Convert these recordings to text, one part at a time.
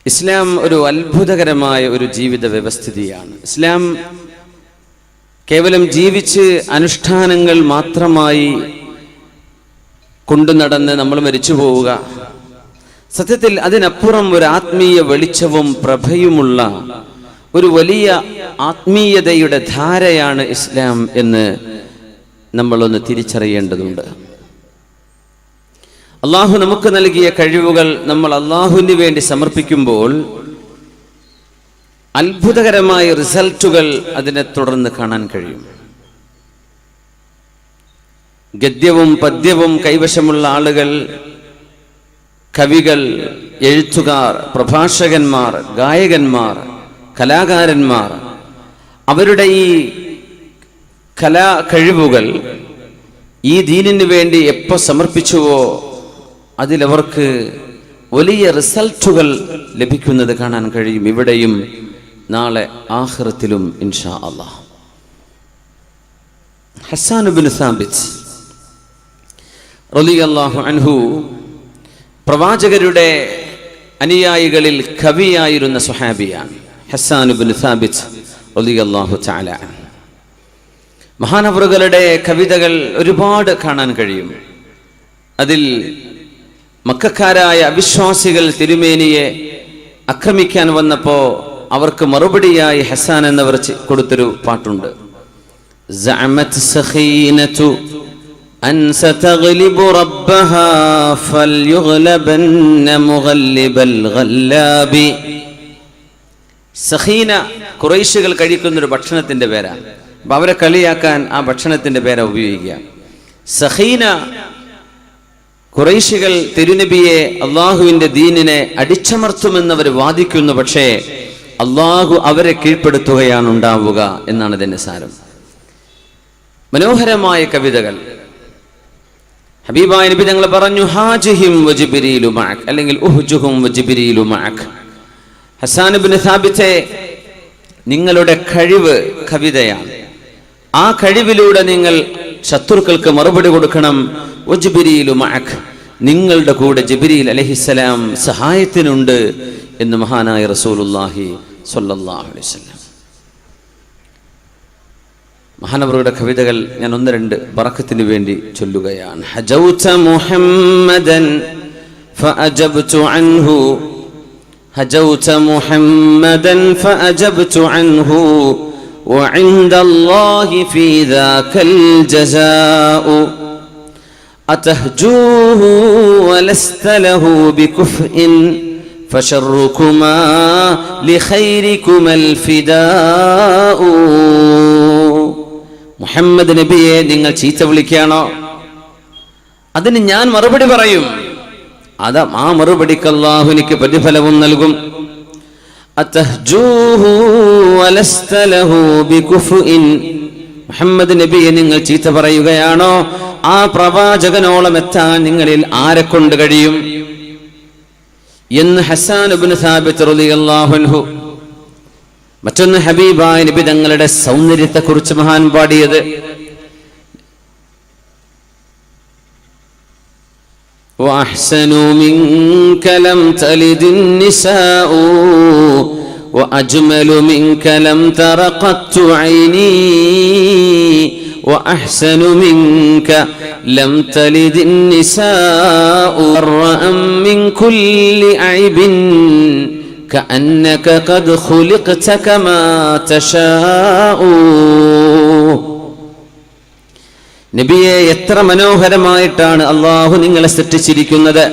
ഇസ്ലാം ഒരു അത്ഭുതകരമായ ഒരു ജീവിത വ്യവസ്ഥിതിയാണ്. ഇസ്ലാം കേവലം ജീവിച്ച് അനുഷ്ഠാനങ്ങൾ മാത്രമായി കൊണ്ടു നടന്ന് നമ്മൾ മരിച്ചു പോവുക, സത്യത്തിൽ അതിനപ്പുറം ഒരു ആത്മീയ വെളിച്ചവും പ്രഭയുമുള്ള ഒരു വലിയ ആത്മീയതയുടെ ധാരയാണ് ഇസ്ലാം എന്ന് നമ്മളൊന്ന് തിരിച്ചറിയേണ്ടതുണ്ട്. അള്ളാഹു നമുക്ക് നൽകിയ കഴിവുകൾ നമ്മൾ അള്ളാഹുവിന് വേണ്ടി സമർപ്പിക്കുമ്പോൾ അത്ഭുതകരമായ റിസൾട്ടുകൾ അതിനെ തുടർന്ന് കാണാൻ കഴിയും. ഗദ്യവും പദ്യവും കൈവശമുള്ള ആളുകൾ, കവികൾ, എഴുത്തുകാർ, പ്രഭാഷകന്മാർ, ഗായകന്മാർ, കലാകാരന്മാർ, അവരുടെ ഈ കലാ കഴിവുകൾ ഈ ദീനിന് വേണ്ടി എപ്പോൾ സമർപ്പിച്ചുവോ അതിലവർക്ക് വലിയ റിസൾട്ടുകൾ ലഭിക്കുന്നത് കാണാൻ കഴിയും, ഇവിടെയും നാളെ ആഖിറത്തിലും ഇൻഷാ അല്ലാഹ്. ഹസ്സാൻ ഇബ്നു സാബിത്ത് റളിയല്ലാഹു അൻഹു പ്രവാചകരുടെ അനുയായികളിൽ കവിയായിരുന്ന സ്വഹാബിയാണ്. ഹസ്സാൻ ഇബ്നു സാബിത്ത് റളിയല്ലാഹു തആല. മഹാനവറുകളുടെ കവിതകൾ ഒരുപാട് കാണാൻ കഴിയും. അതിൽ മക്കക്കാരായ അവിശ്വാസികൾ തിരുമേനിയെ ആക്രമിക്കാൻ വന്നപ്പോൾ അവർക്ക് മറുപടിയായി ഹസ്സാൻ എന്നവർ കൊടുത്തൊരു പാട്ടുണ്ട്. സഅമത് സഖീനതു അൻ സതഗ്ലിബു റബ്ബഹാ ഫൽയുഗ്ലബന്ന മുഗല്ലിബൽ ഗല്ലാബി. സഖീന ഖുറൈശികൾ കഴിക്കുന്നൊരു ഭക്ഷണത്തിന്റെ പേരാണ്. അപ്പൊ അവരെ കളിയാക്കാൻ ആ ഭക്ഷണത്തിന്റെ പേരാ ഉപയോഗിക്കുക. സഖീന ഖുറൈശികൾ തിരുനബിയെ, അള്ളാഹുവിന്റെ ദീനിനെ അടിച്ചമർത്തുമെന്നവർ വാദിക്കുന്നു. പക്ഷേ അള്ളാഹു അവരെ കീഴ്പ്പെടുത്തുകയാണ് ഉണ്ടാവുക എന്നാണ് ഇതിന്റെ സാരം. മനോഹരമായ കവിതകൾ. ഹബീബായ നബി തങ്ങൾ പറഞ്ഞു, ഹാജിഹിം വജിബ്രീലു മഅക്, അല്ലെങ്കിൽ ഉഹ്ജുഹും വജിബ്രീലു മഅക്. ഹസ്സാൻ ഇബ്നു സാബിത്തെ, നിങ്ങളുടെ കഴിവ് കവിതയാണ്. ആ കഴിവിലൂടെ നിങ്ങൾ ശത്രുക്കൾക്ക് മറുപടി കൊടുക്കണം. വജിബ്രീലു മഅക്, നിങ്ങളുടെ കൂടെ ജിബ്രീൽ അലൈഹിസ്സലാം സഹായത്തിനുണ്ട് എന്ന് മഹാനായ റസൂലുള്ളാഹി സ്വല്ലല്ലാഹു അലൈഹി വസല്ലം. മഹാനവറുടെ കവിതകൾ ഞാൻ ഒന്ന് രണ്ട് ബറക്കത്തിന് വേണ്ടി ചൊല്ലുകയാണ്. ഹജൗത മുഹമ്മദൻ ഫഅജബ്തു അൻഹു, ഹജൗത മുഹമ്മദൻ ഫഅജബ്തു അൻഹു وعند الله في ذاك الجزاء أتهجوه ولست له بكفء فشركما لخيركما الفداء. മുഹമ്മദ് നബിയെ നിങ്ങൾ ചീത്ത വിളിക്കുകയാണോ, അതിന് ഞാൻ മറുപടി പറയും. ആ മറുപടിക്ക് അല്ലാഹു എനിക്ക് പ്രതിഫലവും നൽകും. മുഹമ്മദ് നബിയെ നിങ്ങൾ ചീത്ത പറയുകയാണോ, ആ പ്രവാചകനോളം എത്താൻ നിങ്ങളിൽ ആരെ കൊണ്ട് കഴിയും എന്ന് ഹസ്സാൻ ഇബ്നു സാബിത്ത് റളിയല്ലാഹു അൻഹു. മറ്റൊന്ന് ഹബീബായ നബി തങ്ങളുടെ സൗന്ദര്യത്തെക്കുറിച്ച് മഹാൻ പാടിയത്. وأحسنوا منك لم تلد النساء وأجمل منك لم تر قط عيني وأحسن منك لم تلد النساء برأ من كل عيب كأنك قد خلقت كما تشاء. നബിയെ, എത്ര മനോഹരമായിട്ടാണ് അള്ളാഹു നിങ്ങളെ സൃഷ്ടിച്ചിരിക്കുന്നത്.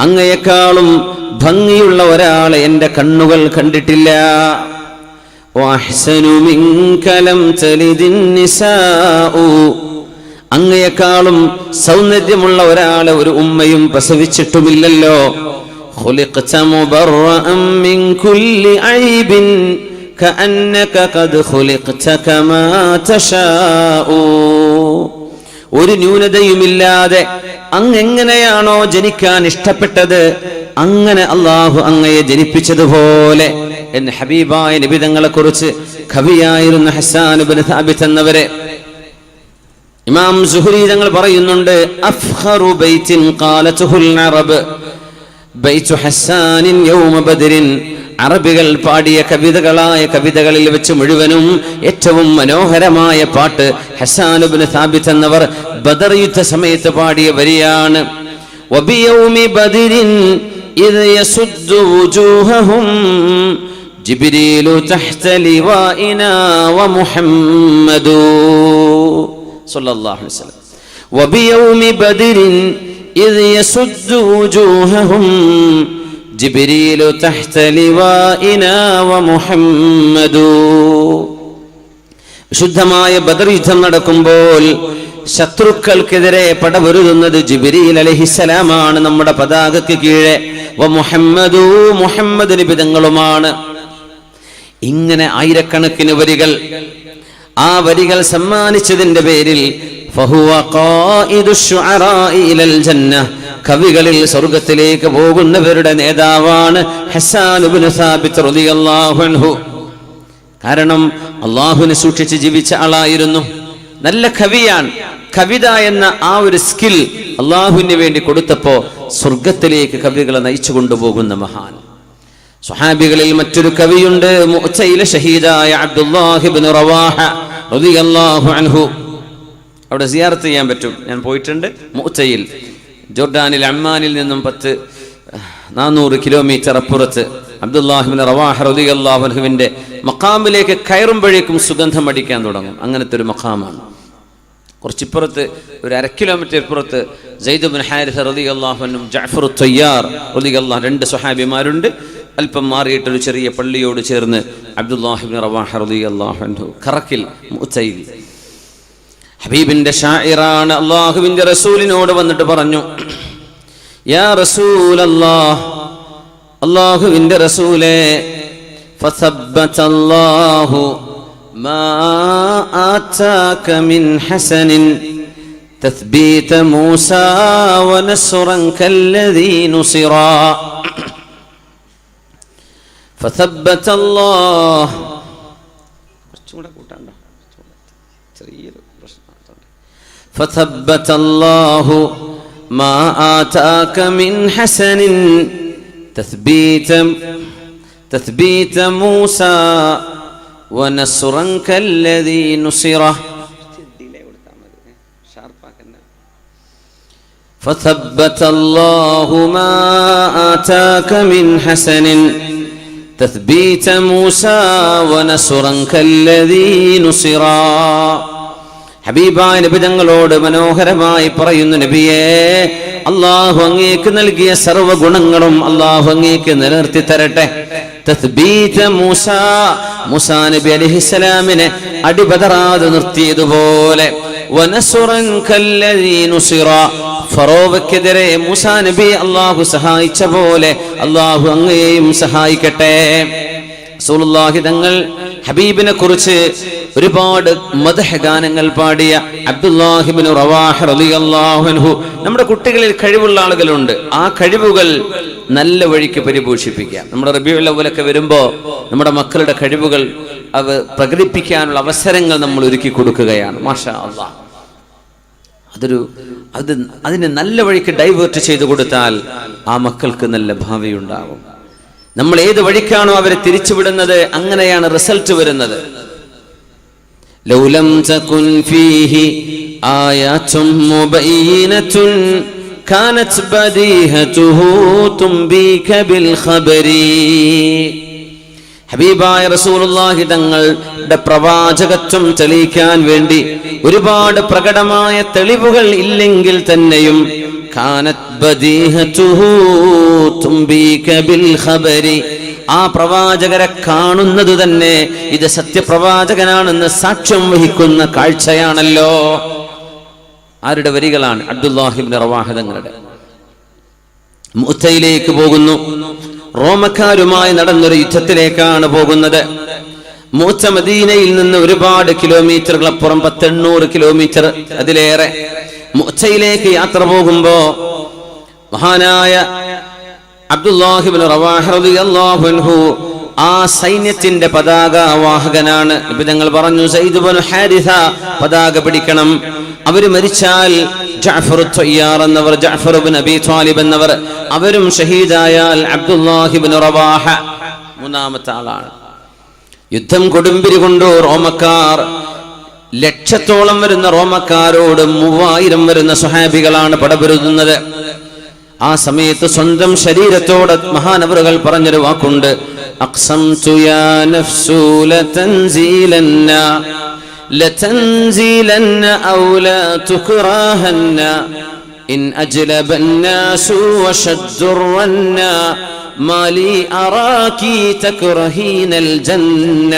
അങ്ങയെക്കാളും ഭംഗിയുള്ള ഒരാളെ എന്റെ കണ്ണുകൾ കണ്ടിട്ടില്ല. അങ്ങയെക്കാളും സൗന്ദര്യമുള്ള ഒരാളെ ഒരു ഉമ്മയും പ്രസവിച്ചിട്ടുമില്ലല്ലോ. خلقت مبرأ من كل عيب كأنك قد خلقت كما تشاء. ഒരു ന്യൂനതയുമില്ലാതെ അങ്ങെങ്ങനെയാണോ ജനിക്കാൻ ഇഷ്ടപ്പെട്ടത് അങ്ങനെ അള്ളാഹു അങ്ങയെ ജനിപ്പിച്ചതുപോലെ എന്ന് ഹബീബായ നബി തങ്ങളെ കുറിച്ച് കവിയായിരുന്ന ഹസ്സാൻ ഇബ്നു സാബിത്ത് എന്നവരെ ഇമാം സുഹ്രി തങ്ങൾ പറയുന്നുണ്ട്, അഫ്ഖറു ബൈത്തിൻ ഖാലതുൽ അറബ് ബൈതു ഹസ്സാനിൻ യൗമ ബദ്രിൻ. അറബികൾ പാടിയ കവിതകളിൽ വെച്ച് മുഴുവനും ഏറ്റവും മനോഹരമായ പാട്ട് ഹസ്സാൻ ഇബ്നു സാബിത്ത് എന്നവർ ബദർ യുദ്ധ സമയത്ത് പാടിയ വരിയാണ്. വബിയൗമി ബദ്രിൻ ഇദ് യസുദ്ദു വുജൂഹഹും ജിബ്രീലു തഹ്ത ലിവാഇനാ വമുഹമ്മദു സല്ലല്ലാഹു അലൈഹി വസല്ലം. വബിയൗമി ബദ്രിൻ ഇദ് യസുദ്ദു വുജൂഹഹും ജിബ്രീലു തഹ്ത ലിവാഇനാ വമുഹമ്മദു. വിശുദ്ധമായ ബദർ യുദ്ധം നടക്കുമ്പോൾ ശത്രുക്കൾക്കെതിരെ പടപൊരുതുന്നത് ജിബ്രീൽ അലൈഹിസ്സലാമാണ്, നമ്മുടെ പതാകയ്ക്ക് കീഴെ. വമുഹമ്മദു, മുഹമ്മദ് നബി തങ്ങളുമാണ്. ഇങ്ങനെ ആയിരക്കണക്കിന് വരികൾ, ആ വരികൾ സമ്മാനിച്ചതിന്റെ പേരിൽ ഫഹുവ ഖായിദു ശുഅറാഇ ഇലൽ ജന്ന, കവികളിൽ സ്വർഗ്ഗത്തിലേക്ക് പോകുന്നവരുടെ നേതാവാണ് ഹസ്സാൻ ഇബ്നു സാബിത്ത് റളിയല്ലാഹു അൻഹു. കാരണം അല്ലാഹുവിനെ സൂക്ഷിച്ച് ജീവിച്ച ആളായിരുന്നു, നല്ല കവിയാണ്. കവിത എന്ന ആ ഒരു സ്കിൽ അല്ലാഹുവിന് വേണ്ടി കൊടുത്തപ്പോ സ്വർഗ്ഗത്തിലേക്ക് കവികളെ നയിച്ചു കൊണ്ടുപോകുന്ന മഹാൻ. സ്വഹാബികളിൽ മറ്റൊരു കവിയുണ്ട്, മുഅ്തയിലെ ഷഹീദായ അബ്ദുല്ലാഹി ഇബ്നു റവാഹ റളിയല്ലാഹു അൻഹു. അവിടെ സിയാറത്ത് ചെയ്യാൻ പറ്റും, ഞാൻ പോയിട്ടുണ്ട്. മുഅ്തയിൽ ജോർഡാനിൽ അമ്മാനിൽ നിന്നും 400 കിലോമീറ്റർ അപ്പുറത്ത് അബ്ദുല്ലാഹി ഇബ്നു റവാഹ റളിയല്ലാഹു അൻഹുവിന്റെ മഖാമിലേക്ക് കയറുമ്പോഴേക്കും സുഗന്ധം അടിക്കാൻ തുടങ്ങും. അങ്ങനത്തെ ഒരു മഖാമാണ്. കുറച്ചിപ്പുറത്ത് ഒരു 1/2 കിലോമീറ്റർ ഇപ്പുറത്ത് സയ്യിദ് ഇബ്നു ഹാരിസ റളിയല്ലാഹു അൻഹു, ജഅഫർ തയ്യാർ റളിയല്ലാഹു, 2 സ്വഹാബിമാരുണ്ട്. അല്പം മാറിയിട്ടൊരു ചെറിയ പള്ളിയോട് ചേർന്ന് അബ്ദുല്ലാഹി ഇബ്നു റവാഹ റളിയല്ലാഹു അൻഹു ഖറഖിൽ മുഅ്തയിൽ. ഹബീബിന്റെ ഷാഇറാണ്. അല്ലാഹുവിന്റെ റസൂലിനോട് വന്നിട്ട് പറഞ്ഞു, യാ റസൂലല്ലാഹ്, അല്ലാഹുവിന്റെ റസൂലേ, ഫസബ്ബതല്ലാഹു മാ ആതാക മിൻ ഹസനിൻ തസ്ബീത മൂസാ വനസ്റൻ കല്ലദീ നുസിറാ. ഫസബ്ബതല്ലാഹ്, കുറച്ചുകൂടെ കൂട്ടാണ്ടോ, ചെറിയൊരു പ്രശ്നം. ഫസബ്ബതല്ലാഹു മാ ആതാക മിൻ ഹസനിൻ തസ്ബീത മൂസാ വനസ്റൻ കല്ലദീ നുസിറ. ഫസബ്ബതല്ലാഹു മാ ആതാക മിൻ ഹസനിൻ തസ്ബീത മൂസാ വനസ്റൻ കല്ലദീ നുസിറ. ഹബീബായ നബി തങ്ങളോട് മനോഹരമായി പറയുന്നു, നബിയേ, അല്ലാഹു അങ്ങേക്ക് നൽകിയ സർവ്വ ഗുണങ്ങളും അല്ലാഹു അങ്ങേക്ക് നിലനിർത്തി തരട്ടെ. തസ്ബീത മൂസാ, മൂസാ നബി അലൈഹിസ്സലാമിനെ അടിപതറാതെ നിർത്തിയതുപോലെ, വനസ്റൻ കല്ലദീ നുസിറ, ഫറോവയ്ക്കെതിരെ മൂസാ നബി അല്ലാഹു സഹായിച്ച പോലെ അല്ലാഹു അങ്ങേയും സഹായിക്കട്ടെ. റസൂലുള്ളാഹി തങ്ങൾ ഹബീബിനെ കുറിച്ച് ഒരുപാട് മദ്ഹ് ഗാനങ്ങൾ പാടിയ അബ്ദുല്ലാഹി ഇബ്നു റവാഹ റളിയല്ലാഹു അൻഹു. നമ്മുടെ കുട്ടികളിൽ കഴിവുള്ള ആളുകളുണ്ട്, ആ കഴിവുകൾ നല്ല വഴിക്ക് പരിപോഷിപ്പിക്കുക. നമ്മുടെ റബീഉൽ അവ്വലൊക്കെ വരുമ്പോൾ നമ്മുടെ മക്കളുടെ കഴിവുകൾ അവ പ്രകടിപ്പിക്കാനുള്ള അവസരങ്ങൾ നമ്മൾ ഒരുക്കി കൊടുക്കുകയാണ്. മാഷാ അല്ലാഹ്, അതിനെ നല്ല വഴിക്ക് ഡൈവേർട്ട് ചെയ്തു കൊടുത്താൽ ആ മക്കൾക്ക് നല്ല ഭാവി ഉണ്ടാകും. നമ്മൾ ഏത് വഴിക്കാണോ അവരെ തിരിച്ചുവിടുന്നത്, അങ്ങനെയാണ് റിസൾട്ട് വരുന്നത്. ലൗലം തകുൻ ഫീഹി ആയാതും മുബയ്യിനതുൻ കാനത് ബദീഹതുഹു തുംബീക ബിൽ ഖബരി. ഹബീബായ റസൂലുള്ളാഹി തങ്ങളുടെ പ്രവാചകത്വം തെളിയിക്കാൻ വേണ്ടി ഒരുപാട് പ്രകടമായ തെളിവുകൾ ഇല്ലെങ്കിൽ തന്നെയും കാനത് ബദീഹതുഹു തുംബീക ബിൽ ഖബരി, ആ പ്രവാചകരെ കാണുന്നത് തന്നെ ഇത് സത്യപ്രവാചകനാണെന്ന് സാക്ഷ്യം വഹിക്കുന്ന കാഴ്ചയാണല്ലോ. ആരുടെ വരികളാണ്? അബ്ദുല്ലാഹി ഇബ്നു റവാഹ തങ്ങളുടെ. മുഅ്തയിലേക്ക് പോകുന്നു, റോമക്കാരുമായി നടന്നൊരു യുദ്ധത്തിലേക്കാണ് പോകുന്നത്. മുഅ്ത മദീനയിൽ നിന്ന് ഒരുപാട് കിലോമീറ്ററുകൾ അപ്പുറം, 800 കിലോമീറ്റർ അതിലേറെ. മുഅ്തയിലേക്ക് യാത്ര പോകുമ്പോ മഹാനായ അബ്ദുല്ലാഹി ഇബ്നു റവാഹ റളിയല്ലാഹു അൻഹു ആ സൈന്യത്തിന്റെ പതാക വാഹകനാണ്. നബി തങ്ങൾ പറഞ്ഞു, സയ്യിദ് ഇബ്നു ഹാരിസ പതാക പിടിക്കണം. അവർ മരിച്ചാൽ ജഅഫർ ത്വയ്യാർ എന്നവർ, ജഅഫർ ഇബ്നു അബീ ത്വാലിബ് എന്നവർ, അവരും ഷഹീദായാൽ അബ്ദുല്ലാഹി ഇബ്നു റവാഹ മൂന്നാമത്തെ ആളാണ്. യുദ്ധം കൊടുമ്പിരി കൊണ്ടു റോമക്കാർ, ലക്ഷത്തോളം വരുന്ന റോമക്കാരോട് 3000 വരുന്ന സ്വഹാബികളാണ് പടപൊരുതുന്നത്. ആ സമയത്ത് സ്വന്തം ശരീരത്തോട് മഹാനവറുകൾ പറഞ്ഞൊരു വാക്കുണ്ട്, അഖ്സംതു യാ നഫ്സു ലതൻസീലന്ന ലതൻസീലന്ന ഔ ലാ തുക്റാഹന്ന ഇൻ അജ്ലബന്നാസു വശദ്ദുറന്ന മാലി അറാകി തക്റഹീനൽ ജന്ന.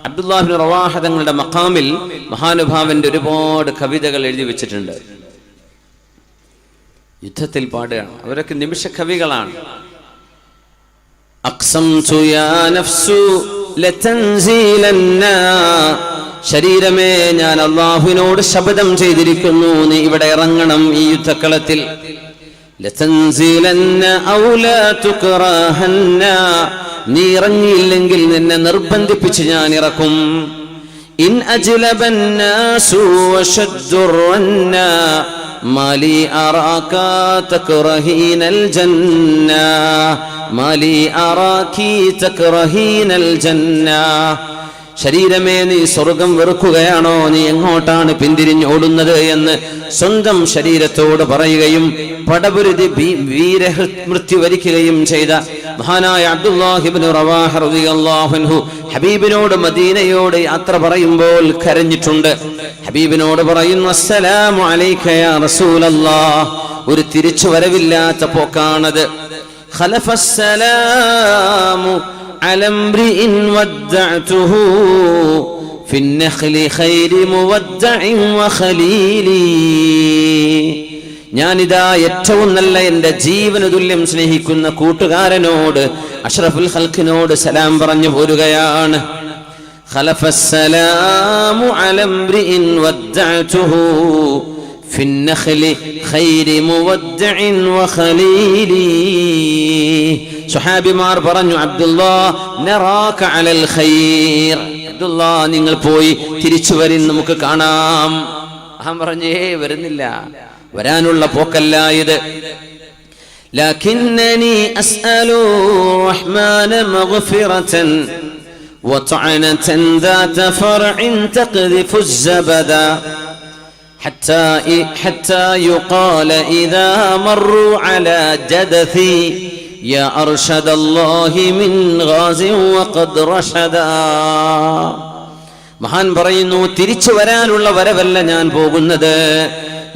അബ്ദുല്ലാഹി ഇബ്നു റവാഹ തങ്ങളുടെ മഖാമിൽ മഹാനുഭാവന്റെ ഒരുപാട് കവിതകൾ എഴുതി വെച്ചിട്ടുണ്ട്. യുദ്ധത്തിൽ പാടുകയാണ്. അവരൊക്കെ നിമിഷ കവികളാണ്. അഖ്സംതു യാ നഫ്സു ലതൻസീലന്ന, ശരീരമേ ഞാൻ അല്ലാഹുവിനോട് ശപഥം ചെയ്തിരിക്കുന്നു, നീ ഇവിടെ ഇറങ്ങണം ഈ യുദ്ധക്കളത്തിൽ. ലതൻസീലന്ന ഔ ലാ തുക്റാഹന്ന, നീ ഇറങ്ങിയില്ലെങ്കിൽ നിന്നെ നിർബന്ധിപ്പിച്ച് ഞാൻ ഇറക്കും. ഇൻ അജ്ലബന്നാസു വശദ്ദുറന്ന മാലി അറാക തക്റഹീനൽ ജന്ന മാലി അറാകി തക്റഹീനൽ ജന്ന. ശരീരമേ നീ സ്വർഗം വെറുക്കുകയാണോ, നീ എങ്ങോട്ടാണ് പിന്തിരിഞ്ഞോടുന്നത് എന്ന് സ്വന്തം ശരീരത്തോട് പറയുകയും പടപുരുതി വീരമൃത്യു വരിക്കുകയും ചെയ്ത മഹാനായ അബ്ദുല്ലാഹി ഇബ്നു റവാഹ റളിയല്ലാഹു അൻഹു ഹബീബിനോട് മദീനയോട് യാത്ര പറയുമ്പോൾ കരഞ്ഞിട്ടുണ്ട്. ഹബീബിനോട് പറയുന്നു, അസ്സലാമു അലൈക യാ റസൂലല്ലാഹ്. ഒരു തിരിച്ചു വരവില്ലാത്ത പോക്കാണത്. ഖലഫസ്സലാമു على امرئ ودعته في النخل خير مودع وخليلي. ഞാനിതാ ഏറ്റവും നല്ല എൻ്റെ ജീവന തുല്യം സ്നേഹിക്കുന്ന കൂട്ടുകാരനോട്, അഷ്റഫുൽ ഖൽഖിനോട് സലാം പറഞ്ഞു പോരുകയാണ്. ഖലഫസ്സലാമു അലാ ഇംറിഇൻ വദ്ദഅതുഹു في النخل خير مودع وخليلي. സ്വഹാബിമാർ പറഞ്ഞു, അബ്ദുല്ലാ നറാക അലൽ ഖൈർ, അബ്ദുല്ലാ നിങ്ങൾ പോയി തിരിച്ചു വരും, നമുക്ക് കാണാം. അഹം പറഞ്ഞേ വരുന്നില്ല, വരാനുള്ള പോക്കല്ല ഇത്. ലകിന്നനി അസ്അലു റഹ്മാന മഗ്ഫിറതൻ വതഅനതൻ ذات فرع تقذف الزبدا حتى يقال إذا مروا على جدثي يا أرشد الله من غاز وقد رشدا. മഹാൻ പറയുന്നു, തിരിച്ചു വരാനുള്ള വരവല്ല ഞാൻ പോകുന്നത്.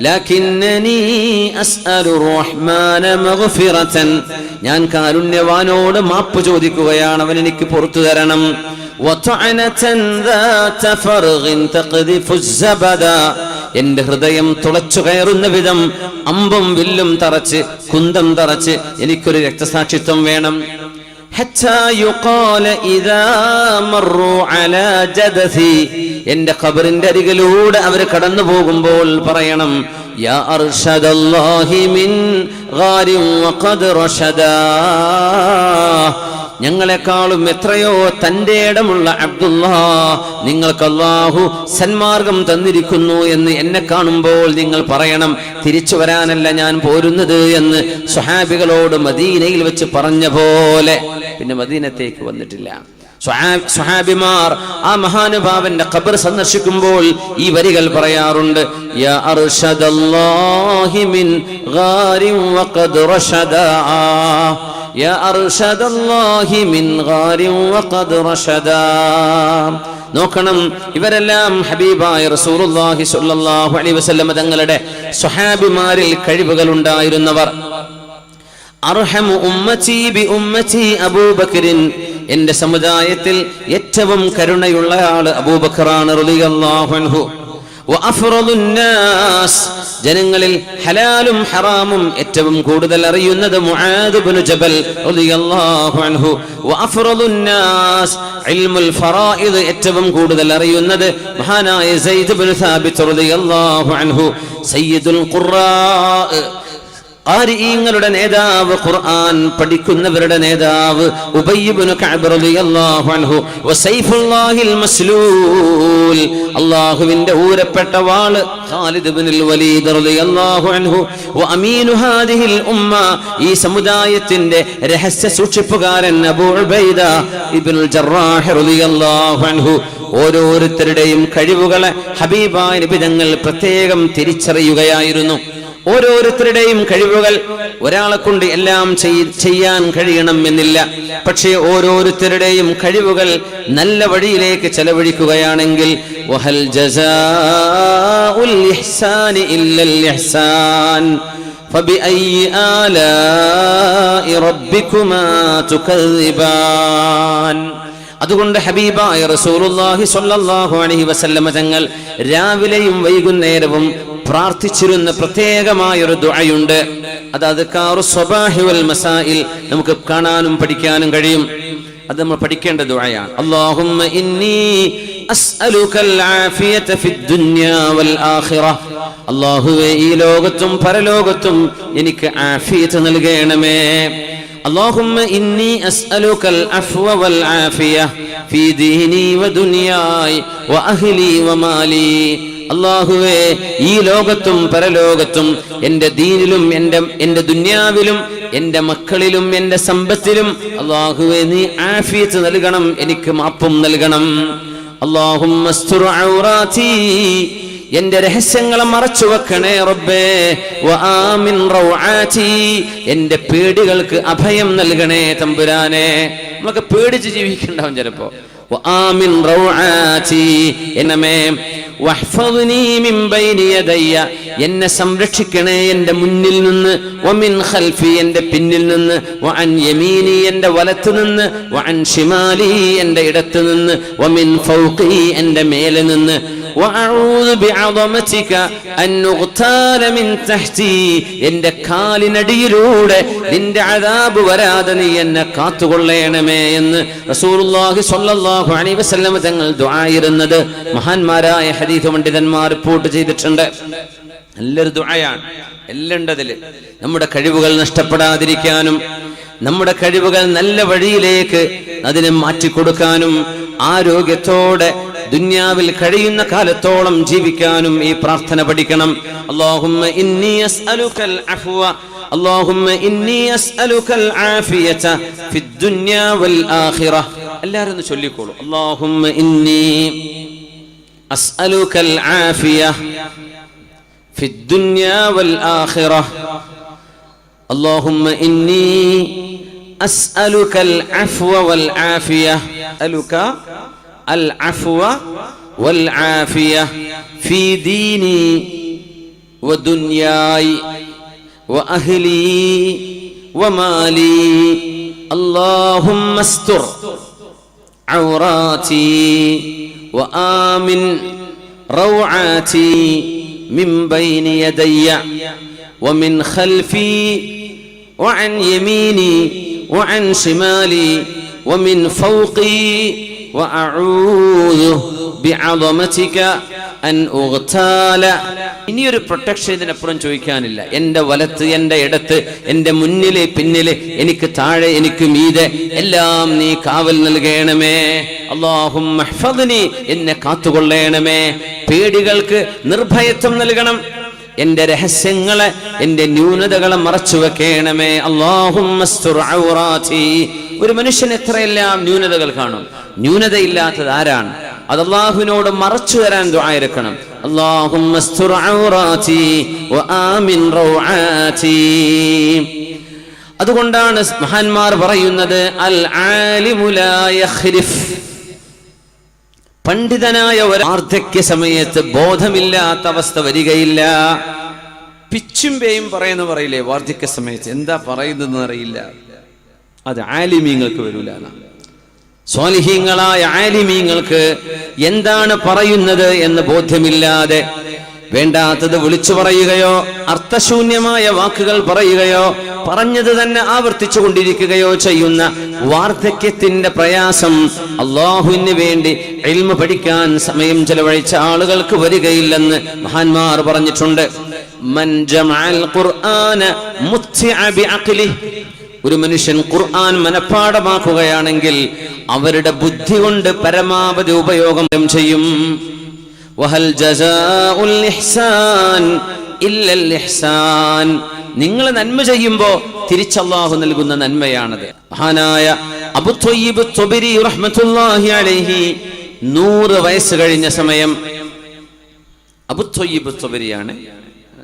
ലകിന്നനി അസ്അലു റഹ്മാന മഗ്ഫിറതൻ, ഞാൻ കാരുണ്യവാനോട് മാപ്പ് ചോദിക്കുകയാണ്, അവൻ എനിക്ക് പുറത്തു തരണം. വതഅനതൻ ذات فرغ تقذف الزبدا, എന്റെ ഹൃദയം തുളച്ചു കയറുന്ന വിധം അമ്പും വില്ലും തറച്ച് കുന്തം തറച്ച് എനിക്കൊരു രക്തസാക്ഷിത്വം വേണം. ഹത്താ യുഖാല ഇദാ മർറു അലാ ജദസി, എന്റെ ഖബറിന്റെ അരികിലൂടെ അവർ കടന്നു പോകുമ്പോൾ പറയണം, യാ അർഷദല്ലാഹി മിൻ ഗാരിൻ വഖദ് റഷദാ, ഞങ്ങളെക്കാളും എത്രയോ തന്റെ ഇടമുള്ള അബ്ദുല്ലാ, നിങ്ങൾക്ക് അല്ലാഹു സന്മാർഗം തന്നിരിക്കുന്നു എന്ന് എന്നെ കാണുമ്പോൾ നിങ്ങൾ പറയണം, തിരിച്ചു വരാനല്ല ഞാൻ പോരുന്നത് എന്ന് സ്വഹാബികളോട് മദീനയിൽ വെച്ച് പറഞ്ഞ പോലെ പിന്നെ മദീനത്തേക്ക് വന്നിട്ടില്ല. സ്വഹാബിമാർ ആ മഹാനുഭാവന്റെ ഖബർ സന്ദർശിക്കുമ്പോൾ ഈ വരികൾ പറയാറുണ്ട്, യാ അർഷദല്ലാഹി മിൻ ഗാരിൻ വഖദ് റഷദാ, യാ അർഷദല്ലാഹി മിൻ ഗാരിൻ വഖദ് റഷദാ. നോക്കണം, ഇവരെല്ലാം ഹബീബായ റസൂലുള്ളാഹി സ്വല്ലല്ലാഹു അലൈഹി വസല്ലം തങ്ങളുടെ സ്വഹാബിമാരിൽ കഴിവുകൾ ഉണ്ടായിരുന്നവർ. അർഹമു ഉമ്മതി ബി ഉമ്മതി അബൂബക്കറിൻ, എന്റെ സമുദായത്തിൽ ഏറ്റവും കരുണയുള്ള ആള് അബൂബക്കറാണ് റളിയല്ലാഹു അൻഹു. വഅഫ്റദുൻ നാസ്, ജനങ്ങളിൽ ഹലാലും ഹറാമും ഏറ്റവും കൂടുതൽ അറിയുന്നത് മുആദ് ഇബ്നു ജബൽ റളിയല്ലാഹു അൻഹു. വഅഫ്റദുൻ നാസ് ഇൽമുൽ ഫറായിദ്, ഏറ്റവും കൂടുതൽ അറിയുന്നത് മഹാനായ സയ്യിദ് ഇബ്നു സാബിത്ത് റളിയല്ലാഹു അൻഹു. സയ്യിദുൽ ഖുറാ, ഖാരിഈങ്ങളുടെ നേതാവ്, ഖുർആൻ പഠിക്കുന്നവരുടെ നേതാവ് ഉബയ്യ് ഇബ്നു കഅബ് റളിയല്ലാഹു അൻഹു വസൈഫുല്ലാഹിൽ മസ്ലൂൽ, അല്ലാഹുവിന്റെ ഊരപ്പെട്ട വാള് ഖാലിദ് ഇബ്നുൽ വലീദ് റളിയല്ലാഹു അൻഹു വഅമീനു ഹാദിഹിൽ ഉമ്മ, ഈ സമുദായത്തിന്റെ രഹസ്യ സൂക്ഷിപ്പുകാരൻ അബൂ ഉബൈദ ഇബ്നുൽ ജറാഹ് റളിയല്ലാഹു അൻഹു. ഓരോരുത്തരുടെയും കഴിവുകളെ ഹബീബായ നബി തങ്ങൾ പ്രത്യേകം തിരിച്ചറിയുകയായിരുന്നു. ഓരോരുത്തരുടെയും കഴിവുകൾ ഒരാളെ കൊണ്ട് എല്ലാം ചെയ്യാൻ കഴിയണം എന്നില്ല. പക്ഷേ ഓരോരുത്തരുടെയും കഴിവുകൾ നല്ല വഴിയിലേക്ക് ചെലവഴിക്കുകയാണെങ്കിൽ വഹൽ ജസാഉൽ ഇഹ്സാനി ഇല്ലൽ ഇഹ്സാൻ ഫബിഅയ്യി ആലാഇ റബ്ബികുമാ തുകദ്ദിബാൻ. അതുകൊണ്ട് ഹബീബായ റസൂലുള്ളാഹി സ്വല്ലല്ലാഹു അലൈഹി വസല്ലമ തങ്ങൾ രാവിലെയും വൈകുന്നേരവും പ്രാർത്ഥിച്ചിരുന്ന പ്രത്യേകമായൊരു ദുആയുണ്ട്. അത് അദ്കാറുസ് സ്വബാഹി വൽ മസാഇൽ നമുക്ക് കാണാനും പഠിക്കാനും കഴിയും. അത് നമ്മൾ പഠിക്കേണ്ട ദുആയാണ്. അല്ലാഹുമ്മ ഇന്നി അസ്അലുകൽ ആഫിയത ഫിദ് ദുനിയാ വൽ ആഖിറ, അല്ലാഹുവേ ഈ ലോകത്തും പരലോകത്തും എനിക്ക് ആഫിയത്ത് നൽകണമേ. اللهم إني أسألك العفو والعافية في ديني ودنياي وأهلي ومالي. അല്ലാഹുവേ ഈ ലോകത്തും പരലോകത്തും എൻ്റെ ദീനിലും എൻ്റെ ദുനിയാവിലും എൻ്റെ മക്കളിലും എൻ്റെ സമ്പത്തിലും അല്ലാഹുവേ നീ ആഫിയത്ത് നൽകണം, എനിക്ക് മാപ്പും നൽകണം. അല്ലാഹുമ്മ അസ്തുർ ഔറാതി, എന്റെ രഹസ്യങ്ങളെ മറച്ചു വെക്കണേ റബ്ബേ. വആമിൻ റൗആതി, എന്റെ പേടികൾക്ക് അഭയം നൽകണേ തമ്പുരാനെ. നമുക്ക് പേടിച്ച് ജീവിക്കണ്ടാവും ചിലപ്പോ. വആമിൻ റൗആതി, എന്നമേ വഹ്ഫദ്നി മിൻ ബൈനി യദയ്യ, എന്നെ സംരക്ഷിക്കണേ എന്റെ മുന്നിൽ നിന്ന്. വമിൻ ഖൽഫി, എന്റെ പിന്നിൽ നിന്ന്. വഅൻ യമീനി, എന്റെ വലത്തു നിന്ന്. വഅൻ ശിമാലി, എന്റെ ഇടത്തു നിന്ന്. വമിൻ ഫൗഖി, എന്റെ മേലെ നിന്ന്. വഅഊദു ബിഅദമതിക അൻ ഉഗ്താല മിൻ തഹ്തി, എന്റെ കാലിനടിയിലൂടെ നിന്റെ അദാബ് വരാതെ നീ എന്നെ കാത്തുകൊള്ളണമേ എന്ന് റസൂലുള്ളാഹി സ്വല്ലല്ലാഹു അലൈഹി വസല്ലം തങ്ങൾ ദുആയിരുന്നത് മഹാന്മാരായ ഹദീസ് പണ്ഡിതന്മാർ റിപ്പോർട്ട് ചെയ്തിട്ടുണ്ട്. നല്ലൊരു ദുആയാണ്. എല്ലാം ഉണ്ട് അതിൽ. നമ്മുടെ കഴിവുകൾ നഷ്ടപ്പെടാതിരിക്കാനും നമ്മുടെ കഴിവുകൾ നല്ല വഴിയിലേക്ക് അതിനെ മാറ്റിക്കൊടുക്കാനും ആരോഗ്യത്തോടെ ദുനിയാവിൽ കഴിയുന്ന കാലത്തോളം ജീവിക്കാനും ഈ പ്രാർത്ഥന പഠിക്കണം. അല്ലാഹുമ്മ ഇന്നി അസ്അലുകൽ അഫ്വ, അല്ലാഹുമ്മ ഇന്നി അസ്അലുകൽ ആഫിയത ഫിദ് ദുനിയാ വൽ ആഖിറ. എല്ലാവരും ഒന്ന് ചൊല്ലിക്കോളൂ. അല്ലാഹുമ്മ ഇന്നി അസ്അലുകൽ ആഫിയ ഫിദ് ദുനിയാ വൽ ആഖിറ. അല്ലാഹുമ്മ ഇന്നി അസ്അലുകൽ അഫ്വ വൽ ആഫിയ, അലുക العفو والعافية في ديني ودنياي وأهلي ومالي. اللهم استر عوراتي وآمن روعاتي من بين يدي ومن خلفي وعن يميني وعن شمالي ومن فوقي വഅഊദു ബിഅദമതിക അൻ ഉഗ്താല. ഇനിയൊരു പ്രൊട്ടക്ഷൻ ഇതിനപ്പുറം ചോദിക്കാനില്ല. എൻ്റെ വലത്ത്, എൻ്റെ ഇടത്ത്, എൻ്റെ മുന്നില്, പിന്നില്, എനിക്ക് താഴെ, എനിക്ക് മീതെ, എല്ലാം നീ കാവൽ നൽകണമേ. അല്ലാഹുമ്മ ഹ്ഫദ്നി, എന്നെ കാത്തുകൊള്ളണമേ. പേടികൾക്ക് നിർഭയത്വം നൽകണം. എന്റെ രഹസ്യങ്ങളെ, എന്റെ ന്യൂനതകളെ മറച്ചു വെക്കണമേ. അല്ലാഹുമ്മ അസ്തുർ ഔറാതി. ഒരു മനുഷ്യൻ എത്രയെല്ലാം ന്യൂനതകൾ കാണും. ന്യൂനതയില്ലാത്തത് ആരാണ്? അത് അല്ലാഹുവിനോട് മറച്ചു തരാൻ ദുആ ഇരക്കണം. അല്ലാഹുമ്മ അസ്തുർ ഔറാതി വആമിൻ റൗആതി. അതുകൊണ്ടാണ് മഹാന്മാർ പറയുന്നത് അൽ ആലിമു ലാ യഖ്രിഫ്, പണ്ഡിതനായ ഒരു വാർദ്ധക്യ സമയത്ത് ബോധമില്ലാത്ത അവസ്ഥ വരികയില്ല. പിച്ചും പേയും പറയുന്ന പറയില്ലേ വാർദ്ധക്യ സമയത്ത്, എന്താ പറയുന്നതെന്ന് അറിയില്ല. അത് ആലിമീങ്ങൾക്ക് വരൂല. സ്വാലിഹീങ്ങളായ ആലിമീങ്ങൾക്ക് എന്താണ് പറയുന്നത് എന്ന് ബോധ്യമില്ലാതെ വേണ്ടാത്തത് വിളിച്ചു പറയുകയോ അർത്ഥശൂന്യമായ വാക്കുകൾ പറയുകയോ പറഞ്ഞത് തന്നെ ആവർത്തിച്ചു കൊണ്ടിരിക്കുകയോ ചെയ്യുന്ന വാർദ്ധക്യത്തിന്റെ പ്രയാസം അല്ലാഹുവിന് വേണ്ടി ഇൽമു പഠിക്കാൻ സമയം ചെലവഴിച്ച ആളുകൾക്ക് വരികയില്ലെന്ന് മഹാന്മാർ പറഞ്ഞിട്ടുണ്ട്. മൻ ജമഅൽ ഖുർആന മുത്തിഅ ബിഅഖ്ലിഹി, ഒരു മനുഷ്യൻ ഖുർആൻ മനഃപ്പാഠമാക്കുകയാണെങ്കിൽ അവരുടെ ബുദ്ധി കൊണ്ട് പരമാവധി ഉപയോഗം ചെയ്യും. വഹൽ ജസാഉൽ ഇഹ്സാൻ ഇല്ലൽ ഇഹ്സാൻ, നിങ്ങൾ നന്മ ചെയ്യുമ്പോൾ തിരിച്ച് അല്ലാഹു നൽകുന്ന നന്മയാണത്. മഹാനായ അബൂ ത്വയ്യിബ് ത്വബരി റഹ്മത്തുള്ളാഹി അലൈഹി 100 വയസ്സ് കഴിഞ്ഞ സമയം, അബൂ ത്വയ്യിബ് ത്വബരിയാണ്,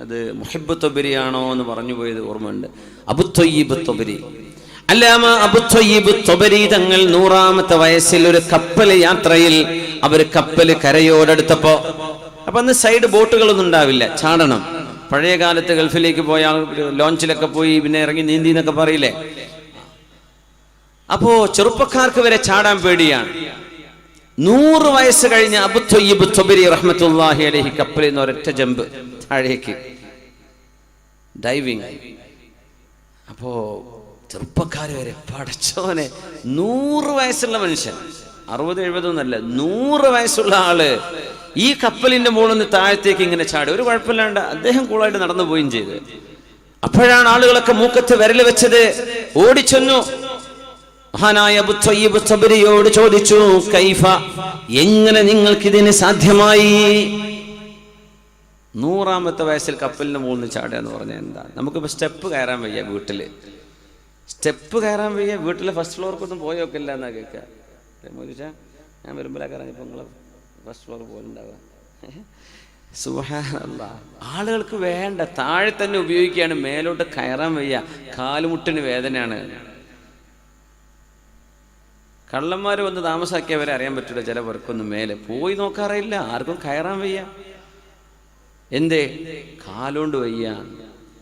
അത് മുഹിബ്ബ് ത്വബരിയാണോ എന്ന് പറഞ്ഞു പോയത് ഓർമ്മയുണ്ട്. അബൂ ത്വയ്യിബ് ത്വബരി, അല്ലാമ അബൂ ത്വയ്യിബ് ത്വബരി തങ്ങൾ 100ാമത്തെ വയസ്സിൽ ഒരു കപ്പൽ യാത്രയിൽ അവർ കപ്പല് കരയോടടുത്തപ്പോ, അപ്പൊ അന്ന് സൈഡ് ബോട്ടുകളൊന്നും ഉണ്ടാവില്ല, ചാടണം. പഴയ കാലത്ത് ഗൾഫിലേക്ക് പോയാൽ ലോഞ്ചിലൊക്കെ പോയി പിന്നെ ഇറങ്ങി നീന്തി എന്നൊക്കെ പറയില്ലേ. അപ്പോ ചെറുപ്പക്കാർക്ക് വരെ ചാടാൻ പേടിയാണ്. 100 വയസ്സ് കഴിഞ്ഞ അബൂ ത്വയ്യിബ് ത്വബരി റഹ്മത്തുള്ളാഹി അലൈഹി കപ്പലിൽ നിന്ന് ഒരൊറ്റ ജമ്പ് താഴേക്ക്, ഡൈവിങ്. അപ്പോ ചെറുപ്പക്കാര് വരെ, പടച്ചോനെ, 100 വയസ്സുള്ള മനുഷ്യൻ, 60-70 ഒന്നല്ല, 100 വയസ്സുള്ള ആള് ഈ കപ്പലിന്റെ മുകളിൽ നിന്ന് താഴത്തേക്ക് ഇങ്ങനെ ചാടി, ഒരു കുഴപ്പമില്ലാണ്ട് അദ്ദേഹം കൂളായിട്ട് നടന്നു പോവുകയും ചെയ്ത്. അപ്പോഴാണ് ആളുകളൊക്കെ മൂക്കത്ത് വിരൽ വെച്ചത്. ഓടിച്ചെന്നു മഹാനായ അബൂ ത്വയ്യിബ് ത്വബരിയോട് ചോദിച്ചു, കൈഫ, എങ്ങനെ നിങ്ങൾക്ക് ഇതിന് സാധ്യമായി? 100ാമത്തെ വയസ്സിൽ കപ്പലിന് മുകളിൽ നിന്ന് ചാടുക എന്ന് പറഞ്ഞാൽ എന്താ? നമുക്കിപ്പോ സ്റ്റെപ്പ് കയറാൻ വയ്യ, സ്റ്റെപ്പ് കയറാൻ വയ്യ, വീട്ടിലെ ഫസ്റ്റ് ഫ്ലോർക്കൊന്നും പോയോക്കില്ല എന്നാ കേൾക്കുക. ഞാൻ വരുമ്പോഴൊക്കെ ഇറങ്ങിയപ്പോൾ നിങ്ങൾ ഫസ്റ്റ് ഫ്ലോർ പോലുണ്ടാവുക. സുബ്ഹാനല്ലാഹ്, ആളുകൾക്ക് വേണ്ട താഴെ തന്നെ ഉപയോഗിക്കുകയാണ്, മേലോട്ട് കയറാൻ വയ്യ, കാലുമുട്ടിന് വേദനയാണ്. കള്ളന്മാർ വന്ന് താമസാക്കിയവരെ അറിയാൻ പറ്റില്ല, ചില പേർക്കൊന്നും മേലെ പോയി നോക്കാറില്ല, ആർക്കും കയറാൻ വയ്യ. എന്തേ? കാലോണ്ട് വയ്യ.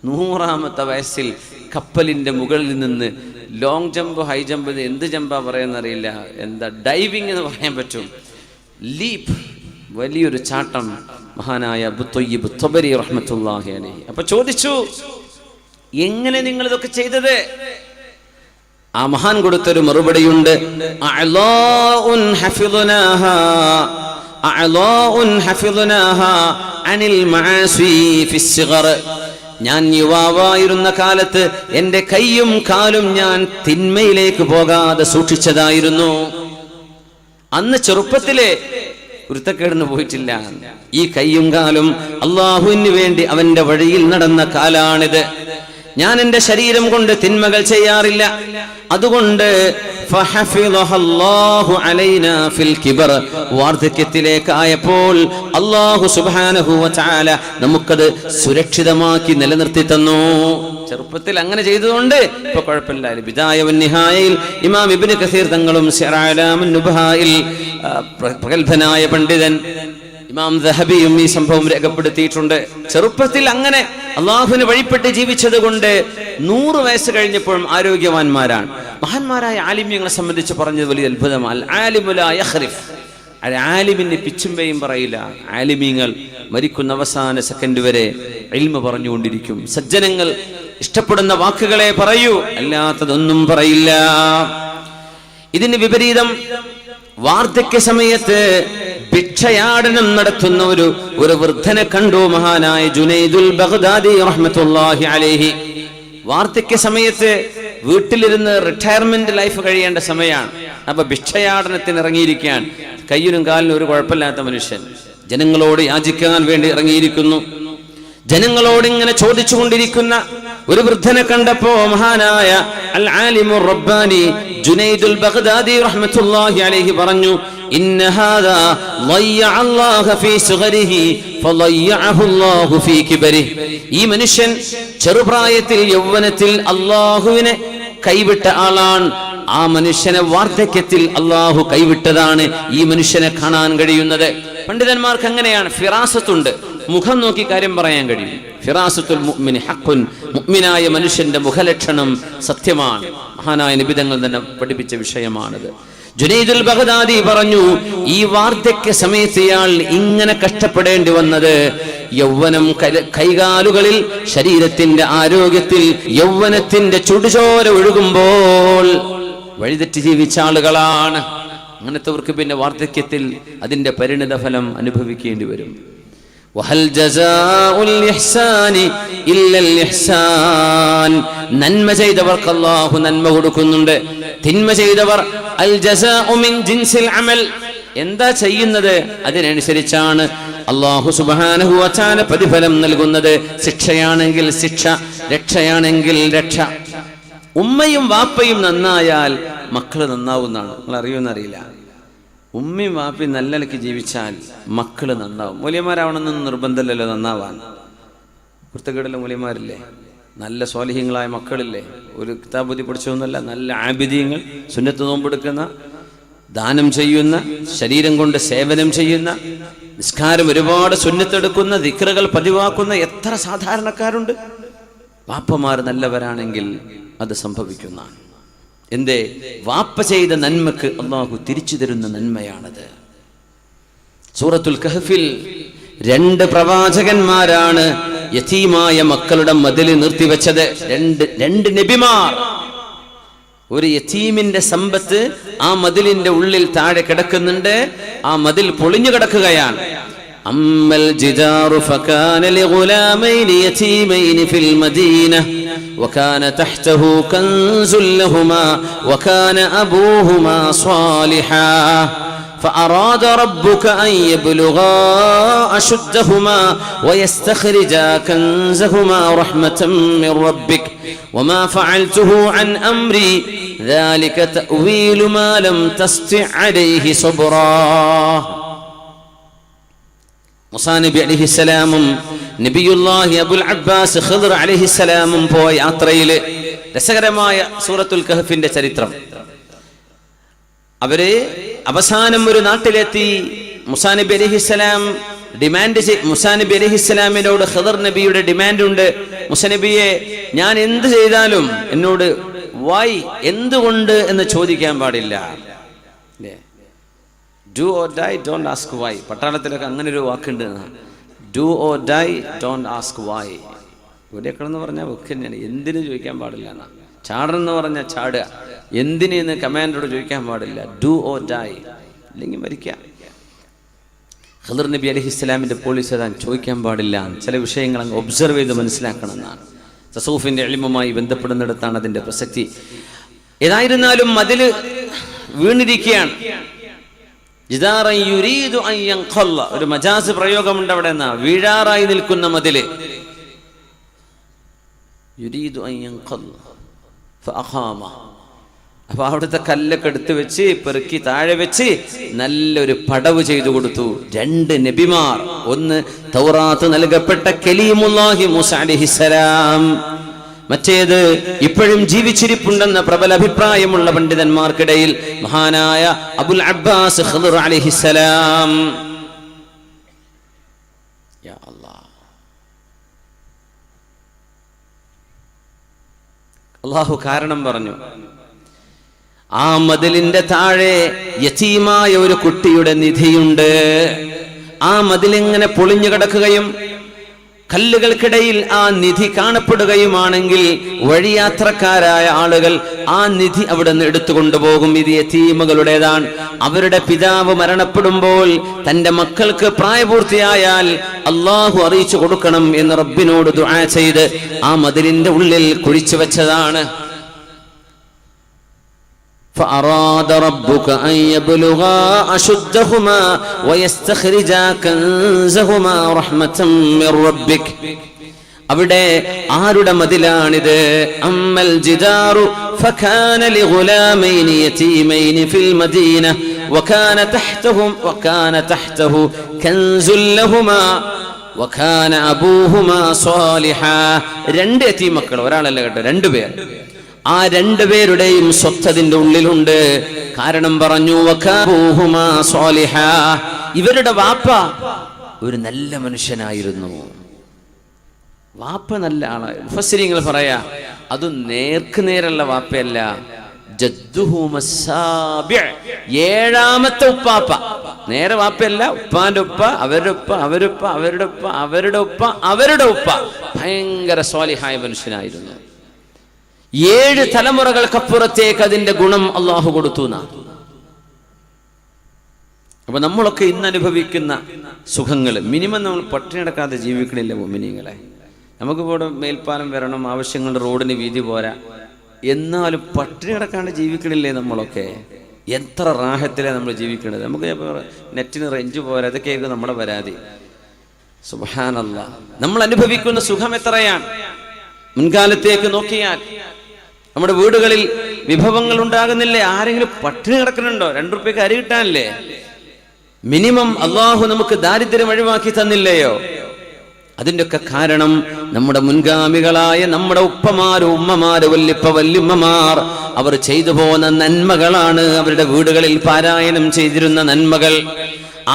100ാമത്തെ വയസ്സിൽ കപ്പലിന്റെ മുകളിൽ നിന്ന് ലോങ് ജമ്പ്, ഹൈ ജമ്പ്, എന്ത് ജമ്പാ പറയുന്നറിയില്ല, എന്താ ഡൈവിംഗ് എന്ന് പറയാൻ പറ്റും, ലീപ്പ്, വലിയൊരു ചാട്ടം മഹാനായ അബൂ ത്വയ്യിബ് ത്വബരി റഹ്മത്തുള്ളാഹി അലൈഹി. അപ്പൊ ചോദിച്ചു, എങ്ങനെ നിങ്ങൾ ഇതൊക്കെ ചെയ്തത്? ആ മഹാൻ കൊടുത്തൊരു മറുപടിയുണ്ട്, അഅ്ലാഉൻ ഹഫിദ്നാഹാ അനിൽ മആസി ഫിസ്സിഗർ. ഞാൻ യുവാവായിരുന്ന കാലത്ത് എൻ്റെ കൈയും കാലും ഞാൻ തിന്മയിലേക്ക് പോകാതെ സൂക്ഷിച്ചതായിരുന്നു. അന്ന് ചെറുപ്പത്തിലെ കുരുത്തക്കേടിന് പോയിട്ടില്ല. ഈ കൈയും കാലും അല്ലാഹുവിന് വേണ്ടി അവന്റെ വഴിയിൽ നടന്ന കാലാണിത്. ഞാൻ എൻ്റെ ശരീരം കൊണ്ട് തിന്മകൾ ചെയ്യാറില്ല. അതുകൊണ്ട് വാർദ്ധക്യത്തിലേക്കായപ്പോൾ അല്ലാഹു സുബ്ഹാനഹു വ തആല നമുക്കത് സുരക്ഷിതമാക്കി നിലനിർത്തി തന്നു. ചെറുപ്പത്തിൽ അങ്ങനെ ചെയ്തതുകൊണ്ട് ഇപ്പൊ കുഴപ്പമില്ല. ബിദായ വൻ നിഹായയിൽ ഇമാം ഇബ്നു കസീർ തങ്ങളും സിറ അലാമുൻ നുബ്ഹായിൽ പ്രഗൽഭനായ പണ്ഡിതൻ ഇമാം ദഹബിയും ഈ സംഭവം രേഖപ്പെടുത്തിയിട്ടുണ്ട്. ചെറുപ്പത്തിൽ അങ്ങനെ അള്ളാഹുവിന് വഴിപ്പെട്ട് ജീവിച്ചത് കൊണ്ട് 100 വയസ്സ് കഴിഞ്ഞപ്പോഴും ആരോഗ്യവാന്മാരാണ്. മഹാന്മാരായ ആലിമ്യങ്ങളെ സംബന്ധിച്ച് പറഞ്ഞത് വലിയ അത്ഭുതമാണ്. ആലിമിന് പിച്ചുമ്പയും പറയില്ല. ആലിമീങ്ങൾ മരിക്കുന്ന അവസാന സെക്കൻഡ് വരെ ഇൽമ പറഞ്ഞുകൊണ്ടിരിക്കും. സജ്ജനങ്ങൾ ഇഷ്ടപ്പെടുന്ന വാക്കുകളെ പറയൂ, അല്ലാത്തതൊന്നും പറയില്ല. ഇതിന് വിപരീതം വാർദ്ധക്യ സമയത്ത് ഭിക്ഷയാടനം നടത്തുന്ന ഒരു വൃദ്ധനെ കണ്ടു മഹാനായ ജുനൈദുൽ ബഗ്ദാദി റഹ്മത്തുള്ളാഹി അലൈഹി. വാർദ്ധക്യ സമയത്ത് വീട്ടിലിരുന്ന് റിട്ടയർമെന്റ് ലൈഫ് കഴിയേണ്ട സമയമാണ്. അപ്പൊ ഭിക്ഷയാടനത്തിന് ഇറങ്ങിയിരിക്കാൻ, കയ്യിനും കാലിനും ഒരു കുഴപ്പമില്ലാത്ത മനുഷ്യൻ ജനങ്ങളോട് യാചിക്കാൻ വേണ്ടി ഇറങ്ങിയിരിക്കുന്നു. ജനങ്ങളോട് ഇങ്ങനെ ചോദിച്ചുകൊണ്ടിരിക്കുന്ന ഒരു വൃദ്ധനെ കണ്ടപ്പോ മഹാനായ അൽ ആലിമുർ റബ്ബാനി ജുനൈദുൽ ബഗ്ദാദി റഹ്മത്തുള്ളാഹി അലൈഹി പറഞ്ഞു, ഇന്ന ഹാദാ ളയ്യഅ അല്ലാഹ ഫീ സുഗരിഹി ഫളയ്യഅഹു അല്ലാഹു ഫീ കിബരിഹി. ഈ മനുഷ്യൻ ചെറുപ്രായത്തിൽ യൗവനത്തിൽ അല്ലാഹുവിനെ കൈവിട്ട ആളാണ്. ആ മനുഷ്യനെ വാർദ്ധക്യത്തിൽ അല്ലാഹു കൈവിട്ടതാണ് ഈ മനുഷ്യനെ കാണാൻ കഴിയുന്നത്. പണ്ഡിതന്മാർക്ക് അങ്ങനെയാണ്, ഫിറാസത്തുണ്ട്, മുഖം നോക്കി കാര്യം പറയാൻ കഴിയും. ഫിറാസത്തുൽ മുഅ്മിനി ഹഖ്ഖുൻ, മുഅ്മിനായ മനുഷ്യന്റെ മുഖലക്ഷണം സത്യമാണ്. മഹാനായ നബി തങ്ങൾ തന്നെ പഠിപ്പിച്ച വിഷയമാണിത്. ജുനൈദുൽ ബഗ്ദാദി പറഞ്ഞു, ഈ വാർദ്ധക്യ സമയത്ത് ഇയാൾ ഇങ്ങനെ കഷ്ടപ്പെടേണ്ടി വന്നത് യൗവനം കൈകാലുകളിൽ, ശരീരത്തിന്റെ ആരോഗ്യത്തിൽ യൗവനത്തിന്റെ ചുടുചോര ഒഴുകുമ്പോൾ വഴിതെറ്റി ജീവിച്ച ആളുകളാണ്. അങ്ങനത്തെവർക്ക് പിന്നെ വാർദ്ധക്യത്തിൽ അതിന്റെ പരിണിത ഫലം അനുഭവിക്കേണ്ടി വരും. വഹൽ ജസാഉൽ ഇഹ്സാനി ഇല്ലൽ ഇഹ്സാൻ. നന്മ ചെയ്തവർക്ക് അല്ലാഹു നന്മ കൊടുക്കുന്നുണ്ട്. തിന്മ ചെയ്തവർ അൽ ജസാഉ മിൻ ജിൻസിൽ അമൽ, എന്താ ചെയ്യുന്നത് അതിനനുസരിച്ചാണ് അല്ലാഹു സുബ്ഹാനഹു വ തആല പ്രതിഫലം നൽകുന്നത്. ശിക്ഷയാണെങ്കിൽ ശിക്ഷ, രക്ഷയാണെങ്കിൽ രക്ഷ. ഉമ്മയും വാപ്പയും നന്നായാൽ മക്കള് നന്നാവുന്നതാണ്. നിങ്ങൾ അറിയുമെന്നറിയില്ല. ഉമ്മയും വാപ്പയും നല്ല നിലയ്ക്ക് ജീവിച്ചാൽ മക്കള് നന്നാവും. മൂല്യന്മാരാവണമെന്നൊന്നും നിർബന്ധമില്ലല്ലോ നന്നാവാൻ. കുർത്തക്കേടുള്ള മൂല്യന്മാരില്ലേ, നല്ല സ്വാലിഹ്യങ്ങളായ മക്കളില്ലേ, ഒരു കിതാബുദ്ധി പഠിച്ചതൊന്നുമല്ല, നല്ല ആബിദീങ്ങൾ, സുന്നത്ത് നോമ്പെടുക്കുന്ന, ദാനം ചെയ്യുന്ന, ശരീരം കൊണ്ട് സേവനം ചെയ്യുന്ന, നിസ്കാരം ഒരുപാട് സുന്നത്തെടുക്കുന്ന, ദിക്റുകൾ പതിവാക്കുന്ന എത്ര സാധാരണക്കാരുണ്ട്. വാപ്പമാർ നല്ലവരാണെങ്കിൽ അത് സംഭവിക്കുന്നതാണ്. എന്തേ? വാപ്പ ചെയ്ത നന്മക്ക് അല്ലാഹു തിരിച്ചു തരുന്ന നന്മയാണത്. സൂറത്തുൽ കഹ്ഫിൽ 2 പ്രവാചകന്മാരാണ് യതീമായ മക്കളുടെ മതിൽ നിർത്തിവെച്ചത്. രണ്ട് നബിമാർ. ഒരു യതീമിന്റെ സമ്പത്ത് ആ മതിലിന്റെ ഉള്ളിൽ താഴെ കിടക്കുന്നുണ്ട്. ആ മതിൽ പൊളിഞ്ഞു കിടക്കുകയാണ്. അമ്മൽ ജിദാറു ഫകാന ലിഗുലാമൈനി യതീമൈനി ഫിൽ മദീന വകാന തഹ്തഹു കൻസുൽ ലഹുമാ വകാന അബൂഹുമാ സ്വാലിഹാ فأراد ربك أن يبلغا أشدهما ويستخرجا كنزهما رحمة من ربك وما فعلته عن أمري ذلك تأويل ما لم تستطع عليه صبرا. മൂസാ നബി അലൈഹിസ്സലാമും നബിയുല്ലാഹി അബുൽ അബ്ബാസ് ഖിദ്ർ അലൈഹിസ്സലാമും പോയ യാത്രയിൽ രസകരമായ സൂറത്തുൽ കഹ്ഫിന്റെ ചരിത്രം. അവര് അവസാനം ഒരു നാട്ടിലെത്തി. മൂസാ നബി അലൈഹിസ്സലാം മൂസാ നബി അലൈഹിസ്സലാമിനോട് ഖിദ്ർ നബിയുടെ ഡിമാൻഡ് ഉണ്ട്. മൂസാ നബിയെ, ഞാൻ എന്ത് ചെയ്താലും എന്നോട് വൈ, എന്തുകൊണ്ട് എന്ന് ചോദിക്കാൻ പാടില്ല. Do or die, don't ask why. പട്ടാളത്തിലൊക്കെ അങ്ങനെ ഒരു വാക്കുണ്ട്, do or die, don't ask why. ഇവിടെയൊക്കെ എന്ന് പറഞ്ഞാൽ ഒക്കെ തന്നെയാണ്, എന്തിനു ചോദിക്കാൻ പാടില്ല എന്നാ. ചാടണമെന്ന് പറഞ്ഞാൽ ചാടുക, എന്തിനെന്ന് കമാൻഡറോട് ചോദിക്കാൻ പാടില്ല. ഡു ഓർ ഡൈ, അല്ലെങ്കിൽ മരിക്കാം. ഖിദ്ർ നബി അലൈഹിസ്സലാമിന്റെ പോളിസി അതാണ്, ചോദിക്കാൻ പാടില്ല. ചില വിഷയങ്ങൾ അങ്ങ് ഒബ്സർവ് ചെയ്ത് മനസ്സിലാക്കണം എന്നാണ്. തസൂഫിന്റെ ഇൽമുമായി ബന്ധപ്പെടുന്നിടത്താണ് അതിന്റെ പ്രസക്തി. ഏതായിരുന്നാലും മതില് വീണിരിക്കുകയാണ്. ഒരു മജാസ് പ്രയോഗമുണ്ട് അവിടെ. എന്നാ വീഴാറായി നിൽക്കുന്ന മതില്. അപ്പൊ അവിടുത്തെ കല്ലൊക്കെ എടുത്തു വെച്ച് പെറുക്കി താഴെ വെച്ച് നല്ലൊരു പടവ് ചെയ്തു കൊടുത്തു. 2 നബിമാർ. ഒന്ന് തൗറാത്ത് നൽകപ്പെട്ട കലീമുല്ലാഹി മൂസ അലൈഹിസ്സലാം, മറ്റേത് ഇപ്പോഴും ജീവിച്ചിരിപ്പുണ്ടെന്ന പ്രബല അഭിപ്രായമുള്ള പണ്ഡിതന്മാർക്കിടയിൽ മഹാനായ അബുൽ അബ്ബാസ് ഖിദ്ർ അലൈഹിസ്സലാം. യാ അല്ലാഹ്, അല്ലാഹു കാരണം പറഞ്ഞു. ആ മതിലിന്റെ താഴെ യതീമായ ഒരു കുട്ടിയുടെ നിധിയുണ്ട്. ആ മതിലിങ്ങനെ പൊളിഞ്ഞു കിടക്കുകയും കല്ലുകൾക്കിടയിൽ ആ നിധി കാണപ്പെടുകയുമാണെങ്കിൽ വഴിയാത്രക്കാരായ ആളുകൾ ആ നിധി അവിടെ നിന്ന് എടുത്തുകൊണ്ടുപോകും. ഇത് യതീമുകളുടേതാണ്. അവരുടെ പിതാവ് മരണപ്പെടുമ്പോൾ തന്റെ മക്കൾക്ക് പ്രായപൂർത്തിയായാൽ അള്ളാഹു അറിയിച്ചു കൊടുക്കണം എന്ന് റബ്ബിനോട് ദുആ ചെയ്ത് ആ മതിലിന്റെ ഉള്ളിൽ കുഴിച്ചു വെച്ചതാണ്. فأراد ربك أن يبلغا أشدهما ويستخرجا كنزهما رحمة من ربك. അവിടെ ആരുടെ മതിലാണിത്? അമ്മൽ ജിദാറു ഫകാന ലിഗുലാമൈനി യതീമൈനി ഫിൽ മദീന വകാന തഹ്തഹു കൻസുൽ ലഹുമാ വകാന അബൂഹുമാ സ്വാലിഹാ. 2 യതീം മക്കൾ, ഒരാളല്ല കേട്ടോ, 2 പേർ. ആ 2 പേരുടെയും സ്വത്തതിന്റെ ഉള്ളിലുണ്ട്. കാരണം പറഞ്ഞു, വകാബൂഹുമാ സ്വാലിഹാ, ഇവരുടെ വാപ്പ ഒരു നല്ല മനുഷ്യനായിരുന്നു. വാപ്പ നല്ല ആളാണ്. മുഫസ്സിരീങ്ങൾ പറയാ, അത് നേർക്ക് നേരുള്ള വാപ്പയല്ല, ജദ്ദുഹുമസ്സാബിഅ്, 7ാമത്തെ ഉപ്പാപ്പ. നേരെ വാപ്പയല്ല, ഉപ്പാന്റെ ഉപ്പ, അവരുടെ ഉപ്പ, അവരുടെ ഉപ്പ, അവരുടെ ഉപ്പ, അവരുടെ ഉപ്പ, അവരുടെ ഉപ്പ ഭയങ്കര സ്വാലിഹായ മനുഷ്യനായിരുന്നു. 7 തലമുറകൾക്കപ്പുറത്തേക്ക് അതിന്റെ ഗുണം അള്ളാഹു കൊടുത്തു. അപ്പൊ നമ്മളൊക്കെ ഇന്ന് അനുഭവിക്കുന്ന സുഖങ്ങൾ. മിനിമം നമ്മൾ പട്ടിണി കിടക്കാതെ ജീവിക്കണില്ല മുഅ്മിനീങ്ങളെ. നമുക്കിവിടെ മേൽപ്പാലം വരണം, ആവശ്യങ്ങളുടെ റോഡിന് വീതി പോരാ, എന്നാലും പട്ടിണി കിടക്കാണ്ട് ജീവിക്കണില്ലേ നമ്മളൊക്കെ? എത്ര റാഹത്തിലാണ് നമ്മൾ ജീവിക്കുന്നത്. നമുക്ക് നെറ്റിന് റേഞ്ച് പോരാ, അതൊക്കെയായിരിക്കും നമ്മുടെ പരാതി. സുബ്ഹാനല്ലാഹ്, നമ്മൾ അനുഭവിക്കുന്ന സുഖം എത്രയാണ്. മുൻകാലത്തേക്ക് നോക്കിയാൽ നമ്മുടെ വീടുകളിൽ വിഭവങ്ങൾ ഉണ്ടാകുന്നില്ലേ? ആരെങ്കിലും പട്ടിണി കിടക്കുന്നുണ്ടോ? 2 രൂപയ്ക്ക് അരി കിട്ടാനില്ലേ? മിനിമം അള്ളാഹു നമുക്ക് ദാരിദ്ര്യം ഒഴിവാക്കി തന്നില്ലയോ? അതിൻ്റെയൊക്കെ കാരണം നമ്മുടെ മുൻഗാമികളായ നമ്മുടെ ഉപ്പമാര്, ഉമ്മമാര്, വല്യപ്പ വല്യമ്മമാർ അവർ ചെയ്തു പോകുന്ന നന്മകളാണ്. അവരുടെ വീടുകളിൽ പാരായണം ചെയ്തിരുന്ന നന്മകൾ.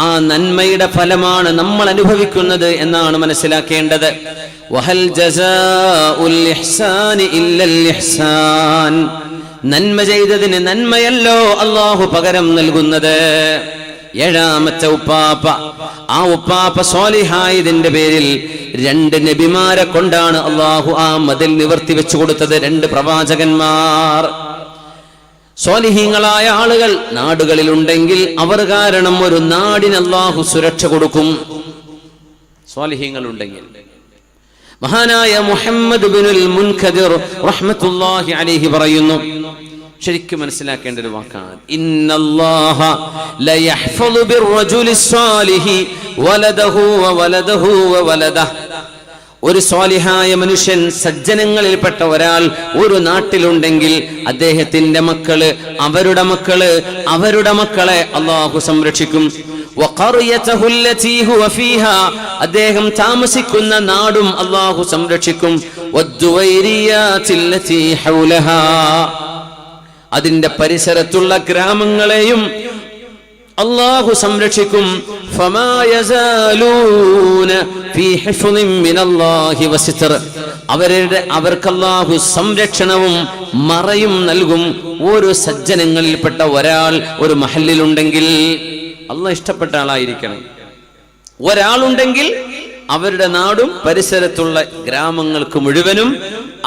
ആ നന്മയുടെ ഫലമാണ് നമ്മൾ അനുഭവിക്കുന്നത് എന്നാണ് മനസ്സിലാക്കേണ്ടത്. വഹൽ ജസാഉൽ ഇഹ്സാനി ഇല്ലൽ ഇഹ്സാൻ. നന്മ ചെയ്തതിന് നന്മയല്ലോ അല്ലാഹു പകരം നൽകുന്നത്. 7ാമത്തെ ഉപ്പാപ്പ, ആ ഉപ്പാപ്പ സ്വാലിഹായതിന്റെ പേരിൽ 2 നബിമാരെ കൊണ്ടാണ് അല്ലാഹു ആ മതിൽ നിവർത്തി വെച്ചു കൊടുത്തത്. 2 പ്രവാചകന്മാർ. സ്വാലിഹീങ്ങളായ ആളുകൾ നാടുകളിലുണ്ടെങ്കിൽ അവർ കാരണം ഒരു നാടിന് അല്ലാഹു സുരക്ഷ കൊടുക്കും. സ്വാലിഹീങ്ങൾ ഉണ്ടെങ്കിൽ. മഹാനായ മുഹമ്മദ് ബിനുൽ മുൻകദിർ റഹ്മത്തുള്ളാഹി അലൈഹി പറയുന്നു, ശരിക്കും മനസ്സിലാക്കേണ്ട ഒരു വാക്കാണ്, ഇന്നല്ലാഹ ലയഹ്ഫളു ബിർറജുലിസ് സ്വാലിഹി വലദഹു വവലദഹു വവലദഹു. ഒരു സ്വാലിഹായ മനുഷ്യൻ, സജ്ജനങ്ങളിൽപ്പെട്ട ഒരാൾ ഒരു നാട്ടിലുണ്ടെങ്കിൽ അദ്ദേഹത്തിന്റെ മക്കള്, അവരുടെ മക്കള്, അവരുടെ മക്കളെ അല്ലാഹു സംരക്ഷിക്കും. വഖറിയതഹു അല്ലതി ഹുവ ഫീഹാ, അദ്ദേഹം താമസിക്കുന്ന നാടും അല്ലാഹു സംരക്ഷിക്കും. വദ്ദുവൈരിയാതില്ലതി ഹൗലഹാ, അതിന്റെ പരിസരത്തുള്ള ഗ്രാമങ്ങളെയും അല്ലാഹു സംരക്ഷിക്കും. ഫമാ യസാലൂന ഫീ ഹിഫ്ളിൻ മിനല്ലാഹി വസിത്ർ, അവർക്ക് അല്ലാഹു സംരക്ഷണവും മറയും നൽകും. ഒരു സജ്ജനങ്ങളിൽപ്പെട്ട ഒരാൾ ഒരു മഹല്ലിലുണ്ടെങ്കിൽ, അല്ലാഹ് ഇഷ്ടപ്പെട്ട ആളായിരിക്കണം. ഒരാളുണ്ടെങ്കിൽ അവരുടെ നാടും പരിസരത്തുള്ള ഗ്രാമങ്ങൾക്ക് മുഴുവനും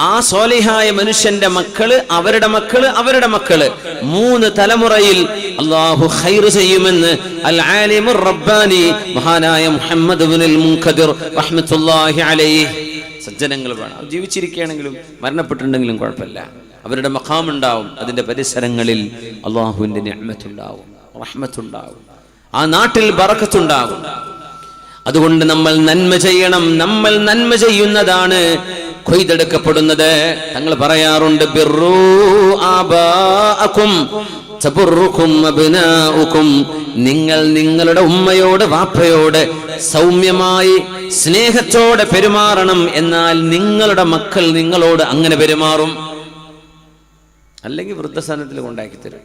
ആ സ്വാലിഹായ മനുഷ്യന്റെ മക്കള്, അവരുടെ മക്കള്, അവരുടെ മക്കള്, 3 തലമുറയിൽ അല്ലാഹു ഖൈർ ചെയ്യുമെന്ന് അൽ ആലിമുർ റബ്ബാനി മഹാനായ മുഹമ്മദ് ഇബ്നുൽ മുൻകദിർ റഹ്മത്തുള്ളാഹി അലൈഹി. സജ്ജനങ്ങൾ വേണം, ജീവിച്ചിരിക്കുകയാണെങ്കിലും മരണപ്പെട്ടിട്ടുണ്ടെങ്കിലും കുഴപ്പമില്ല, അവരുടെ മഖാം ഉണ്ടാവും. അതിന്റെ പരിസരങ്ങളിൽ അല്ലാഹുവിന്റെ നിഅമത്തുണ്ടാവും, റഹ്മത്തുണ്ടാവും, ആ നാട്ടിൽ ബറക്കത്തുണ്ടാകും. അതുകൊണ്ട് നമ്മൾ നന്മ ചെയ്യണം. നമ്മൾ നന്മ ചെയ്യുന്നതാണ് കൊയ്തെടുക്കപ്പെടുന്നത്. തങ്ങൾ പറയാറുണ്ട്, ബിർറു ആബാഅകും തബുറുകും അബ്നാഉകും. നിങ്ങൾ നിങ്ങളുടെ ഉമ്മയോട് വാപ്പയോട് സൗമ്യമായി സ്നേഹത്തോടെ പെരുമാറണം, എന്നാൽ നിങ്ങളുടെ മക്കൾ നിങ്ങളോട് അങ്ങനെ പെരുമാറും. അല്ലെങ്കിൽ വൃദ്ധസ്ഥാനത്തിൽ കൊണ്ടാക്കി തരും.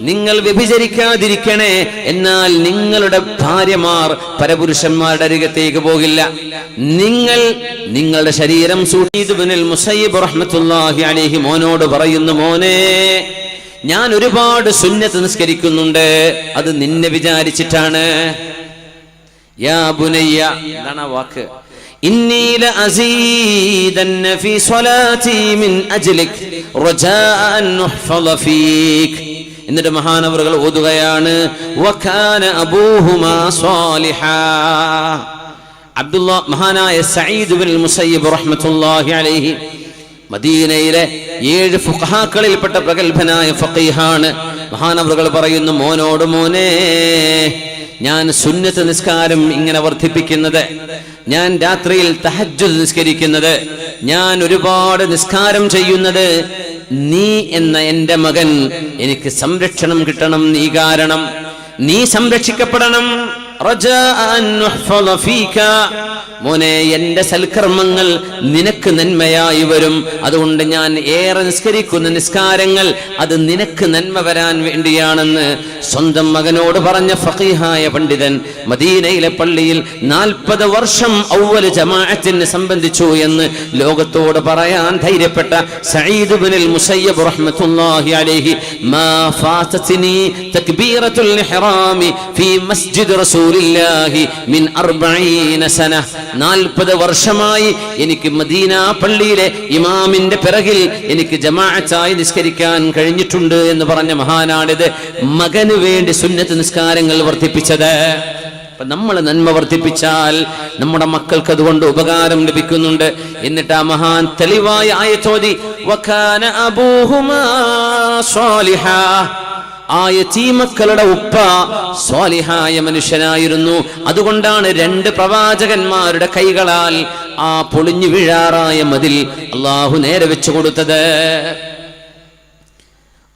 നിങ്ങൾ വ്യഭിചരിക്കാതിരിക്കണേ, എന്നാൽ നിങ്ങളുടെ ഭാര്യമാർ പരപുരുഷന്മാരുടെ അരികത്തേക്ക് പോകില്ല. നിങ്ങൾ നിങ്ങളുടെ ശരീരം സൂഈദ് ഇബ്നുൽ മുസയ്യിബ് റഹ്മത്തുള്ളാഹി അലൈഹി മോനോട് പറയുന്നു, മോനെ, ഞാൻ ഒരുപാട് സുന്നത്ത് നിസ്കരിക്കുന്നുണ്ട്, അത് നിന്നെ വിചാരിച്ചിട്ടാണ്. യാ ബുനയ്യ, എന്താണ് ആ വാക്ക്? ഇന്നി ലഅസീദന്ന ഫീ സ്വലാത്തി മിൻ അജ്ലിക് റജാഅ അൻ നുഹ്ഫള ഫീക്. എന്നിട്ട് മഹാനവറുകൾ ഓതുകയാണ്, വകാന അബൂഹുമാ സ്വാലിഹാ. അബ്ദുല്ലാഹ്, മഹാനായ സഈദ് ഇബ്നുൽ മുസയ്യിബ് റഹ്മത്തുള്ളാഹി അലൈഹി മദീനയിലെ 7 ഫുഖഹാക്കളിൽപ്പെട്ട പ്രഗൽഭനായ ഫഖീഹാണ്. മഹാനവറുകൾ പറയുന്നു, മോനോട്, മോനെ, ഞാൻ സുന്നത്ത് നിസ്കാരം ഇങ്ങനെ വർദ്ധിപ്പിക്കുന്നത്, ഞാൻ രാത്രിയിൽ തഹജ്ജുദ് നിസ്കരിക്കുന്നത്, ഞാൻ ഒരുപാട് നിസ്കാരം ചെയ്യുന്നത്, നീ എന്ന എൻ്റെ മകൻ എനിക്ക് സംരക്ഷണം കിട്ടണം, നീ കാരണം നീ സംരക്ഷിക്കപ്പെടണം. മോനെ, എന്റെ സൽക്കർമ്മങ്ങൾ നിനക്ക് നന്മയായി വരും. അതുകൊണ്ട് ഞാൻ ഏറെ നിസ്കരിക്കുന്ന നിസ്കാരങ്ങൾ അത് നിനക്ക് നന്മ വരാൻ വേണ്ടിയാണെന്ന് സ്വന്തം മകനോട് പറഞ്ഞ ഫഖീഹായ പണ്ഡിതൻ മദീനയിലെ പള്ളിയിൽ 40 വർഷം ഔവൽ ജമാഅത്തിനെ സംബന്ധിച്ചു എന്ന് ലോകത്തോട് പറയാൻ ധൈര്യപ്പെട്ട സഈദ് ഇബ്നുൽ മുസയ്യിബ് റഹ്മത്തുള്ളാഹി അലൈഹി, മാ ഫാതത്നി തക്ബീറത്തുൽ ഇഹ്റാമി ഫീ മസ്ജിദ് റസൂൽ റസൂലില്ലാഹി മിൻ 40 സന 40 വർഷമായി എനിക്ക് മദീന പള്ളിയിലെ ഇമാമിന്റെ പിറകിൽ എനിക്ക് ജമാഅത്തായി നിസ്കരിക്കാൻ കഴിഞ്ഞിട്ടുണ്ട് എന്ന് പറഞ്ഞ മഹാനാണിത്. മകന് വേണ്ടി സുന്നത്ത് നിസ്കാരങ്ങൾ വർദ്ധിപ്പിച്ചത്. നമ്മൾ നന്മ വർദ്ധിപ്പിച്ചാൽ നമ്മുടെ മക്കൾക്ക് അതുകൊണ്ട് ഉപകാരം ലഭിക്കുന്നുണ്ട്. എന്നിട്ട് ആ മഹാൻ തെളിവായ ആയത്തോതി വകാന അബൂഹുമാ സ്വാലിഹാ, ആ യതീമക്കളുടെ ഉപ്പ സ്വാലിഹായ മനുഷ്യനായിരുന്നു. അതുകൊണ്ടാണ് 2 പ്രവാചകന്മാരുടെ കൈകളാൽ ആ പൊളിഞ്ഞു വീഴാറായ മതിൽ അള്ളാഹു നേരെ വെച്ചു കൊടുത്തത്.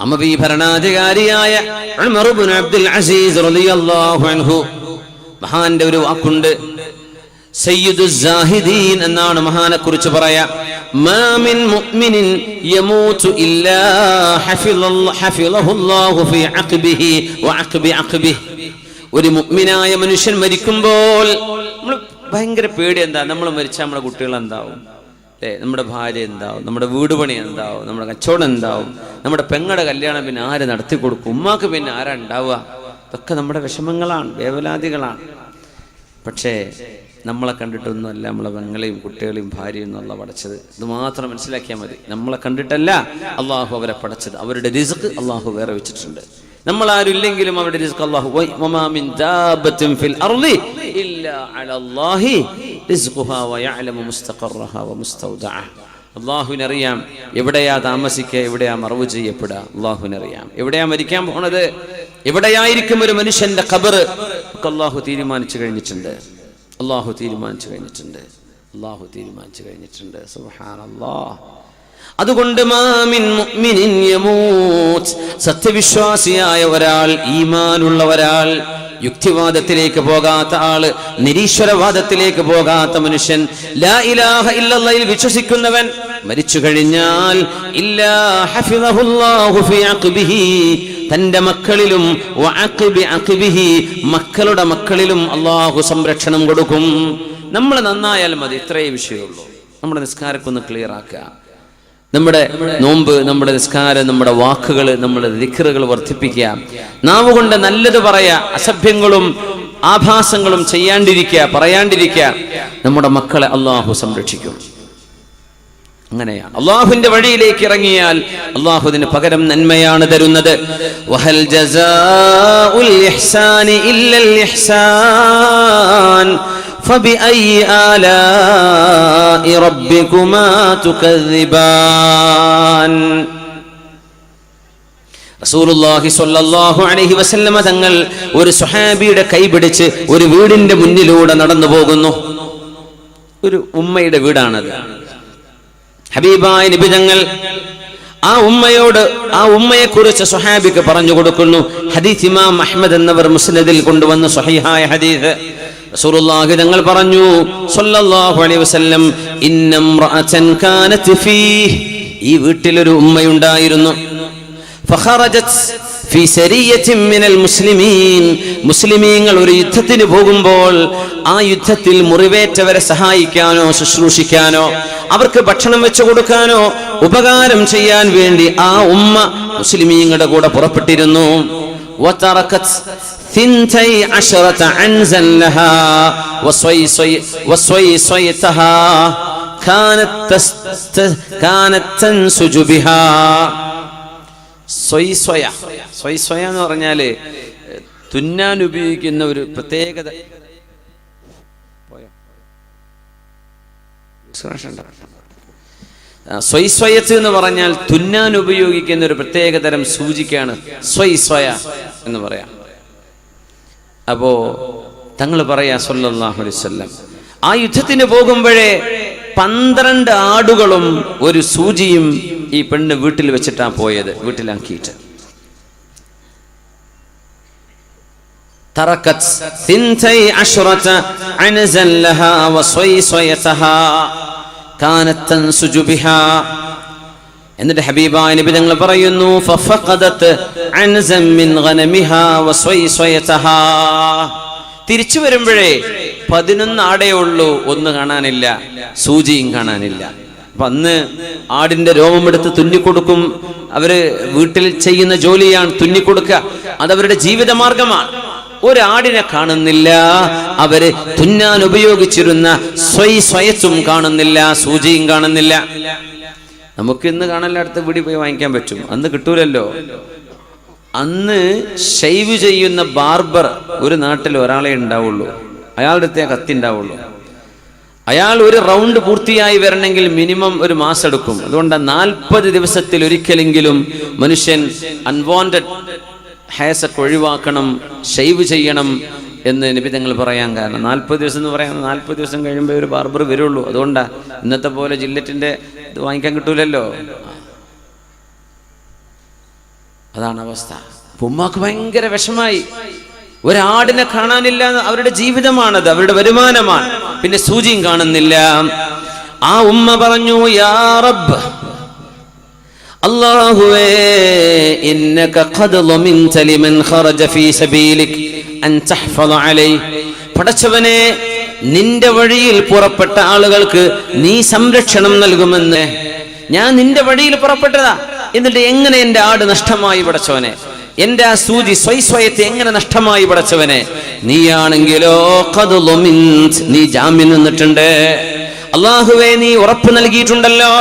അമവി ഭരണാധികാരിയായ ഉമർ ഇബ്നു അബ്ദുൽ അസീസ് റളിയല്ലാഹു അൻഹു, മഹാന്റെ ഒരു വാക്കുണ്ട്, സയ്യിദുസ് സാഹിദീൻ എന്നാണ് മഹാനെ കുറിച്ച് പറയാ. മാ മിൻ മുഅ്മിനിൻ യമൂതു ഇല്ലാ ഹഫിളഹുല്ലാഹു ഫീ അഖ്ബിഹി വഅഖ്ബി അഖ്ബിഹി. ഒരു മുഅ്മിനായ മനുഷ്യൻ മരിക്കുമ്പോൾ നമ്മൾ ഭയങ്കര പേടി. എന്താ? നമ്മൾ മരിച്ചാൽ നമ്മുടെ കുട്ടികൾ എന്താവും, നമ്മുടെ ഭാര്യ എന്താവും, നമ്മുടെ വീട് പണി എന്താവും, നമ്മുടെ കച്ചവടം എന്താവും, നമ്മുടെ പെങ്ങളുടെ കല്യാണം പിന്നെ ആര് നടത്തി കൊടുക്കും, ഉമ്മാക്ക് പിന്നെ ആരാ ഉണ്ടാവുക? ഇതൊക്കെ നമ്മുടെ വിഷമങ്ങളാണ്, വേവലാതികളാണ്. പക്ഷേ നമ്മളെ കണ്ടിട്ടൊന്നുമല്ല നമ്മളെ പെങ്ങളെയും കുട്ടികളെയും ഭാര്യയും എന്നുള്ള പടച്ചത്. ഇത് മാത്രം മനസ്സിലാക്കിയാൽ മതി. നമ്മളെ കണ്ടിട്ടല്ല അള്ളാഹു അവരെ പടച്ചത്. അവരുടെ റിസ്ക് അള്ളാഹു വേറെ വെച്ചിട്ടുണ്ട്. നമ്മൾ ആരും ഇല്ലെങ്കിലും അവരുടെ റിസ്ക് അള്ളാഹു. വമാ മിൻ ദാബത്തിൻ ഫിൽ അർളി ഇല്ലാ അലല്ലാഹി റിസ്ഖുഹാ വയഅലമു മുസ്തഖറഹാ വമുസ്തൗദഅഹ. അള്ളാഹുവിനറിയാം എവിടെയാ താമസിക്കുക, എവിടെയാ മറവ് ചെയ്യപ്പെടുക. അള്ളാഹുവിനറിയാം എവിടെയാ മരിക്കാൻ പോണത്, എവിടെയായിരിക്കും ഒരു മനുഷ്യന്റെ ഖബർ ഒക്കെ അള്ളാഹു തീരുമാനിച്ചു കഴിഞ്ഞിട്ടുണ്ട്. അള്ളാഹു തീരുമാനിച്ചു കഴിഞ്ഞിട്ടുണ്ട്. സുബ്ഹാനല്ലാഹ്. അതുകൊണ്ട് മാമിൻ മുഅ്മിനിൻ യമൂത്, സത്യവിശ്വാസിയായ ഒരാൾ, ഈമാനുള്ള ഒരാൾ, യുക്തിവാദത്തിലേക്ക് പോകാത്ത ആള്, നിരീശ്വരവാദത്തിലേക്ക് പോകാത്ത മനുഷ്യൻ, ലാ ഇലാഹ ഇല്ലല്ലാഹയിൽ വിശ്വസിക്കുന്നവൻ മരിച്ചു കഴിഞ്ഞാൽ ഇല്ലാ ഹഫിളഹുല്ലാഹു ഫീ അഖ്ബിഹി, തന്റെ മക്കളിലും വഅഖ്ബി അഖ്ബിഹി, മക്കളുടെ മക്കളിലും അള്ളാഹു സംരക്ഷണം കൊടുക്കും. നമ്മൾ നന്നായാൽ മതി, ഇത്രയേ വിഷയമുള്ളൂ. നമ്മുടെ നിസ്കാരമൊക്കെ ഒന്ന് ക്ലിയർ ആക്കുക. നമ്മുടെ നോമ്പ്, നമ്മുടെ നിസ്കാരം, നമ്മുടെ വാക്കുകൾ, നമ്മുടെ ദിക്റുകൾ വർദ്ധിപ്പിക്കുക. നാവ് കൊണ്ട് നല്ലത് പറയാ, അസഭ്യങ്ങളും ആഭാസങ്ങളും ചെയ്യാണ്ടിരിക്കുക, പറയാണ്ടിരിക്കുക. നമ്മുടെ മക്കളെ അള്ളാഹു സംരക്ഷിക്കും. അങ്ങനെയാണ് അള്ളാഹുവിന്റെ വഴിയിലേക്ക് ഇറങ്ങിയാൽ അള്ളാഹു അതിന് പകരം നന്മയാണ് തരുന്നത്. വഹൽ ജസാഉൽ ഇഹ്സാനി ഇല്ലൽ ഇഹ്സാൻ ഫബിഅയ്യി ആലാഇ റബ്ബികുമാ തുകദ്ദിബാൻ. റസൂലുള്ളാഹി സ്വല്ലല്ലാഹു അലൈഹി വസല്ലമ തങ്ങൾ ഒരു സ്വഹാബിയുടെ കൈ പിടിച്ച് ഒരു വീടിന്റെ മുന്നിലൂടെ നടന്നു പോകുന്നു. ഒരു ഉമ്മയുടെ വീടാണത്. ഹബീബായ നബി തങ്ങൾ ആ ഉമ്മയെ കുറിച്ച് സ്വഹാബിക്ക് പറഞ്ഞു കൊടുക്കുന്നു. ഹദീസ് ഇമാം അഹ്മദ് എന്നവർ മുസ്നദിൽ കൊണ്ടുവന്ന സ്വഹീഹായ ഹദീസ്. റസൂലുള്ളാഹി തങ്ങൾ പറഞ്ഞു സ്വല്ലല്ലാഹു അലൈഹി വസല്ലം, ഇന്നംറഅതൻ കാനത് ഫീഹി, ഈ വീട്ടിലൊരു ഉമ്മയുണ്ടായിരുന്നു. ഫഖറജത് ഫീ സരിയത്തിൻ മിനൽ മുസ്ലിമീൻ, മുസ്ലിമീങ്ങൾ ഒരു യുദ്ധത്തിന് പോകുമ്പോൾ ആ യുദ്ധത്തിൽ മുറിവേറ്റവരെ സഹായിക്കാനോ ശുശ്രൂഷിക്കാനോ അവർക്ക് ഭക്ഷണം വെച്ചു കൊടുക്കാനോ ഉപകാരം ചെയ്യാൻ വേണ്ടി ആ ഉമ്മ മുസ്ലിമീങ്ങളുടെ കൂടെ പുറപ്പെട്ടിരുന്നു. വതറകത് 12 അൻസൻ ലഹാ വസ്വയ്സയതഹാ കാനത് തൻസുജു ബിഹാ. സ്വയ്സ്വയ എന്ന് പറഞ്ഞാല് തുന്നാൻ ഉപയോഗിക്കുന്ന ഒരു പ്രത്യേകത. സ്വയ്സ്വയത്ത് എന്ന് പറഞ്ഞാൽ തുന്നാൻ ഉപയോഗിക്കുന്ന ഒരു പ്രത്യേകതരം സൂചിക്കാണ് സ്വയ്സ്വയ എന്ന് പറയാം. അപ്പോ തങ്ങൾ പറയാ സ്വല്ലല്ലാഹു അലൈഹി വസല്ലം, ആ യുദ്ധത്തിന് പോകുമ്പോഴേ 12 ആടുകളും ഒരു സൂചിയും ഈ പെണ്ണ് വീട്ടിൽ വെച്ചിട്ടാ പോയത്, വീട്ടിലാക്കിയിട്ട്. തറക്കത് 12 അൻസൻ ലഹാ വസ്വയ്സയതഹാ കാനത് തൻസുജു ബിഹാ. എന്നിട്ട് ഹബീബായ നബി തങ്ങൾ പറയുന്നു ഫഫഖദത് അൻസൻ മിൻ ഗനമിഹാ വസ്വയ്സയതഹാ. തിരിച്ചു വരുമ്പോഴേ 11 ആടേ ഉള്ളൂ, ഒന്ന് കാണാനില്ല, സൂചിയും കാണാനില്ല. അപ്പൊ അന്ന് ആടിന്റെ രോമമെടുത്ത് തുന്നിക്കൊടുക്കും. അവര് വീട്ടിൽ ചെയ്യുന്ന ജോലിയാണ് തുന്നിക്കൊടുക്കുക, അതവരുടെ ജീവിതമാർഗമാണ്. ഒരാടിനെ കാണുന്നില്ല. അവര് തുന്നാൻ ഉപയോഗിച്ചിരുന്ന സ്വയത്തും കാണുന്നില്ല, സൂചിയും കാണുന്നില്ല. നമുക്ക് ഇന്ന് കാണാൻ അടുത്ത വീടി പോയി വാങ്ങിക്കാൻ പറ്റും, അന്ന് കിട്ടൂലല്ലോ. അന്ന് ഷൈവ് ചെയ്യുന്ന ബാർബർ ഒരു നാട്ടിൽ ഒരാളെ ഉണ്ടാവുള്ളൂ, അയാളുടെ അടുത്തേ കത്തി ഉണ്ടാവുള്ളൂ. അയാൾ ഒരു റൗണ്ട് പൂർത്തിയായി വരണമെങ്കിൽ മിനിമം ഒരു മാസം എടുക്കും. അതുകൊണ്ട് 40 ദിവസത്തിൽ ഒരിക്കലെങ്കിലും മനുഷ്യൻ അൺവാണ്ടഡ് ഹെയർസൊക്കെ ഒഴിവാക്കണം, ഷൈവ് ചെയ്യണം എന്ന് നബി തങ്ങൾ പറയാൻ കാരണം 40 ദിവസം എന്ന് പറയാൻ 40 ദിവസം കഴിയുമ്പോൾ ഒരു ബാർബർ വരുള്ളൂ. അതുകൊണ്ടാണ് ഇന്നത്തെ പോലെ ജില്ലറ്റിന്റെ ഇത് വാങ്ങിക്കാൻ കിട്ടൂലല്ലോ. അതാണ് അവസ്ഥ. ഉമ്മാക്ക് ഭയങ്കര വിഷമായി. ഒരാടിനെ കാണാനില്ല, അവരുടെ ജീവിതമാണത്, അവരുടെ വരുമാനമാണ്. പിന്നെ സൂചിയും കാണുന്നില്ല. ആ ഉമ്മ പറഞ്ഞു, യാ റബ്ബ്, അല്ലാഹുവേ, ഇന്നക ഖദ് ളമിൻത ലിമൻ ഖറജ ഫീ സബീലിക് അൻ തഹ്ഫള അലൈഹി. പടച്ചവനെ, നിന്റെ വഴിയിൽ പുറപ്പെട്ട ആളുകൾക്ക് നീ സംരക്ഷണം നൽകുമെന്ന് ഞാൻ നിന്റെ വഴിയിൽ പുറപ്പെട്ടതാ. എന്നിട്ട് എങ്ങനെ എന്റെ ആട് നഷ്ടമായി പടച്ചവനെ? എന്റെ ആ സൂചി സ്വയത്തെ എങ്ങനെ നഷ്ടമായി പടച്ചവനെ? നീയാണെങ്കിലോ ഖദ് ളമിൻത, നീ ജാമ്യം നിന്നിട്ടുണ്ട്. അല്ലാഹുവേ, നീ ഉറപ്പ് നൽകിയിട്ടുണ്ടല്ലോ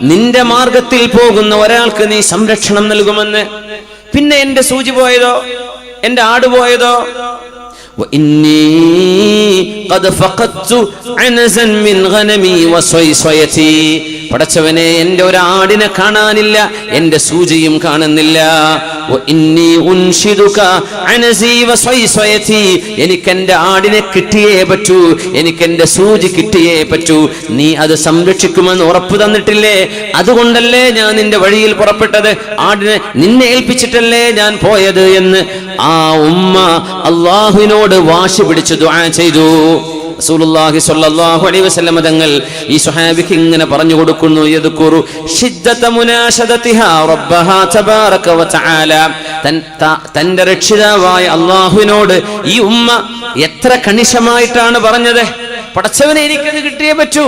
നിന്റെ മാർഗത്തിൽ പോകുന്ന ഒരാൾക്ക് നീ സംരക്ഷണം നൽകുമെന്ന്. പിന്നെ എന്റെ സൂചി പോയതോ, എന്റെ ആട് പോയതോ? പടച്ചവനെ, എന്റെ ഒരാടിനെ കാണാനില്ല, എന്റെ സൂചിയും കാണുന്നില്ല. എനിക്കെന്റെ ആടിനെ കിട്ടിയേ പറ്റൂ, എനിക്കെന്റെ സൂചി കിട്ടിയേ പറ്റൂ. നീ അത് സംരക്ഷിക്കുമെന്ന് ഉറപ്പ് തന്നിട്ടില്ലേ? അതുകൊണ്ടല്ലേ ഞാൻ നിന്റെ വഴിയിൽ പുറപ്പെട്ടത്, ആടിനെ നിന്നെ ഏൽപ്പിച്ചിട്ടല്ലേ ഞാൻ പോയത് എന്ന് ആ ഉമ്മ അല്ലാഹുവിനോട് വാശി പിടിച്ച് ദുആ ചെയ്തു. റസൂലുള്ളാഹി സ്വല്ലല്ലാഹു അലൈഹി വസല്ലം തങ്ങൾ ഈ സ്വഹാബിക്ക് ഇങ്ങനെ പറഞ്ഞു കൊടുക്കുന്നു, യദ്കുറു ശിദ്ദത മുനാശദതിഹാ റബ്ബഹാ തബാറക വതആല. തന്റെ രക്ഷിതാവായ അല്ലാഹുവിനോട് ഈ ഉമ്മ എത്ര കണിശമായിട്ടാണ് പറഞ്ഞത്. പടച്ചവനെ, എനിക്കത് കിട്ടിയേ പറ്റൂ,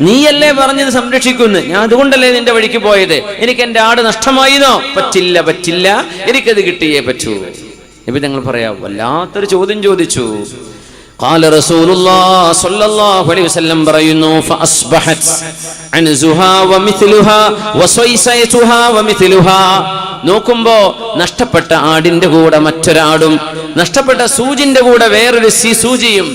നീയല്ലേ പറഞ്ഞത് സംരക്ഷിക്കുന്നു, ഞാൻ അതുകൊണ്ടല്ലേ നിന്റെ വഴിക്ക് പോയത്. എനിക്ക് എന്റെ ആട് നഷ്ടമായിന്നോ? പറ്റില്ല, പറ്റില്ല, എനിക്കത് കിട്ടിയേ പറ്റൂ. നബി തങ്ങൾ പറയാ, വല്ലാത്തൊരു ചോദ്യം ചോദിച്ചു. ഖാല റസൂലുള്ളാഹി സ്വല്ലല്ലാഹു അലൈഹി വസല്ലം പറയുന്നു, ഫഅസ്ബഹത് അൻസുഹാ വമിത്ലുഹാ വസൈസയതുഹാ വമിത്ലുഹാ. നോക്കുമ്പോ നഷ്ടപ്പെട്ട ആടിന്റെ കൂടെ മറ്റൊരാടും, നഷ്ടപ്പെട്ട സൂചിന്റെ കൂടെ വേറൊരു സൂചിയും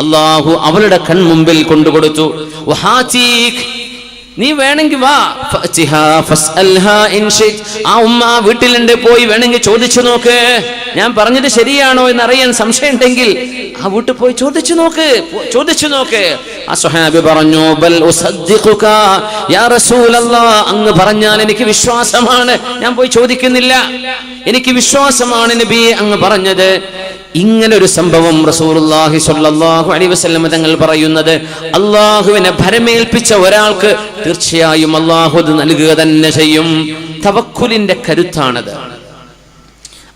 അല്ലാഹു അവളുടെ കൺമുമ്പിൽ കൊണ്ടുകൊടുത്തു. വഹാതീക്, നീ വേണമെങ്കിൽ വാ, ആ ഉമ്മ വീട്ടിലുണ്ട്, പോയി വേണമെങ്കിൽ ചോദിച്ചു നോക്ക്. ഞാൻ പറഞ്ഞത് ശരിയാണോ എന്നറിയാൻ സംശയം ഉണ്ടെങ്കിൽ ആ വീട്ടിൽ പോയി ചോദിച്ചു നോക്ക്. ആ സ്വഹാബി പറഞ്ഞു, ബൽ ഉസദ്ദിഖുക യാ റസൂലല്ലാഹ്, അങ്ങ് പറഞ്ഞാൽ എനിക്ക് വിശ്വാസമാണ്, ഞാൻ പോയി ചോദിക്കുന്നില്ല, എനിക്ക് വിശ്വാസമാണ് നബിയെ അങ്ങ് പറഞ്ഞത്. ഇങ്ങനെ ഒരു സംഭവം റസൂലുള്ളാഹി സ്വല്ലല്ലാഹു അലൈഹി വസല്ലം തങ്ങൾ പറയുന്നത്, അല്ലാഹുവിനെ ഭരമേൽപ്പിച്ച ഒരാൾക്ക് തീർച്ചയായും അല്ലാഹു അത് നൽകുക തന്നെ ചെയ്യും. തവക്കുലിന്റെ കരുത്താണത്.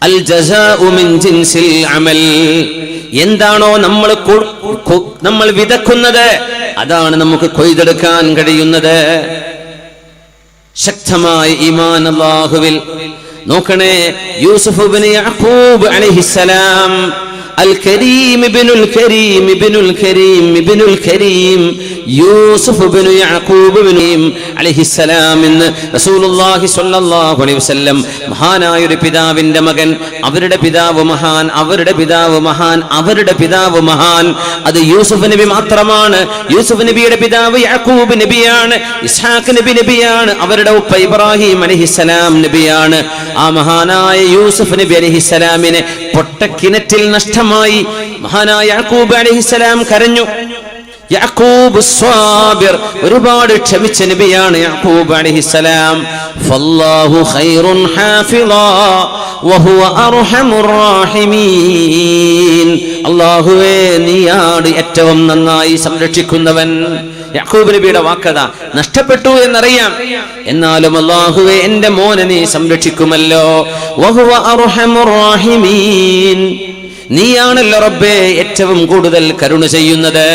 അൽ ജസാഉ മിൻ ജിൻസിൽ അമൽ. എന്താണോ നമ്മൾ വിതക്കുന്നത്, അതാണ് നമുക്ക് കൊയ്തെടുക്കാൻ കഴിയുന്നത്. ശക്തമായ ഈമാൻ അല്ലാഹുവിൽ. നോക്കണേ, യൂസുഫ് ഇബ്നു യഅഖൂബ് അലൈഹിസ്സലാം, അൽ കരീം ഇബ്നുൽ കരീം ഇബ്നുൽ കരീം ഇബ്നുൽ കരീം യൂസുഫ് ഇബ്നു യഅഖൂബ് ഇബ്നു അലൈഹിസ്സലാം എന്ന് റസൂലുള്ളാഹി സ്വല്ലല്ലാഹു അലൈഹി വസല്ലം, മഹാനായ ഒരു പിതാവിന്റെ മകൻ, അവരുടെ പിതാവ് മഹാൻ, അവരുടെ പിതാവ് മഹാൻ, അവരുടെ പിതാവ് മഹാൻ. അത് യൂസുഫ് നബി മാത്രമാണ്. യൂസുഫ് നബിയുടെ പിതാവ് യഅഖൂബ് നബിയാണ്, ഇസ്ഹാഖ് നബി നബിയാണ്, അവരുടെ ഉപ്പ ഇബ്രാഹിം അലൈഹിസ്സലാം നബിയാണ്. ആ മഹാനായ യൂസുഫ് നബി അലൈഹിസ്സലാമിനെ പൊട്ടക്കിണറ്റിൽ നഷ്ടമായി മഹാനായ യാക്കൂബ് അലൈഹിസ്സലാം കരഞ്ഞു. യാക്കൂബ് സ്വാബിർ, ഒരുപാട് ക്ഷമിച്ച നബിയാണ് യാക്കൂബ് അലൈഹിസ്സലാം. ഫല്ലാഹു ഖൈറുൻ ഹാഫിളാ വഹുവ അർഹമുർ റാഹിമീൻ. അല്ലാഹുവേ, നീയാണ് ഏറ്റവും നന്നായി സംരക്ഷിക്കുന്നവൻ. യാക്കൂബ് നബിയുടെ വാക്കത നഷ്ടപ്പെട്ടു എന്നറിയാം, എന്നാലും അല്ലാഹുവേ, എന്റെ മോനെ നീ സംരക്ഷിക്കുമല്ലോ. വഹുവ അർഹമുർ റാഹിമീൻ. നീയാണല്ലോ റബ്ബേ ഏറ്റവും കൂടുതൽ കരുണ ചെയ്യുന്നത്.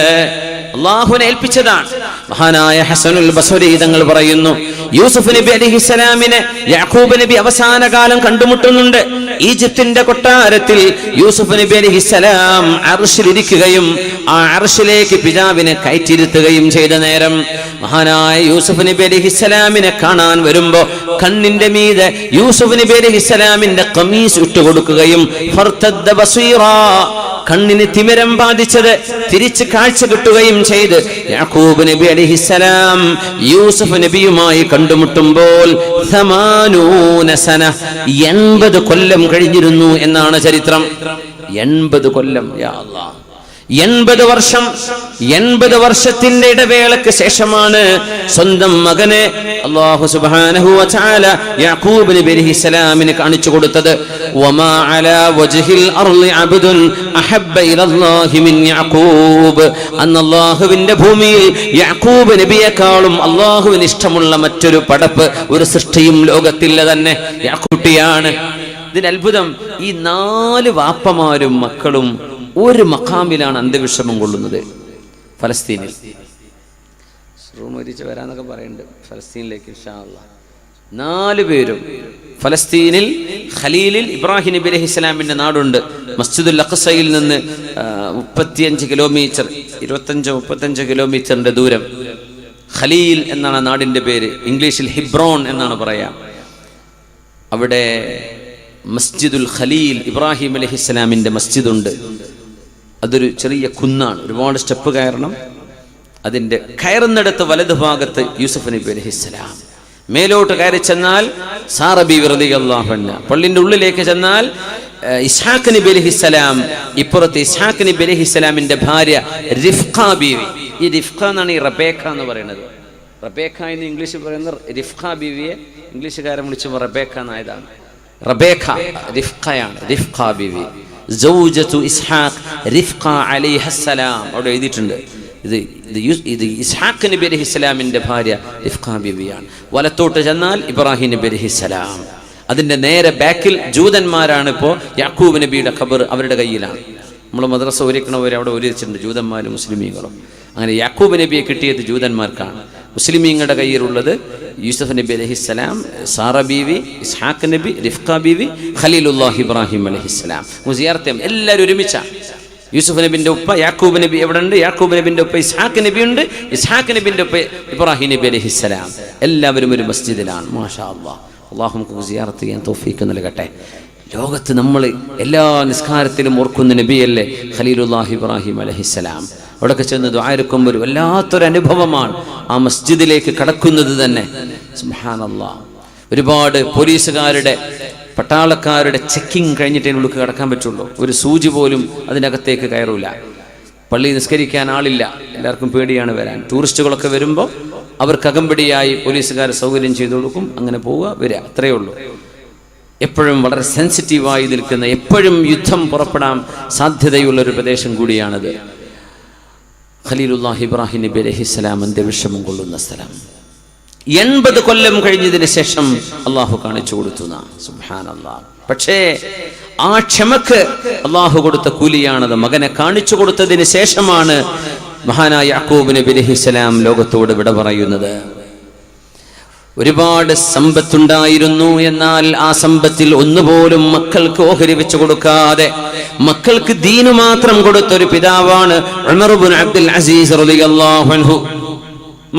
അല്ലാഹുവിനെ ഏൽപ്പിച്ചതാണ്. മഹാനായ ഹസനുൽ ബസ്രി തങ്ങൾ പറയുന്നു, യൂസുഫ് നബി അലൈഹിസ്സലാമിനെ യാക്കൂബ് നബി അവസാന കാലം കണ്ടുമുട്ടുന്നുണ്ട്. ഈജിപ്തിന്റെ കൊട്ടാരത്തിൽ യൂസുഫ് നബി അലൈഹിസ്സലാം അർശിലിരിക്കുകയും ആ അർശിലേക്ക് പിതാവിനെ കയറ്റിയിരുത്തുകയും ചെയ്ത നേരം മഹാനായ യൂസുഫ് നബി അലൈഹിസ്സലാമിനെ കാണാൻ വരുമ്പോ കണ്ണിന്റെ മീതെ യൂസുഫ് നബി അലൈഹിസ്സലാമിന്റെ ഖമീസ് ഇട്ടുകൊടുക്കുകയും ഫർതദ്ദ ബസീറാ, കണ്ണിന് തിമിരം ബാധിച്ചത് തിരിച്ച് കാഴ്ച കിട്ടുകയും ചെയ്ത് യാക്കൂബ് നബി അലൈഹിസ്സലാം യൂസുഫ് നബിയുമായി കണ്ടുമുട്ടുമ്പോൾ 80 സന 80 കൊല്ലം കഴിഞ്ഞിരുന്നു എന്നാണ് ചരിത്രം. 80 കൊല്ലം, യാ അല്ലാഹ്, 80 വർഷം, 80 വർഷത്തിന്റെ ഇടവേളക്ക് ശേഷമാണ് സ്വന്തം മകനെ അല്ലാഹു സുബ്ഹാനഹു വ തആല യാക്കൂബ് നബി അലൈഹിസ്സലാമിനെ കാണിച്ചു കൊടുത്തത്. വമാ അലാ വജ്ഹിൽ അർളി അബ്ദുൻ അഹബ്ബ ഇലല്ലാഹി മിൻ യാക്കൂബ്. അല്ലാഹുവിന്റെ ഭൂമിയിൽ യാക്കൂബ് നബിയെക്കാളും അല്ലാഹുവിന് ഇഷ്ടമുള്ള മറ്റൊരു പടപ്പ് ഒരു സൃഷ്ടിയും ലോകത്തില്ല തന്നെ യാക്കൂബിയാണ്. ഇതിന്റെ അത്ഭുതം, ഈ 4 വാപ്പമാരും മക്കളും ഒരു മഖാമിലാണ് അന്ത്യവിശ്രമം കൊള്ളുന്നത്. ഫലസ്തീനിൽ റൂം ഒരിച്ച് വരാന്നൊക്കെ പറയുന്നുണ്ട് ഫലസ്തീനിലേക്ക് ഇൻഷാ അല്ലാഹ്. 4 പേരും ഫലസ്തീനിൽ ഖലീലിൽ ഇബ്രാഹിം നബി അലൈഹിസ്സലാമിന്റെ നാടുണ്ട്. മസ്ജിദുൽ അഖ്സയിൽ നിന്ന് 35 കിലോമീറ്റർ 25-35 കിലോമീറ്ററിന്റെ ദൂരം. ഖലീൽ എന്നാണ് നാടിന്റെ പേര്. ഇംഗ്ലീഷിൽ ഹിബ്രോൺ എന്നാണ് പറയാം. അവിടെ മസ്ജിദുൽ ഖലീൽ ഇബ്രാഹിം അലൈഹിസ്സലാമിന്റെ മസ്ജിദുണ്ട്. അതൊരു ചെറിയ കുന്നാണ്, ഒരുപാട് സ്റ്റെപ്പ് കയറണം. അതിന്റെ കയറുന്നിടത്ത് വലതുഭാഗത്ത് യൂസുഫ് നബി അലൈഹിസ്സലാം, മേലോട്ട് കയറി ചെന്നാൽ സാറ ബീവി റളിയല്ലാഹു അൻഹ, പള്ളിന്റെ ഉള്ളിലേക്ക് ചെന്നാൽ ഇസ്ഹാഖ് നബി അലൈഹിസ്സലാം, ഇപ്പുറത്ത് ഇസ്ഹാഖ് നബി അലൈഹിസ്സലാമിന്റെ ഭാര്യ റിഫ്ഖ ബീവി. ഈ റിഫ്ഖ എന്നാണ് ഈ റബേക്ക എന്ന് പറയുന്നത്. റബേക്ക എന്ന് ഇംഗ്ലീഷിൽ പറയുന്നത് റിഫ്ഖ ബീവിയെ ഇംഗ്ലീഷുകാരൻ വിളിച്ചപ്പോൾ റബേക്ക എന്നായതാണ്. റബേക്ക റിഫ്ഖയാണ്, റിഫ്ഖ ബീവി സൗജത്തു ഇസ്ഹാഖ് റിഫ്ഖ അലൈഹിസ്സലാം അവിടെ എഴുതിയിട്ടുണ്ട്. ഇത് ഇസ്ഹാഖ് നബി അലൈഹിസ്സലാമിന്റെ ഭാര്യ റിഫ്ഖ ബീവിയാണ്. വലത്തോട്ട് ചെന്നാൽ ഇബ്രാഹിം നബി അലൈഹിസ്സലാം. അതിന്റെ നേരെ ബാക്കിൽ ജൂതന്മാരാണ്. ഇപ്പോൾ യാക്കൂബ് നബിയുടെ ഖബർ അവരുടെ കയ്യിലാണ്. നമ്മൾ മദ്രസ ഒരുക്കണവർ അവിടെ ഒരുച്ചിട്ടുണ്ട്, ജൂതന്മാരും മുസ്ലിമീങ്ങളും. അങ്ങനെ യാക്കൂബ് നബിയെ കിട്ടിയത് ജൂതന്മാർക്കാണ്. മുസ്ലിമീങ്ങളുടെ കയ്യിലുള്ളത് യൂസുഫ് നബി അലൈഹിസ്സലാം, സാറ ബീവി, ഇസ്ഹാഖ് നബി, റിഫ്ഖ ബീവി, ഖലീലുല്ലാഹി ഇബ്രാഹിം അലൈഹിസ്സലാം. മുസിയാർത്തം എല്ലാവരും ഒരുമിച്ചാണ്. യൂസുഫ് നബിന്റെ ഉപ്പ യാക്കൂബ് നബി എവിടെ ഉണ്ട്? യാക്കൂബ് നബിന്റെ ഉപ്പ ഇസ്ഹാഖ് നബി ഉണ്ട്. ഇസ്ഹാഖ് നബിന്റെ ഉപ്പ ഇബ്രാഹിം നബി അലൈഹിസ്സലാം. എല്ലാവരും ഒരു മസ്ജിദിലാണ്. മാഷാ അല്ലാഹ്. അല്ലാഹു നമുക്ക് സിയാറത്ത് ചെയ്യാൻ തൗഫീഖ് നൽകട്ടെ. ലോകത്ത് നമ്മൾ എല്ലാ നിസ്കാരത്തിലും ഓർക്കുന്ന നബിയല്ലേ ഖലീലുല്ലാഹി ഇബ്രാഹിം അലൈഹിസ്സലാം. അവിടെയൊക്കെ ചെന്ന് ദുആ എടുക്കുമ്പോൾ ഒരു വല്ലാത്തൊരു അനുഭവമാണ് ആ മസ്ജിദിലേക്ക് കടക്കുന്നത് തന്നെ. സുബ്ഹാനല്ലാഹ്. ഒരുപാട് പോലീസുകാരുടെ പട്ടാളക്കാരുടെ ചെക്കിങ് കഴിഞ്ഞിട്ട് അതിനുള്ളിൽ കടക്കാൻ പറ്റുള്ളൂ. ഒരു സൂചി പോലും അതിനകത്തേക്ക് കയറൂല. പള്ളി നിസ്കരിക്കാൻ ആളില്ല, എല്ലാവർക്കും പേടിയാണ് വരാൻ. ടൂറിസ്റ്റുകളൊക്കെ വരുമ്പോൾ അവർക്ക് അകമ്പടിയായി പോലീസുകാർ സൗകര്യം ചെയ്തു കൊടുക്കും. അങ്ങനെ പോവുക വരിക, അത്രയേ ഉള്ളൂ. എപ്പോഴും വളരെ സെൻസിറ്റീവായി നിൽക്കുന്ന, എപ്പോഴും യുദ്ധം പുറപ്പെടാൻ സാധ്യതയുള്ളൊരു പ്രദേശം കൂടിയാണത്. ഖലീലുല്ലാഹി ഇബ്രാഹിം നബി അലൈഹിസ്സലാം അന്ത്യവിശ്രമം കൊള്ളുന്ന സ്ഥലം. 80 കൊല്ലം കഴിഞ്ഞതിന് ശേഷം അള്ളാഹു കാണിച്ചു കൊടുത്തു. സുബ്ഹാനല്ലാഹ്. പക്ഷേ ആ ക്ഷമക്ക് അള്ളാഹു കൊടുത്ത കൂലിയാണത്. മകനെ കാണിച്ചു കൊടുത്തതിന് ശേഷമാണ് മഹാനായ യാക്കൂബ് നബി അലൈഹിസ്സലാം ലോകത്തോട് വിട പറയുന്നത്. ഒരുപാട് സമ്പത്തുണ്ടായിരുന്നു. എന്നാൽ ആ സമ്പത്തിൽ ഒന്നുപോലും മക്കൾക്ക് ഓഹരി വെച്ചു കൊടുക്കാതെ മക്കൾക്ക് ദീനു മാത്രം കൊടുത്തൊരു പിതാവാണ് ഉമർ ഇബ്നു അബ്ദുൽ അസീസ് റളിയല്ലാഹു അൻഹു.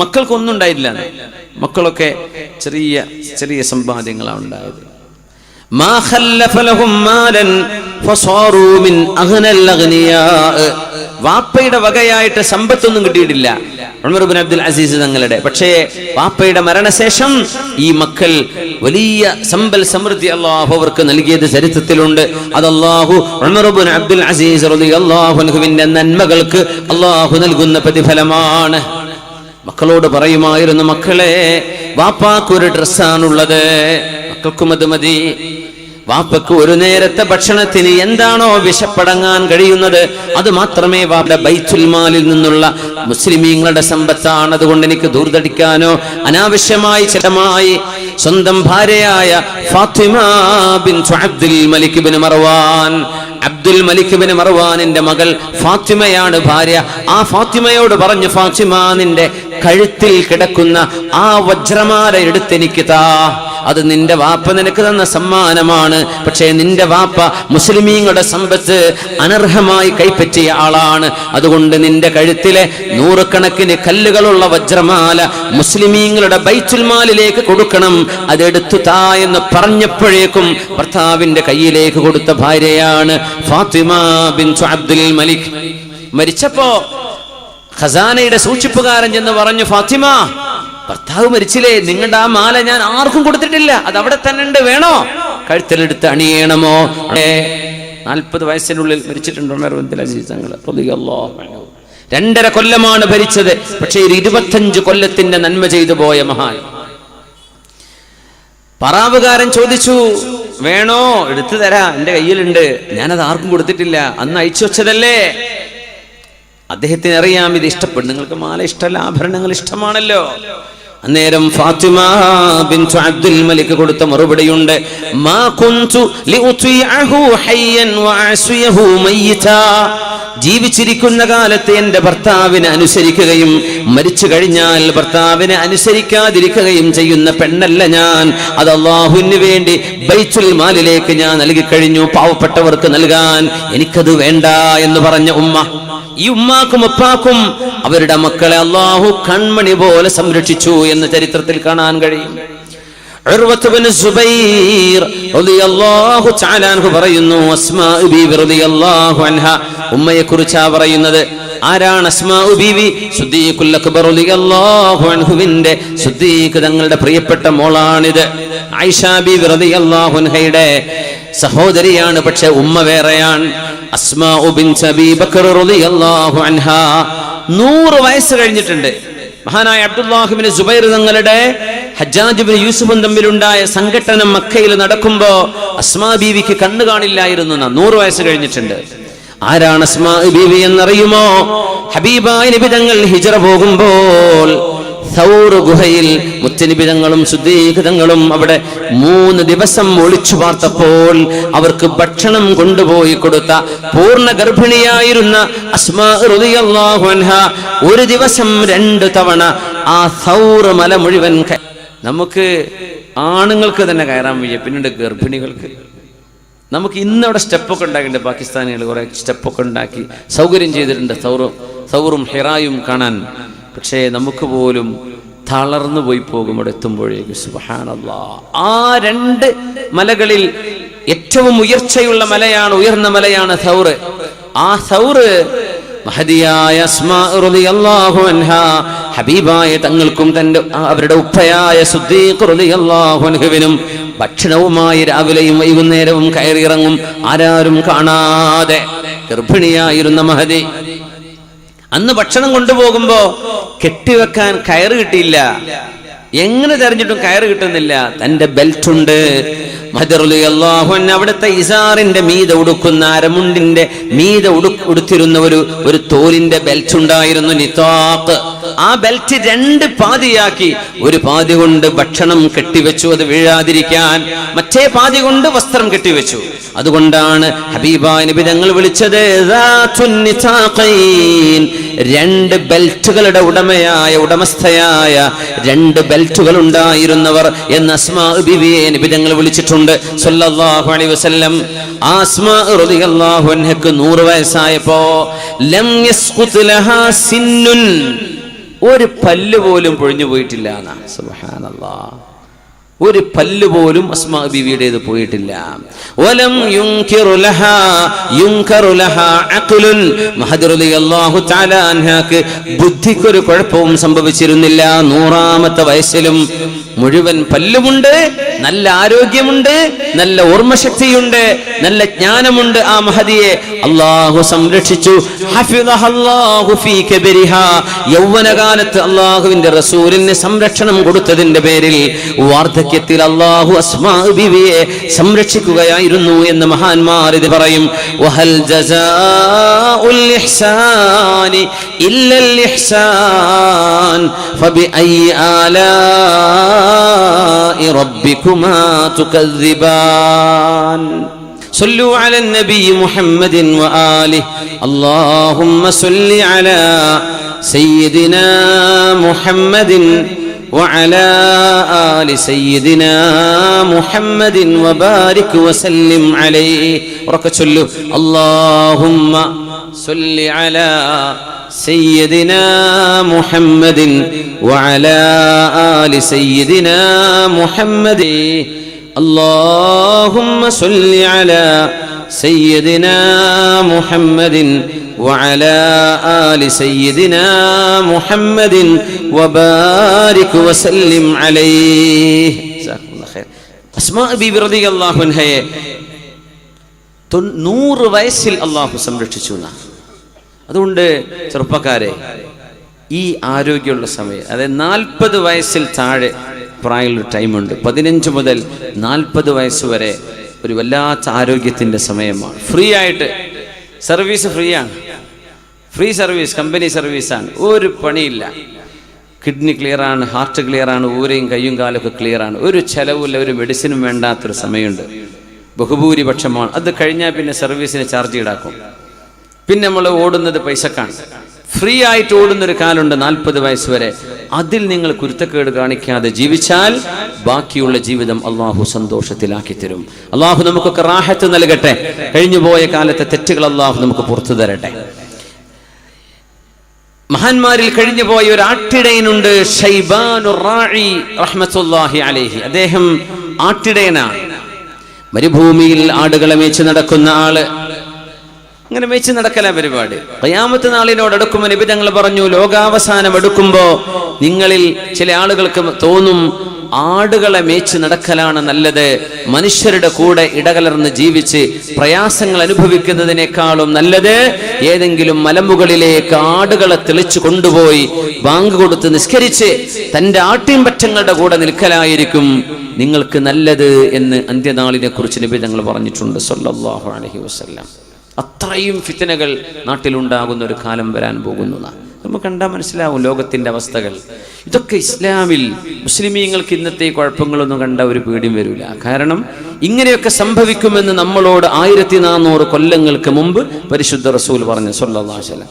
മക്കൾക്കൊന്നും ഉണ്ടായില്ല. മക്കളൊക്കെ ചെറിയ ചെറിയ സമ്പാദ്യങ്ങളാണ് ഉണ്ടായത്. മാ ഖല്ലഫ ലഹും മാലൻ ഫസാറൂ മിൻ അഗ്നൽ അഗ്നിയാ. വാപ്പയുടെ വകയായിട്ട് സമ്പത്തൊന്നും കിട്ടിയിട്ടില്ല ഉമർ ഇബ്നു അബ്ദുൽ അസീസ് തങ്ങളുടെ. പക്ഷേ വാപ്പയുടെ മരണശേഷം ഈ മക്കൾ വലിയ സമ്പൽ സമൃദ്ധി അല്ലാഹു അവർക്ക് നൽകിയത് ചരിത്രത്തിലുണ്ട്. അത് അല്ലാഹു ഉമർ ഇബ്നു അബ്ദുൽ അസീസ് റളിയല്ലാഹു അൻഹുവിന്റെ നന്മകൾക്ക് അല്ലാഹു നൽകുന്ന പ്രതിഫലമാണ്. മക്കളോട് പറയുമായിരുന്നു, മക്കളെ, വാപ്പാക്ക് ഒരു ഡ്രസ്സാണുള്ളത്, മക്കൾക്കും അത് മതി. വാപ്പക്ക് ഒരു നേരത്തെ ഭക്ഷണത്തിന് എന്താണോ വിശപ്പടങ്ങാൻ കഴിയുന്നത് അത് മാത്രമേ വാപ്പ ബൈത്തുൽ മാലിൽ നിന്നുള്ള മുസ്ലിമീങ്ങളുടെ സമ്പത്താണ്. അതുകൊണ്ട് എനിക്ക് ദൂർതടിക്കാനോ അനാവശ്യമായി ചിലമായി സ്വന്തം ഭാര്യയായ ഫാത്തിമ ബിൻത് അബ്ദുൽ മലിക് ഇബ്നു മർവാൻ, അബ്ദുൽ മലിക് ഇബ്നു മർവാനിന്റെ മകൾ ഫാത്തിമയാണ് ഭാര്യ. ആ ഫാത്തിമയോട് പറഞ്ഞു, ഫാത്തിമ, നിന്റെ കഴുത്തിൽ കിടക്കുന്ന ആ വജ്രമാല എടുത്തെനിക്ക് താ. അത് നിന്റെ വാപ്പ നിനക്ക് തന്ന സമ്മാനമാണ്. പക്ഷേ നിന്റെ വാപ്പ മുസ്ലിമീങ്ങളുടെ സമ്പത്ത് അനർഹമായി കൈപ്പറ്റിയ ആളാണ്. അതുകൊണ്ട് നിന്റെ കഴുത്തിലെ 100 കണക്കിന് കല്ലുകളുള്ള വജ്രമാല മുസ്ലിമീങ്ങളുടെ ബൈത്തുൽ മാലിലേക്ക് കൊടുക്കണം, അതെടുത്തു താ എന്ന് പറഞ്ഞപ്പോഴേക്കും ഭർത്താവിന്റെ കയ്യിലേക്ക് കൊടുത്ത ഭാര്യയാണ് ഫാത്തിമ ബിൻതു അബ്ദുൽ മലിക്. മരിച്ചപ്പോ ഖസാനയുടെ സൂക്ഷിപ്പുകാരൻ ചെന്ന് പറഞ്ഞു, ഫാത്തിമ, ഭർത്താവ് മരിച്ചില്ലേ, നിങ്ങളുടെ ആ മാല ഞാൻ ആർക്കും കൊടുത്തിട്ടില്ല, അത് അവിടെ തന്നെ ഉണ്ട്, വേണോ? കഴുത്തിലെടുത്ത് അണിയണമോ? 40 വയസ്സിനുള്ളിൽ മരിച്ചിട്ടുണ്ട് ഉമർ ഇബ്നുൽ അസീസ് തങ്ങൾ റളിയല്ലാഹു അൻഹു. 2.5 കൊല്ലമാണ് ഭരിച്ചത്. പക്ഷേ 25 കൊല്ലത്തിന്റെ നന്മ ചെയ്തു പോയ മഹാൻ. പറാവുകാരൻ ചോദിച്ചു, വേണോ? എടുത്തു തരാ, എന്റെ കയ്യിലുണ്ട്, ഞാനത് ആർക്കും കൊടുത്തിട്ടില്ല, അന്ന് അയച്ചു വെച്ചതല്ലേ. അദ്ദേഹത്തിന് അറിയാം ഇത് ഇഷ്ടപ്പെടും, നിങ്ങൾക്ക് മാല ഇഷ്ടമല്ല, ആഭരണങ്ങൾ ഇഷ്ടമാണല്ലോ. അന്നേരം ഫാത്തിമ ബിൻതു അബ്ദുൽ മലിക് കൊടുത്ത മറുപടിയുണ്ട്, മാ കുൻതു ലിഉതിഅഹു ഹയ്യൻ വഅസിയഹു മയ്യിതാ. ജീവിച്ചിരിക്കുന്ന കാലത്ത് എന്റെ ഭർത്താവിനെ അനുസരിക്കുകയും മരിച്ചു കഴിഞ്ഞാൽ ഭർത്താവിനെ അനുസരിക്കാതിരിക്കുകയും ചെയ്യുന്ന പെണ്ണല്ല ഞാൻ. അത് അല്ലാഹുവിന് വേണ്ടി ബൈത്തുൽ മാലിലേക്ക് ഞാൻ നൽകി കഴിഞ്ഞു, പാവപ്പെട്ടവർക്ക് നൽകാൻ, എനിക്കത് വേണ്ട എന്ന് പറഞ്ഞ ഉമ്മ. ഈ ഉമ്മാക്കും ഉപ്പാക്കും അവരുടെ മക്കളെ അല്ലാഹു കൺമണി പോലെ സംരക്ഷിച്ചു എന്ന് ചരിത്രത്തിൽ കാണാൻ കഴിയും. ഉർവത്ത് ബിൻ സുബൈർ റളിയല്ലാഹു തആല അൻഹു പറയുന്നു, അസ്മാ ബീവി റളിയല്ലാഹു അൻഹ, ഉമ്മയെ കുറിച്ചാ പറയുന്നത്. ആരാണ് അസ്മാ ബീവി? സിദ്ദീഖുൽ അക്ബർ റളിയല്ലാഹു അൻഹുവിന്റെ സിദ്ദീഖ് തങ്ങളുടെ പ്രിയപ്പെട്ട മോളാണിത്. ആയിഷ ബീവി റളിയല്ലാഹു അൻഹയുടെ സഹോദരിയാണ്, പക്ഷെ ഉമ്മ വേറെയാണ്. അസ്മാ ബിൻത് അബീ ബക്കർ റളിയല്ലാഹു അൻഹ 100 വയസ്സ് കഴിഞ്ഞിട്ടുണ്ട്. മഹാനായ അബ്ദുല്ലാഹ് ഇബ്നു സുബൈർ തങ്ങളുടെ ഹജ്ജാജ് ഇബ്നു യൂസുഫും തമ്മിലുണ്ടായ സംഘട്ടനം മക്കയിൽ നടക്കുമ്പോ അസ്മാ ബീവിക്ക് കണ്ണു കാണില്ലായിരുന്നു. 100 വയസ്സ് കഴിഞ്ഞിട്ടുണ്ട്. ആരാണ് അസ്മാ ബീവി എന്നറിയുമോ? ഹബീബായ നബി തങ്ങൾ ഹിജ്റ പോകുമ്പോൾ സൗർ ഗുഹയിൽ മുത്തനബി തങ്ങളും സിദ്ദീഖ് തങ്ങളും അവിടെ 3 ദിവസം ഒളിച്ചു പാർത്തപ്പോൾ അവർക്ക് ഭക്ഷണം കൊണ്ടുപോയി കൊടുത്ത പൂർണ്ണ ഗർഭിണിയായിരുന്ന അസ്മാ റളിയല്ലാഹു അൻഹ ഒരു ദിവസം 2 തവണ ആ സൗർ മല മുഴുവൻ. നമുക്ക് ആണുങ്ങൾക്ക് തന്നെ കയറാൻ വയ്യ, പിന്നീട് ഗർഭിണികൾക്ക്. നമുക്ക് ഇന്നവിടെ സ്റ്റെപ്പൊക്കെ ഉണ്ടാക്കിയിട്ടുണ്ട്, പാകിസ്ഥാനികൾ കുറെ സ്റ്റെപ്പൊക്കെ ഉണ്ടാക്കി സൗകര്യം ചെയ്തിട്ടുണ്ട് സൗറും ഹിറായും കാണാൻ. പക്ഷേ നമുക്ക് പോലും തളർന്നു പോയി പോകും അവിടെ എത്തുമ്പോഴേക്ക്. സുബ്ഹാനല്ലാഹ്, ആ 2 മലകളിൽ ഏറ്റവും ഉയർച്ചയുള്ള മലയാണ്, ഉയർന്ന മലയാണ് സൗർ. ആ സൗർ മഹദിയായ അസ്മാ റളിയല്ലാഹു അൻഹ ഹബീബായ തങ്ങൾക്കും അവരുടെ ഉപ്പയായ സിദ്ദീഖ് റളിയല്ലാഹു അൻഹുവിനും ഭക്ഷണവുമായി രാവിലെയും വൈകുന്നേരവും കയറിയിറങ്ങും, ആരാരും കാണാതെ. ഗർഭിണിയായിരുന്ന മഹദി അന്ന് ഭക്ഷണം കൊണ്ടുപോകുമ്പോ കെട്ടിവെക്കാൻ കയറ് കിട്ടിയില്ല. എങ്ങനെ തെരഞ്ഞിട്ടും കയറ് കിട്ടുന്നില്ല. തന്റെ ബെൽറ്റ് ഉണ്ട്. അവിടുത്തെ ഇസാറിന്റെ മീതെ ഉടുക്കുന്ന അരമുണ്ടിന്റെ മീതെ ഉടുത്തിരുന്ന ഒരു തോലിന്റെ ബെൽറ്റ് ഉണ്ടായിരുന്നു, നിതാഖ്. ആ ബെൽറ്റ് 2 പാതിയാക്കി. ഒരു പാതി കൊണ്ട് ഭക്ഷണം കെട്ടിവെച്ചു, അത് വീഴാതിരിക്കാൻ. മറ്റേ പാതി കൊണ്ട് വസ്ത്രം കെട്ടിവെച്ചു. അതുകൊണ്ടാണ് ഹബീബായ നബി തങ്ങൾ വിളിച്ചത് 2 ബെൽറ്റുകളുടെ ഉടമസ്ഥയായ 2 ബെൽറ്റുകൾ ഉണ്ടായിരുന്നവർ എന്ന് അസ്മാ ബീവിയെ നബി തങ്ങൾ വിളിച്ചിട്ടുണ്ട് സല്ലല്ലാഹു അലൈഹി വസല്ലം. അസ്മാ റളിയല്ലാഹു അൻഹക്ക് 100 വയസ്സായപ്പോ ലം യസ്ഖുത് ലഹാ സിന്നുൻ, ഒരു പല്ല് പോലും പൊഴിഞ്ഞു പോയിട്ടില്ല. സുബ്ഹാനല്ലാഹ്, ഒരു പല്ല് പോലും അസ്മാ ബീവിയുടേത് പോയിട്ടില്ല. വലം യുൻകിറു ലഹാ അഖ്ലുൻ, മഹദി റളിയല്ലാഹു തആല അൻഹാക്ക് ബുദ്ധിക്കൊരു കുഴപ്പവും സംഭവിച്ചിരുന്നില്ല. 100ാമത്തെ വയസ്സിലും മുഴുവൻ പല്ലുമുണ്ട്, നല്ല ആരോഗ്യമുണ്ട്, നല്ല ഓർമ്മശക്തിയുണ്ട്, നല്ല ജ്ഞാനമുണ്ട്. ആ മഹദിയെ അല്ലാഹു സംരക്ഷിച്ചു. ഹഫിദഹല്ലാഹു ഫീ കബരിഹാ, യൗവനകാലത്ത് അല്ലാഹുവിന്റെ റസൂലിന് സംരക്ഷണം കൊടുത്തതിന്റെ പേരിൽ വാർദ്ധക്യത്തിൽ അല്ലാഹു അസ്മാ ബീവിയെ സംരക്ഷിക്കുകയായിരുന്നു എന്ന് മഹാന്മാർ ഇത് പറയും. വഹൽ ജസാഉൽ ഇഹ്സാനി ഇല്ലൽ ഇഹ്സാൻ ഫബിഅയ്യി ആലാഇ റബ്ബികുമാ തുകذിബാൻ. صلوا على النبي محمد وآله. اللهم صل على سيدنا محمد وعلى آل سيدنا محمد وبارك وسلم عليه. وركعوا اللهم صل على سيدنا محمد وعلى آل سيدنا محمد. اللهم صل على سيدنا محمد وعلى آل سيدنا محمد وبارك وسلم عليه. جزاكم الله خير. അസ്മാ ബീബി റളിയല്ലാഹു അൻഹയെ 100 വയസ്സിൽ അള്ളാഹു സംരക്ഷിച്ചു. അതുകൊണ്ട് ചെറുപ്പക്കാരെ, ഈ ആരോഗ്യമുള്ള സമയം, അതായത് 40 വയസ്സിൽ താഴെ പ്രായമുള്ള ടൈമുണ്ട്. 15 മുതൽ 40 വയസ്സ് വരെ ഒരു വല്ലാത്ത ആരോഗ്യത്തിൻ്റെ സമയമാണ്. ഫ്രീ ആയിട്ട് സർവീസ്, ഫ്രീ ആണ്, ഫ്രീ സർവീസ്, കമ്പനി സർവീസാണ്, ഒരു പണിയില്ല. കിഡ്നി ക്ലിയറാണ്, ഹാർട്ട് ക്ലിയറാണ്, ഊരയും കയ്യും കാലൊക്കെ ക്ലിയറാണ്, ഒരു ചെലവില്ല, ഒരു മെഡിസിനും വേണ്ടാത്തൊരു സമയമുണ്ട്. ബഹുഭൂരിപക്ഷമാണ്. അത് കഴിഞ്ഞാൽ പിന്നെ സർവീസിന് ചാർജ് ഈടാക്കും. പിന്നെ നമ്മൾ ഓടുന്നത് പൈസക്കാണ്. ഫ്രീ ആയിട്ട് ഓടുന്നൊരു കാലമുണ്ട് 40 വയസ്സ് വരെ. അതിൽ നിങ്ങൾ കുരുത്തക്കേട് കാണിക്കാതെ ജീവിച്ചാൽ ബാക്കിയുള്ള ജീവിതം അള്ളാഹു സന്തോഷത്തിലാക്കി തരും. അള്ളാഹു നമുക്കൊക്കെ റാഹത്ത് നൽകട്ടെ. കഴിഞ്ഞുപോയ കാലത്തെ തെറ്റുകൾ അള്ളാഹു നമുക്ക് പുറത്തു തരട്ടെ. മഹാന്മാരിൽ കഴിഞ്ഞുപോയ ഒരു ആട്ടിടയനുണ്ട്, ഷൈബാനുർ റാഇ റഹ്മത്തുള്ളാഹി അലൈഹി. അദ്ദേഹം ആട്ടിടയനാണ്. മരുഭൂമിയിൽ ആടുകളെ മേച്ച് നടക്കുന്ന ആള്. അങ്ങനെ മേച്ച് നടക്കല പരിപാടി. ഖിയാമത്ത് നാളിനോട് അടുക്കുമ്പോൾ നബി തങ്ങൾ പറഞ്ഞു, ലോകാവസാനം അടുക്കുമ്പോ നിങ്ങളിൽ ചില ആളുകൾക്ക് തോന്നും ആടുകളെ മേച്ച് നടക്കലാണ് നല്ലത്, മനുഷ്യരുടെ കൂടെ ഇടകലർന്ന് ജീവിച്ച് പ്രയാസങ്ങൾ അനുഭവിക്കുന്നതിനേക്കാളും നല്ലത് ഏതെങ്കിലും മലമുകളിലേക്ക് ആടുകളെ തെളിച്ചു കൊണ്ടുപോയി ബാങ്ക് കൊടുത്ത് നിസ്കരിച്ച് തന്റെ ആട്ടിൻപറ്റങ്ങളുടെ കൂടെ നിൽക്കലായിരിക്കും നിങ്ങൾക്ക് നല്ലത് എന്ന് അന്ത്യനാളിനെ കുറിച്ച് നബി തങ്ങൾ പറഞ്ഞിട്ടുണ്ട് സല്ലല്ലാഹു അലൈഹി വസല്ലം. അത്രയും ഫിത്നകൾ നാട്ടിലുണ്ടാകുന്ന ഒരു കാലം വരാൻ പോകുന്നതാണ്. നമുക്ക് കണ്ടാൽ മനസ്സിലാവും ലോകത്തിന്റെ അവസ്ഥകൾ. ഇതൊക്കെ ഇസ്ലാമിൽ മുസ്ലിമീങ്ങൾക്ക് ഇന്നത്തെ കുഴപ്പങ്ങളൊന്നും കണ്ട ഒരു പേടിയും വരില്ല. കാരണം ഇങ്ങനെയൊക്കെ സംഭവിക്കുമെന്ന് നമ്മളോട് 1400 കൊല്ലങ്ങൾക്ക് മുമ്പ് പരിശുദ്ധ റസൂൽ പറഞ്ഞു സല്ലല്ലാഹു അലൈഹി വസല്ലം.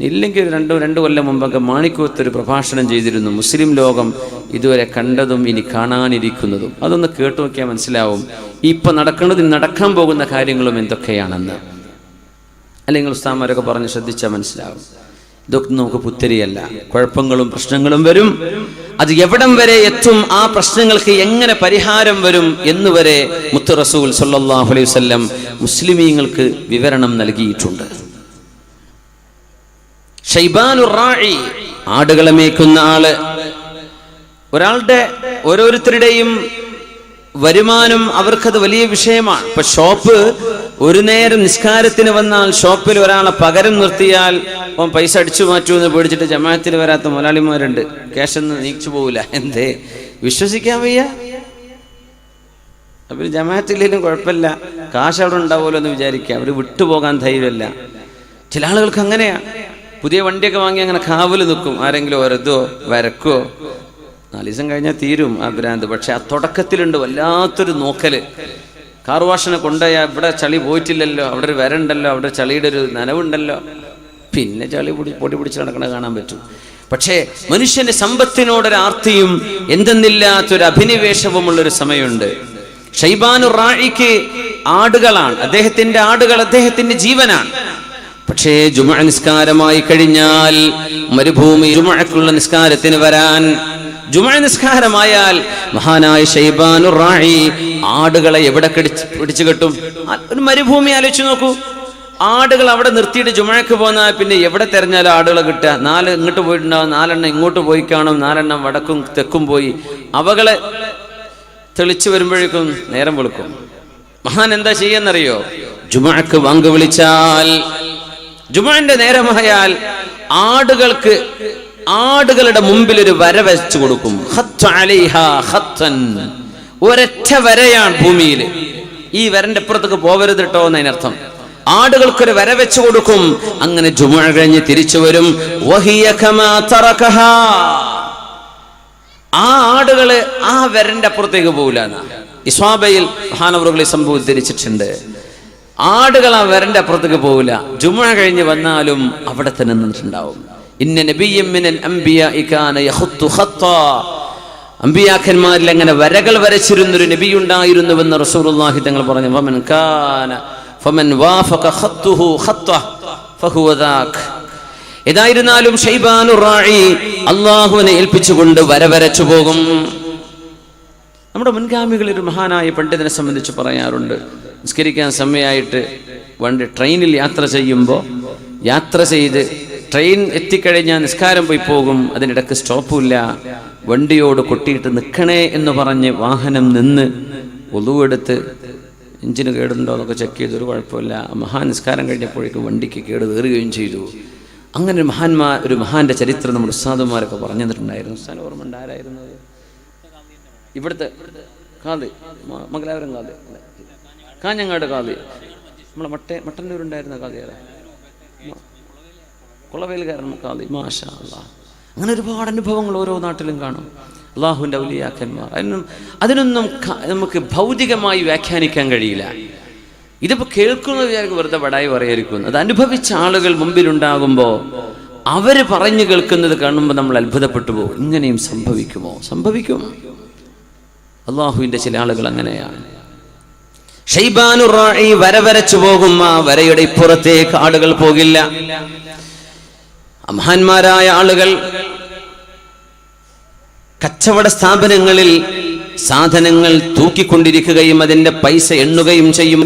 ഇല്ലെങ്കിൽ രണ്ട് കൊല്ലം മുമ്പൊക്കെ മാണിക്കൂത്തൊരു പ്രഭാഷണം ചെയ്തിരുന്നു, മുസ്ലിം ലോകം ഇതുവരെ കണ്ടതും ഇനി കാണാനിരിക്കുന്നതും. അതൊന്ന് കേട്ടു നോക്കിയാൽ മനസ്സിലാവും ഇപ്പൊ നടക്കുന്നതും നടക്കാൻ പോകുന്ന കാര്യങ്ങളും എന്തൊക്കെയാണെന്ന്. അല്ലെങ്കിൽ ഉസ്താദന്മാരൊക്കെ പറഞ്ഞ് ശ്രദ്ധിച്ചാൽ മനസ്സിലാവും. ഇതൊക്കെ നമുക്ക് പുത്തരിയല്ല. കുഴപ്പങ്ങളും പ്രശ്നങ്ങളും വരും. അത് എവിടം വരെ എത്തും, ആ പ്രശ്നങ്ങൾക്ക് എങ്ങനെ പരിഹാരം വരും എന്നുവരെ മുത്ത് റസൂൽ സല്ലല്ലാഹു അലൈഹി വസല്ലം മുസ്ലിമീങ്ങൾക്ക് വിവരണം നൽകിയിട്ടുണ്ട്. ഷൈബാനുർ റാഇ, ആടുകളെ മേയ്ക്കുന്ന ആള്. ഒരാളുടെ ഓരോരുത്തരുടെയും വരുമാനം അവർക്കത് വലിയ വിഷയമാണ്. ഇപ്പൊ ഷോപ്പ് ഒരു നേരം നിസ്കാരത്തിന് വന്നാൽ ഷോപ്പിൽ ഒരാളെ പകരം നിർത്തിയാൽ അവൻ പൈസ അടിച്ചു മാറ്റുമെന്ന് പേടിച്ചിട്ട് ജമാഅത്തിൽ വരാത്ത മുതലാളിമാരുണ്ട്. ക്യാഷൊന്നും നീച്ചു പോവില്ല. എന്തേ? വിശ്വസിക്കാൻ വയ്യ. അവർ ജമാഅത്തിലും കുഴപ്പമില്ല, കാശ് അവിടെ ഉണ്ടാവുമല്ലോ എന്ന് വിചാരിക്കുക. അവർ വിട്ടുപോകാൻ ധൈര്യമല്ല. ചില ആളുകൾക്ക് അങ്ങനെയാണ്. പുതിയ വണ്ടിയൊക്കെ വാങ്ങി അങ്ങനെ കാവല് നിൽക്കും. ആരെങ്കിലും ഒരതോ വരക്കോ, 4 ദിവസം കഴിഞ്ഞാൽ തീരും ആ ഭ്രാന്ത്. പക്ഷെ ആ തുടക്കത്തിലുണ്ട് വല്ലാത്തൊരു നോക്കല്. കാർ വാഷിനെ കൊണ്ടുപോയാൽ ഇവിടെ ചളി പോയിട്ടില്ലല്ലോ, അവിടെ ഒരു വരണ്ടല്ലോ, അവിടെ ചളിയുടെ ഒരു നനവുണ്ടല്ലോ, പിന്നെ ചളി പൊടി പിടിച്ച് നടക്കണ കാണാൻ പറ്റും. പക്ഷേ മനുഷ്യന്റെ സമ്പത്തിനോടൊരു ആർത്തിയും എന്തെന്നില്ലാത്തൊരു അഭിനിവേശവുമുള്ളൊരു സമയമുണ്ട്. ഷൈബാനുർ റാഇക്ക് ആടുകളാണ്, അദ്ദേഹത്തിന്റെ ആടുകൾ അദ്ദേഹത്തിന്റെ ജീവനാണ്. പക്ഷേ ജുമുഅ നിസ്കാരമായി കഴിഞ്ഞാൽ മരുഭൂമി ജുമുഅക്കുള്ള നിസ്കാരത്തിന് വരാൻ, ജുമുഅ നിസ്കാരമായാൽ മഹാനായ ഷൈബാനുർ റാഇ ആടുകളെ എവിടെ പിടിച്ചു കെട്ടും? ഒരു മരുഭൂമി ആലോചിച്ച് നോക്കൂ. ആടുകൾ അവിടെ നിർത്തിയിട്ട് ജുമുഅക്ക് പോന്നാൽ പിന്നെ എവിടെ തെരഞ്ഞാലും ആടുകളെ കിട്ടുക? 4 ഇങ്ങോട്ട് പോയിട്ടുണ്ടാവും, 4 എണ്ണം ഇങ്ങോട്ട് പോയി കാണും, 4 എണ്ണം വടക്കും തെക്കും പോയി. അവകളെ തെളിച്ചു വരുമ്പോഴേക്കും നേരം വെളുക്കും. മഹാൻ എന്താ ചെയ്യാന്നറിയോ? ജുമുഅക്ക് വാങ്ക് വിളിച്ചാൽ, ജുമുഅന്റെ നേരമായാൽ ആടുകളുടെ മുമ്പിൽ ഒരു വര വെച്ചു കൊടുക്കും. ഒരൊറ്റ വരയാണ് ഭൂമിയിൽ. ഈ വരന്റെ അപ്പുറത്തേക്ക് പോവരുത് കേട്ടോ എന്നതിനർത്ഥം. ആടുകൾക്കൊരു വര വെച്ചു കൊടുക്കും. അങ്ങനെ ജുമുഅ കഴിഞ്ഞ് തിരിച്ചു വരും. ആ ആടുകള് ആ വരന്റെ അപ്പുറത്തേക്ക് പോകില്ല. ഇസ്വാബയിൽ മഹാനവറുകളെ സംഭവിച്ചിട്ടുണ്ട്. ആടുകൾ ആ വരന്റെ അപ്പുറത്തേക്ക് പോകില്ല. ജുമുഅ കഴിഞ്ഞ് വന്നാലും അവിടെ തന്നെ നിന്നിട്ടുണ്ടാവും. ഇന്ന നബിയ്യൻ മിനൽ അംബിയാഇ കാന യഖുത്തു ഖത്താ. അമ്പിയാക്കന്മാരിൽ അങ്ങനെ വരകൾ വരച്ചിരുന്നൊരു നബി ഉണ്ടായിരുന്നുവെന്ന് റസൂലുള്ളാഹി തങ്ങൾ പറഞ്ഞു. ഫമൻ വാഫഖ ഖത്തുഹു ഖത്വ ഫഹുവ ദാക്. ഏതായിരുന്നാലും ശൈബാനുർ റാഇ അല്ലാഹുവിനെ ഏൽപ്പിച്ചുകൊണ്ട് വരച്ചു പോകും. നമ്മുടെ മുൻഗാമികളിൽ ഒരു മഹാനായ പണ്ഡിതനെ സംബന്ധിച്ച് പറയാറുണ്ട്, നിസ്കരിക്കാൻ സമയമായിട്ട് ട്രെയിനിൽ യാത്ര ചെയ്യുമ്പോൾ യാത്ര ചെയ്ത് ട്രെയിൻ എത്തിക്കഴിഞ്ഞാൽ നിസ്കാരം പോയി പോകും, അതിനിടയ്ക്ക് സ്റ്റോപ്പുമില്ല, വണ്ടിയോട് കൊട്ടിയിട്ട് നിൽക്കണേ എന്ന് പറഞ്ഞ് വാഹനം നിന്ന് ഒളുവെടുത്ത് എഞ്ചിന് കേടുണ്ടോ എന്നൊക്കെ ചെക്ക് ചെയ്ത് ഒരു കുഴപ്പമില്ല. മഹാൻ നിസ്കാരം കഴിഞ്ഞപ്പോഴേക്കും വണ്ടിക്ക് കേട് കയറുകയും ചെയ്തു. അങ്ങനെ ഒരു മഹാന്റെ ചരിത്രം നമ്മുടെ ഉസ്താദുമാരൊക്കെ പറഞ്ഞു തന്നിട്ടുണ്ടായിരുന്നു. ഉസ്താദ് ഓർമ്മ ഉണ്ട് ആരായിരുന്നത്? ഇവിടുത്തെ കാതി, മംഗലാപുരം കാതി, കാഞ്ഞങ്ങാട് കാതി, നമ്മളെ മട്ടന്നൂരുണ്ടായിരുന്ന കാതി ആരാ? കുളവേലുകാരൻ കാതി. മാഷാ അല്ലാഹ്. അങ്ങനെ ഒരുപാട് അനുഭവങ്ങൾ ഓരോ നാട്ടിലും കാണും. അള്ളാഹുവിൻ്റെ ഔലിയാക്കന്മാർ. അതിനൊന്നും നമുക്ക് ഭൗതികമായി വ്യാഖ്യാനിക്കാൻ കഴിയില്ല. ഇതിപ്പോൾ കേൾക്കുന്നത് വിചാരിക്കും വെറുതെ വടായി പറയായിരിക്കും. അത് അനുഭവിച്ച ആളുകൾ മുമ്പിലുണ്ടാകുമ്പോൾ അവർ പറഞ്ഞു കേൾക്കുന്നത് കാണുമ്പോൾ നമ്മൾ അത്ഭുതപ്പെട്ടു പോകും. ഇങ്ങനെയും സംഭവിക്കുമോ? സംഭവിക്കും. അള്ളാഹുവിൻ്റെ ചില ആളുകൾ അങ്ങനെയാണ്. ശൈബാനുർ റാഇ വരച്ചു പോകും. ആ വരയുടെ ഇപ്പുറത്തേക്ക് ആളുകൾ പോകില്ല. മഹാന്മാരായ ആളുകൾ കച്ചവട സ്ഥാപനങ്ങളിൽ സാധനങ്ങൾ തൂക്കിക്കൊണ്ടിരിക്കുകയും അതിന്റെ പൈസ എണ്ണുകയും ചെയ്യും.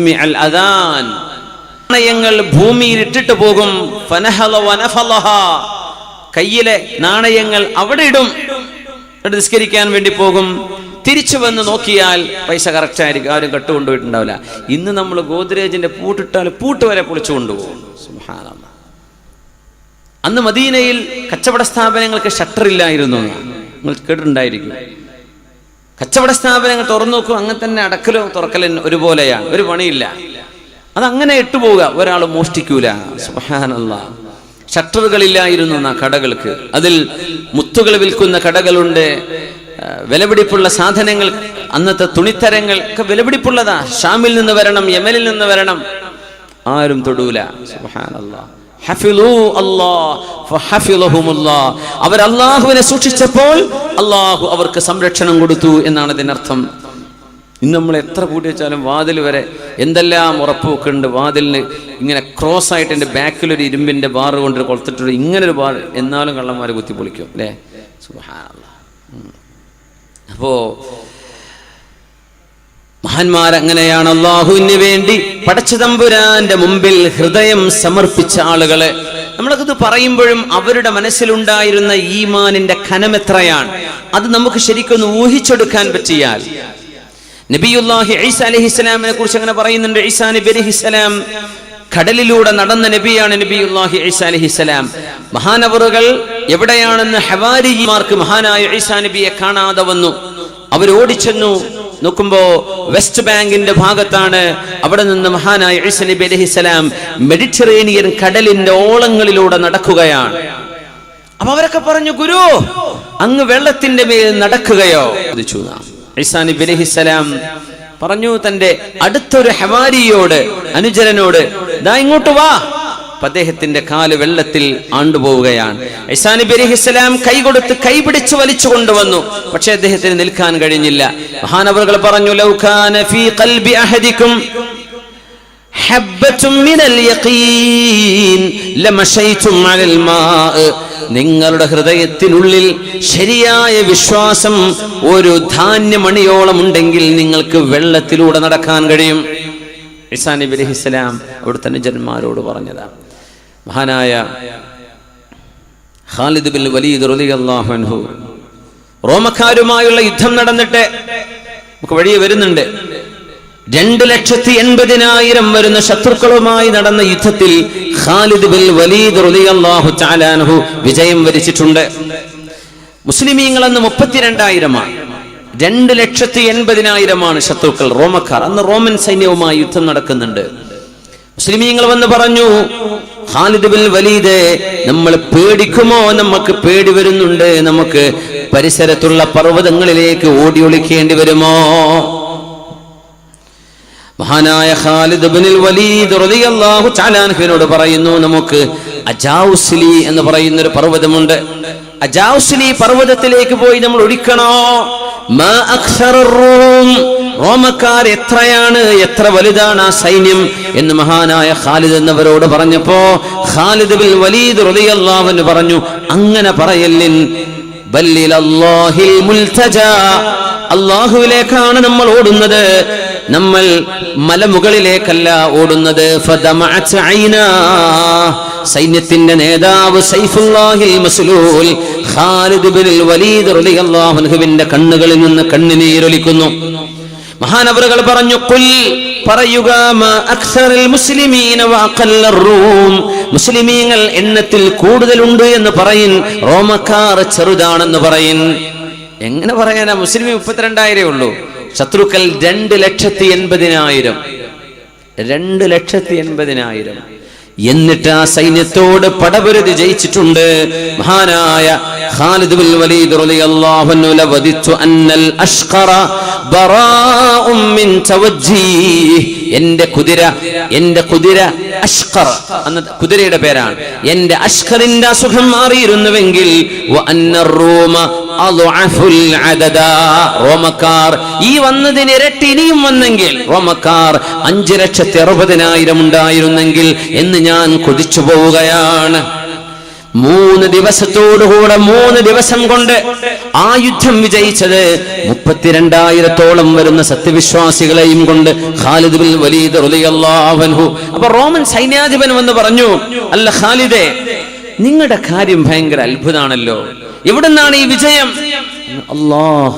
നാണയങ്ങൾ ഭൂമിയിൽ ഇട്ടിട്ട് പോകും. കയ്യിലെ നാണയങ്ങൾ അവിടെ ഇടും, നിസ്കരിക്കാൻ വേണ്ടി പോകും. തിരിച്ചു വന്ന് നോക്കിയാൽ പൈസ കറക്റ്റ് ആയിരിക്കും, ആരും കട്ടുകൊണ്ടുപോയിട്ടുണ്ടാവില്ല. ഇന്ന് നമ്മൾ ഗോദ്രേജിന്റെ പൂട്ടിട്ടാൽ പൂട്ട് വരെ പൊളിച്ചു കൊണ്ടുപോകും. സുബ്ഹാനല്ലാഹ്. അന്ന് മദീനയിൽ കച്ചവട സ്ഥാപനങ്ങൾക്ക് ഷട്ടറില്ലായിരുന്നു, നിങ്ങൾ കേട്ടിട്ടുണ്ടായിരിക്കും. കച്ചവട സ്ഥാപനങ്ങൾ തുറന്നു നോക്കും, അങ്ങനെ തന്നെ അടക്കലും തുറക്കലും ഒരുപോലെയാണ്, ഒരു പണിയില്ല. അതങ്ങനെ ഇട്ടുപോവുക, ഒരാൾ മോഷ്ടിക്കൂല. സുബ്ഹാനല്ലാഹ്. ഷട്ടറുകളില്ലായിരുന്നു കടകൾക്ക്. അതിൽ മുത്തുകൾ വിൽക്കുന്ന കടകളുണ്ട്, വിലപിടിപ്പുള്ള സാധനങ്ങൾ, അന്നത്തെ തുണിത്തരങ്ങൾ ഒക്കെ വിലപിടിപ്പുള്ളതാ. ഷാമിൽ നിന്ന് വരണം, യമനിൽ നിന്ന് വരണം, ആരും തൊടൂല. സുബ്ഹാനല്ലാഹ്. അവർ അള്ളാഹുവിനെ സൂക്ഷിച്ചപ്പോൾ അള്ളാഹു അവർക്ക് സംരക്ഷണം കൊടുത്തു എന്നാണ് ഇതിനർത്ഥം. ഇന്ന് നമ്മൾ എത്ര കൂട്ടി വെച്ചാലും വാതിൽ വരെ എന്തെല്ലാം ഉറപ്പൊക്കെ ഉണ്ട്. വാതിലിന് ഇങ്ങനെ ക്രോസ് ആയിട്ട് എൻ്റെ ബാക്കിലൊരു ഇരുമ്പിന്റെ ബാർ കൊണ്ട് കൊളുത്തിട്ടുണ്ട്, ഇങ്ങനൊരു ബാർ, എന്നാലും കള്ളന്മാരെ കുത്തി പൊളിക്കും അല്ലേ? സുബ്ഹാനല്ലാഹ്. അപ്പോ മഹാന്മാരങ്ങനെയാണ് അള്ളാഹുവിന് വേണ്ടി പടച്ച തമ്പുരാന്റെ മുമ്പിൽ ഹൃദയം സമർപ്പിച്ച ആളുകളെ. നമ്മളത് പറയുമ്പോഴും അവരുടെ മനസ്സിലുണ്ടായിരുന്ന ഈമാനിന്റെ ഖനം എത്രയാണ് അത് നമുക്ക് ശരിക്കൊന്ന് ഊഹിച്ചെടുക്കാൻ പറ്റിയാൽ. നബിയുല്ലാഹി ഈസാ അലൈഹിസ്സലാമിനെ കുറിച്ച് അങ്ങനെ പറയുന്നുണ്ട്. ഈസാ നബി അലൈഹിസ്സലാം കടലിലൂടെ നടന്ന നബിയാണ് നബിയുല്ലാഹി ഈസാ അലൈഹിസ്സലാം. മഹാനവറുകൾ എവിടെയാണെന്ന് ഹവാരിമാർക്ക് മഹാനായ ഈസാ നബിയെ കാണാതെ വന്നു. അവർ ഓടിച്ചെന്നു. നോക്കുമ്പോ വെസ്റ്റ് ബാങ്കിന്റെ ഭാഗത്താണ്. അവിടെ നിന്ന് മഹാനായ ഈസാ നബി അലൈഹിസ്സലാം മെഡിറ്ററേനിയൻ കടലിന്റെ ഓളങ്ങളിലൂടെ നടക്കുകയാണ്. അപ്പൊ അവരൊക്കെ പറഞ്ഞു, ഗുരു അങ്ങ് വെള്ളത്തിന്റെ മേൽ നടക്കുകയോ? ഈസാ നബി അലൈഹിസ്സലാം പറഞ്ഞു തന്റെ അടുത്തൊരു ഹവാരിയോട്, അനുചരനോട്, ദാ ഇങ്ങോട്ട് വാ. അദ്ദേഹത്തിന്റെ കാല് വെള്ളത്തിൽ ആണ്ടുപോവുകയാണ്. ഈസാ നബി അലൈഹിസ്സലാം കൈ കൊടുത്ത് കൈ പിടിച്ചു വലിച്ചു കൊണ്ടുവന്നു. പക്ഷെ അദ്ദേഹത്തിന് നിൽക്കാൻ കഴിഞ്ഞില്ല. മഹാനവറുകൾ പറഞ്ഞു, ലൗ കാന ഫീ ഖൽബി അഹദികും ഹബ്ബത്തും മിനൽ യഖീൻ ലമശൈതും അലൽ മാ. നിങ്ങളുടെ ഹൃദയത്തിനുള്ളിൽ ശരിയായ വിശ്വാസം ഒരു ധാന്യമണിയോളം ഉണ്ടെങ്കിൽ നിങ്ങൾക്ക് വെള്ളത്തിലൂടെ നടക്കാൻ കഴിയും. ഈസാ നബി അലൈഹിസ്സലാം അവിടുത്തെ അനുചരന്മാരോട് പറഞ്ഞതാണ്. മഹാനായ ഖാലിദ് ബിൻ വലീദ് റളിയല്ലാഹു അൻഹു റോമക്കാരുമായുള്ള യുദ്ധം നടന്നിട്ട് നമുക്ക് വഴിയെ വരുന്നുണ്ട്. 2,80,000 വരുന്ന ശത്രുക്കളുമായി നടന്ന യുദ്ധത്തിൽ ഖാലിദ് ബിൻ വലീദ് റളിയല്ലാഹു തആല അൻഹു വിജയം വരിച്ചിട്ടുണ്ട്. മുസ്ലിമീങ്ങൾ അന്ന് 32,000 2,80,000 ശത്രുക്കൾ, റോമക്കാർ. അന്ന് റോമൻ സൈന്യവുമായി യുദ്ധം നടക്കുന്നുണ്ട്. മുസ്ലിമീങ്ങൾ വന്ന് പറഞ്ഞു, ഖാലിദ് ബിൻ വലീദ്, നമ്മൾ പേടിക്കുമോ? നമുക്ക് പേടി വരുന്നുണ്ട്, നമുക്ക് പരിസരത്തുള്ള പർവ്വതങ്ങളിലേക്ക് ഓടി ഒളിക്കേണ്ടി വരുമോ? മഹാനായ ഖാലിദ് ബിൻ വലീദ് റളിയല്ലാഹു തആല അൻഹുവിനോട് പറയുന്നു, നമുക്ക് അജൗസ്ലി എന്ന് പറയുന്ന ഒരു പർവ്വതമുണ്ട്, അജൗസ്ലി പർവ്വതത്തിലേക്ക് പോയി നമ്മൾ ഒഴിക്കണോ? മാ അക്സറർ റൂം, റോമക്കാർ എത്രയാണ്, എത്ര വലുതാണ് ആ സൈന്യം എന്ന് മഹാനായ ഖാലിദ് എന്നവരോട് പറഞ്ഞപ്പോ ഖാലിദ് ബിൻ വലീദ് റളിയല്ലാഹു അൻഹു പറഞ്ഞു, അങ്ങനെ പറയല്ലിൻ, ബല്ലിലല്ലാഹിൽ മുൽതജാ, അല്ലാഹുവിലേക്കാണ് നമ്മൾ ഓടുന്നത്, നമ്മൾ മലമുകളിലേക്കല്ല ഓടുന്നത്. ഫദമഅത് ഐനാ, സൈന്യത്തിന്റെ നേതാവ് സൈഫുല്ലാഹിൽ മസ്ലൂൽ ഖാലിദ് ബിൻ വലീദ് റളിയല്ലാഹു അൻഹുവിന്റെ കണ്ണുകളിൽ നിന്ന് കണ്ണുനീരൊലിക്കുന്നു. മഹാനവറുകൾ പറഞ്ഞു, ഖുൽ, പറയുക, മാ അക്സറുൽ മുസ്ലിമീന വഅഖല്ലർ റൂം, മുസ്ലിമീങ്ങൾ എണ്ണത്തിൽ കൂടുതലുണ്ട് എന്ന് പറയിൻ, റോമക്കാർ ചെറുതാണെന്ന് പറയിൻ. എങ്ങനെ പറയാനാ? മുസ്ലിം 32,000 ഉള്ളൂ, ശത്രുക്കൾ 2,80,000. 2,80,000. എന്നിട്ട് ആ സൈന്യത്തോട് പടപൊരുതി ജയിച്ചിട്ടുണ്ട് മഹാനായ ഖാലിദ് ബിൻ വലീദ് റളിയല്ലാഹു അൻഹു. ലവദിതു അന്നൽ അഷ്ഖറ ബറാഉം മിൻ തവജ്ജീഹ്, എന്റെ കുതിര അഷ്ഖർ എന്ന കുതിരയുടെ പേരാണ്. എന്റെ അഷ്ഖറിന്റെ അസുഖം മാറിയിരുന്നുവെങ്കിൽ റോമക്കാർ ഈ വന്നതിന് ഇരട്ടി ഇനിയും വന്നെങ്കിൽ, റോമക്കാർ 5,60,000 ഉണ്ടായിരുന്നെങ്കിൽ എന്ന് ഞാൻ കൊതിച്ചു പോവുകയാണ്. 3 ദിവസത്തോടുകൂടെ 3 ദിവസം കൊണ്ട് ആ യുദ്ധം വിജയിച്ചത് 32,000-ഓളം വരുന്ന സത്യവിശ്വാസികളെയും കൊണ്ട് ഖാലിദ് ബിൻ വലീദ് റളിയല്ലാഹു അൻഹു. അപ്പൊ റോമൻ സൈന്യാധിപൻ വന്ന് പറഞ്ഞു, അല്ല ഖാലിദേ, നിങ്ങളുടെ കാര്യം ഭയങ്കര അത്ഭുതമാണല്ലോ, എവിടുന്നാണ് ഈ വിജയം? അല്ലാഹ്,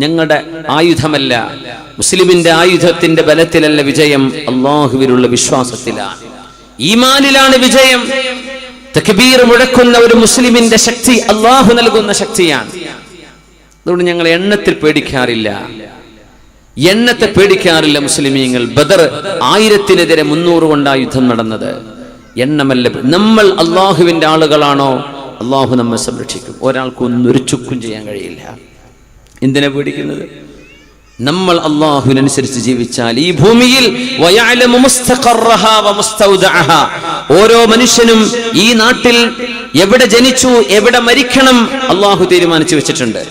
ഞങ്ങളുടെ ആയുധമല്ല, മുസ്ലിമിന്റെ ആയുധത്തിന്റെ ബലത്തിലല്ല വിജയം, അല്ലാഹുവിലുള്ള വിശ്വാസത്തിലാണ്, ഈമാനിലാണ് വിജയം. തക്ബീർ മുഴക്കുന്ന ഒരു മുസ്ലിമിന്റെ ശക്തി അല്ലാഹു നൽകുന്ന ശക്തിയാണ്. അതുകൊണ്ട് ഞങ്ങൾ എണ്ണത്തിൽ പേടിക്കാറില്ല, എണ്ണത്തെ പേടിക്കാറില്ല മുസ്ലിമീങ്ങൾ. ബദർ 1000-നെതിരെ 300 കൊണ്ടാ യുദ്ധം നടന്നത്. എണ്ണമല്ല. നമ്മൾ അള്ളാഹുവിന്റെ ആളുകളാണോ, അള്ളാഹു നമ്മെ സംരക്ഷിക്കും. ഒരാൾക്കൊന്നും ഒരു ചുക്കും ചെയ്യാൻ കഴിയില്ല. എന്തിനാ പേടിക്കുന്നത്? നമ്മൾ അള്ളാഹുവിനനുസരിച്ച് ജീവിച്ചാൽ ഈ ഭൂമിയിൽ ഓരോ മനുഷ്യനും ഈ നാട്ടിൽ എവിടെ ജനിച്ചു എവിടെ മരിക്കണം അള്ളാഹു തീരുമാനിച്ചു വെച്ചിട്ടുണ്ട്.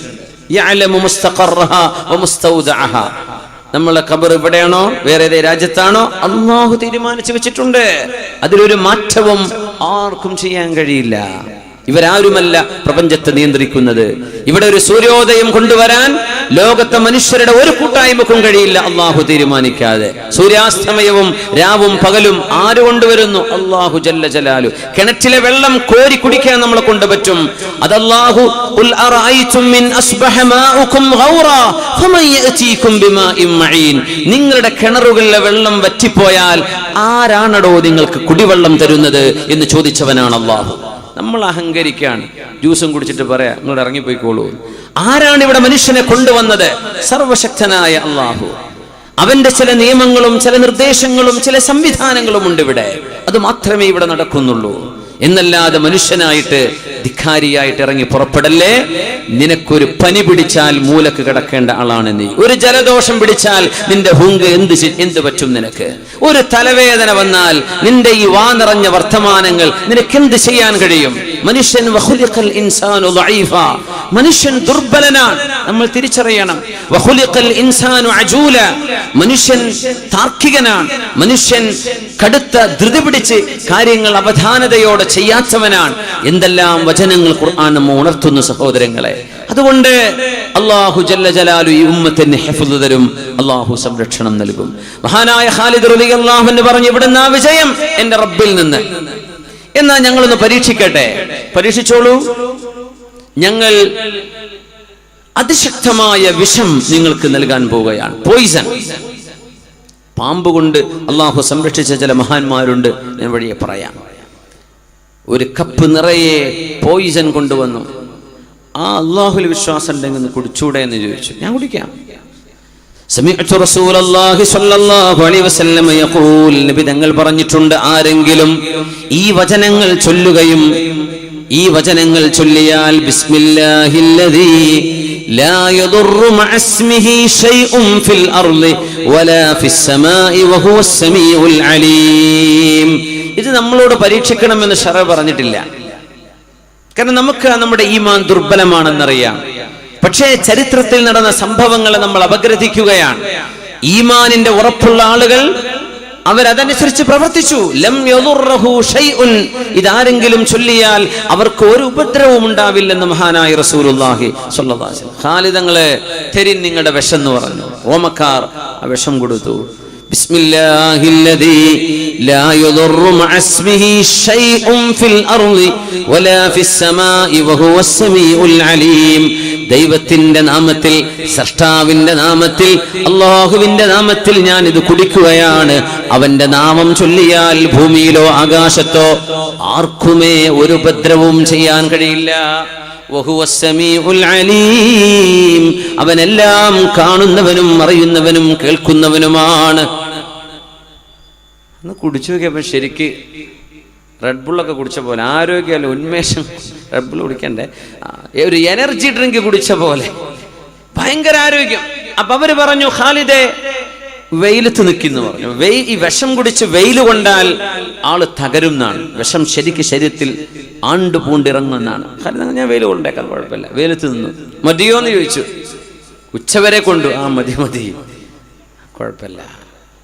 നമ്മളെ ഖബർ എവിടെയാണോ, വേറെ ഏത് രാജ്യത്താണോ, അള്ളാഹു തീരുമാനിച്ചു വെച്ചിട്ടുണ്ട്. അതിലൊരു മാറ്റവും ആർക്കും ചെയ്യാൻ കഴിയില്ല. ഇവരാരുമല്ല പ്രപഞ്ചത്തെ നിയന്ത്രിക്കുന്നത്. ഇവിടെ ഒരു സൂര്യോദയം കൊണ്ടുവരാൻ ലോകത്തെ മനുഷ്യരുടെ ഒരു കൂട്ടായ്മക്കും കഴിയില്ല അള്ളാഹു തീരുമാനിക്കാതെ. സൂര്യാസ്തമയവും രാവും പകലും ആര് കൊണ്ടുവരുന്നു? അള്ളാഹു ജല്ല ജലാലു. കിണറ്റിലെ വെള്ളം കോരി കുടിക്കാൻ നമ്മളെ കൊണ്ട് പറ്റും. അത് അള്ളാഹു നിങ്ങളുടെ കിണറുകളിലെ വെള്ളം വറ്റിപ്പോയാൽ ആരാണടോ നിങ്ങൾക്ക് കുടിവെള്ളം തരുന്നത് എന്ന് ചോദിച്ചവനാണ് അള്ളാഹു. നമ്മൾ അഹങ്കരിക്കാണ്, ജ്യൂസും കുടിച്ചിട്ട് പറയാ നിങ്ങൾ ഇറങ്ങിപ്പോയിക്കോളൂ. ആരാണ് ഇവിടെ മനുഷ്യനെ കൊണ്ടുവന്നത്? സർവശക്തനായ അള്ളാഹു. അവന്റെ ചില നിയമങ്ങളും ചില നിർദ്ദേശങ്ങളും ചില സംവിധാനങ്ങളും ഉണ്ട് ഇവിടെ. അത് മാത്രമേ ഇവിടെ നടക്കുന്നുള്ളൂ. എന്നല്ലാതെ മനുഷ്യനായിട്ട് ധിക്കാരിയായിട്ട് ഇറങ്ങി പുറപ്പെടല്ലേ. നിനക്കൊരു പനി പിടിച്ചാൽ മൂലക്ക് കിടക്കേണ്ട ആളാണ് നീ. ഒരു ജലദോഷം പിടിച്ചാൽ നിന്റെ ഹുങ്ക് എന്ത് പറ്റും നിനക്ക്? ഒരു തലവേദന വന്നാൽ നിന്റെ ഈ വാ നിറഞ്ഞ വർത്തമാനങ്ങൾ നിനക്ക് എന്ത് ചെയ്യാൻ കഴിയും? മനുഷ്യൻ വഖുലിഖൽ ഇൻസാനു ദഈഫ, മനുഷ്യൻ ദുർബലനാണ്. നമ്മൾ തിരിച്ചറിയണം. വഖുലിഖൽ ഇൻസാനു അജൂല, മനുഷ്യൻ താർക്കികനാണ്. മനുഷ്യൻ കടുത്ത ധൃതി പിടിച്ച് കാര്യങ്ങൾ അവധാനതയോടെ ചെയ്യാത്തവനാണ്. എന്തെല്ലാം വചനങ്ങൾ ഖുർആൻ നമ്മെ ഉണർത്തുന്നു സഹോദരങ്ങളെ. അതുകൊണ്ട് അല്ലാഹു ജല്ല ജലാലു ഈ ഉമ്മത്തിന് ഹിഫ്ള് തരും, അല്ലാഹു സംരക്ഷണം നൽകും. മഹാനായ ഖാലിദ് റളിയല്ലാഹു അൻഹു പറഞ്ഞു, ഇവിടുന്ന് വിജയം എന്റെ റബ്ബിൽ നിന്ന്. എന്നാ ഞങ്ങളൊന്ന് പരീക്ഷിക്കട്ടെ. പരീക്ഷിച്ചോളൂ. ഞങ്ങൾ അതിശക്തമായ വിഷം നിങ്ങൾക്ക് നൽകാൻ പോവുകയാണ്. പോയിസൺ. പാമ്പ് കൊണ്ട് അള്ളാഹു സംരക്ഷിച്ച ചില മഹാന്മാരുണ്ട്, ഞാൻ വഴിയെ പറയാം. ഒരു കപ്പ് നിറയെ പോയിസൺ കൊണ്ടുവന്നു. ആ അള്ളാഹുൽ വിശ്വാസം ഉണ്ടെങ്കിൽ കുടിച്ചൂടെ എന്ന് ചോദിച്ചു. ഞാൻ കുടിക്കാം. സമിഅ്തു റസൂലല്ലാഹി സ്വല്ലല്ലാഹു അലൈഹി വസല്ലം യഖൂൽ, നബി തങ്ങൾ പറഞ്ഞിട്ടുണ്ട്, ആരെങ്കിലും ഈ വചനങ്ങൾ ചൊല്ലുകയും ഈ വചനങ്ങൾ ചൊല്ലിയാൽ ബിസ്മില്ലാഹില്ലദീ ലാ യദുറു മഅസ്മിഹി ശൈഉൻ ഫിൽ അർളി വലാ ഫിസ് സമാഇ വഹുവസ് സമീഉൽ അലീം. ഇത് നമ്മളോട് പരീക്ഷിക്കണമെന്ന് ശറഅ് പറഞ്ഞിട്ടില്ല. കാരണം നമുക്ക് നമ്മുടെ ഈമാൻ ദുർബലമാണെന്നറിയാം. പക്ഷേ ചരിത്രത്തിൽ നടന്ന സംഭവങ്ങളെ നമ്മൾ അപഗ്രഥിക്കുകയാണ്. ഈമാനിന്റെ ഉറപ്പുള്ള ആളുകൾ അവരതനുസരിച്ച് പ്രവർത്തിച്ചു. ലം യദുർറഹു ഷൈഉൻ, ഇതാരെങ്കിലും ചൊല്ലിയാൽ അവർക്ക് ഒരു ഉപദ്രവവും ഉണ്ടാവില്ലെന്ന് മഹാനായ റസൂലുള്ളാഹി സ്വല്ലല്ലാഹു അലൈഹി വസല്ലം. ഖാലിദ് തങ്ങളെ തരിൻ നിങ്ങളുടെ വിഷം എന്ന് പറഞ്ഞു. റോമക്കാർ ആ വിഷം കൊടുത്തു. ബിസ്മില്ലാഹില്ലദീ ലാ യദുറു മഅസ്മിഹി ഷൈഉൻ ഫിൽ അർളി വലാ ഫിസ് സമാഇ വഹുവസ് സമീഉൽ അലീം. ദൈവത്തിന്റെ നാമത്തിൽ, സൃഷ്ടാവിന്റെ നാമത്തിൽ, അല്ലാഹുവിന്റെ നാമത്തിൽ ഞാൻ ഇത് കുടിക്കുകയാണ്. അവന്റെ നാമം ചൊല്ലിയാൽ ഭൂമിയിലോ ആകാശത്തോ ആർക്കുമേ ഒരു ഉപദ്രവവും ചെയ്യാൻ കഴിയില്ല. വഹുവസ് സമീഉൽ അലീം, അവനെല്ലാം കാണുന്നവനും അറിയുന്നവനും കേൾക്കുന്നവനുമാണ്. ഒന്ന് കുടിച്ചു നോക്കിയപ്പോ ശരിക്ക് റെഡ് ബുള്ളൊക്കെ കുടിച്ച പോലെ, ആരോഗ്യമല്ല ഉന്മേഷം. റെഡ് ബുൾ കുടിക്കണ്ടേ, ഒരു എനർജി ഡ്രിങ്ക് കുടിച്ച പോലെ ഭയങ്കര ആരോഗ്യം. അപ്പൊ അവര് പറഞ്ഞു, ഖാലിദെ വെയിലത്ത് നിൽക്കുന്നു പറഞ്ഞു. ഈ വിഷം കുടിച്ച് വെയിൽ കൊണ്ടാൽ ആള് തകരും എന്നാണ്. വിഷം ശരിക്ക് ശരീരത്തിൽ ആണ്ട് പൂണ്ടിറങ്ങുമെന്നാണ്. ഖാലിദ്, ഞാൻ വെയിൽ കൊണ്ടേക്കാൻ കുഴപ്പമില്ല. വെയിലത്ത് നിന്നു. മതിയോ എന്ന് ചോദിച്ചു. ഉച്ചവരെ കൊണ്ടു. ആ മതി മതി, കുഴപ്പമില്ല,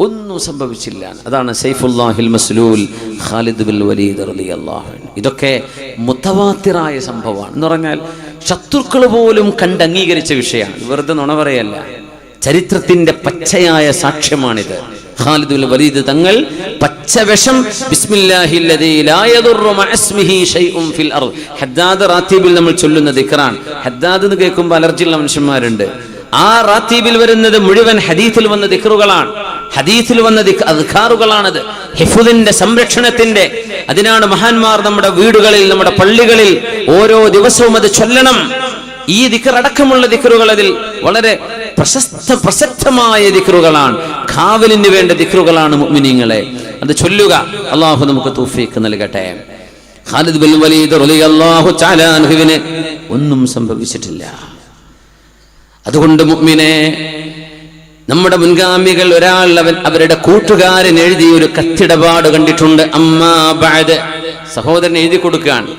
ഒന്നും സംഭവിച്ചില്ല. അതാണ് സൈഫുല്ലാഹിൽ മസ്ലൂൽ ഖാലിദ് ബിൻ വലീദ് റളിയല്ലാഹു അൻഹു. ഇതൊക്കെ മുതവാത്തിറായ സംഭവമാണ്. എന്ന് പറഞ്ഞാൽ ശത്രുക്കൾ പോലും കണ്ടംഗീകരിച്ച വിഷയമാണ്. വെറുതെ നുണ പറയല്ല, ചരിത്രത്തിന്റെ പച്ചയായ സാക്ഷ്യമാണിത്. ഖാലിദ് ബിൻ വലീദ് തങ്ങൾ പച്ചവിഷം ബിസ്മില്ലാഹില്ലദീ ലാ യദുറു മഅസ്മിഹി ഷൈഉൻ ഫിൽ അർദ്. ഹദ്ദാദ് റാത്തീബിൽ നമ്മൾ ചൊല്ലുന്ന ദിക്റാൻ. ഹദ്ദാദ് എന്ന് കേൾക്കുമ്പോൾ അലർജിയുള്ള മനുഷ്യന്മാരുണ്ട്. ആ റാത്തീബിൽ വരുന്നത് മുഴുവൻ ഹദീസിൽ വന്ന ദിക്റുകളാണ്, ഹദീസിൽ വന്ന അദ്കാറുകളാണത്, ഹിഫ്ദിന്റെ സംരക്ഷണത്തിന്റെ. അതിനാണ് മഹാന്മാർ നമ്മുടെ വീടുകളിൽ, നമ്മുടെ പള്ളികളിൽ ഓരോ ദിവസവും അത് ചൊല്ലണം. ഈ ദിക്ർ അടക്കമുള്ള ദിക്റുകൾ അതിൽ വളരെ പ്രശസ്തമായ ദിക്റുകളാണ്. കാവലിന് വേണ്ട ദിക്റുകളാണ് മുഅ്മിനീങ്ങളെ. അത് ചൊല്ലുക. അല്ലാഹു നമുക്ക് തൗഫീഖ് നൽകട്ടെ. ഖാലിദ് ബിൻ വലീദ് റളിയല്ലാഹു തആല അൻഹുവിന് ഒന്നും സംഭവിച്ചിട്ടില്ല. അതുകൊണ്ട് മുഅ്മിനെ, നമ്മുടെ മുൻഗാമികൾ ഒരാൾ അവരുടെ കൂട്ടുകാരൻ എഴുതിയ ഒരു കത്തിടപാട് കണ്ടിട്ടുണ്ട്. അമ്മാ ബഅദ്, സഹോദരൻ എഴുതി കൊടുക്കുകയാണ്.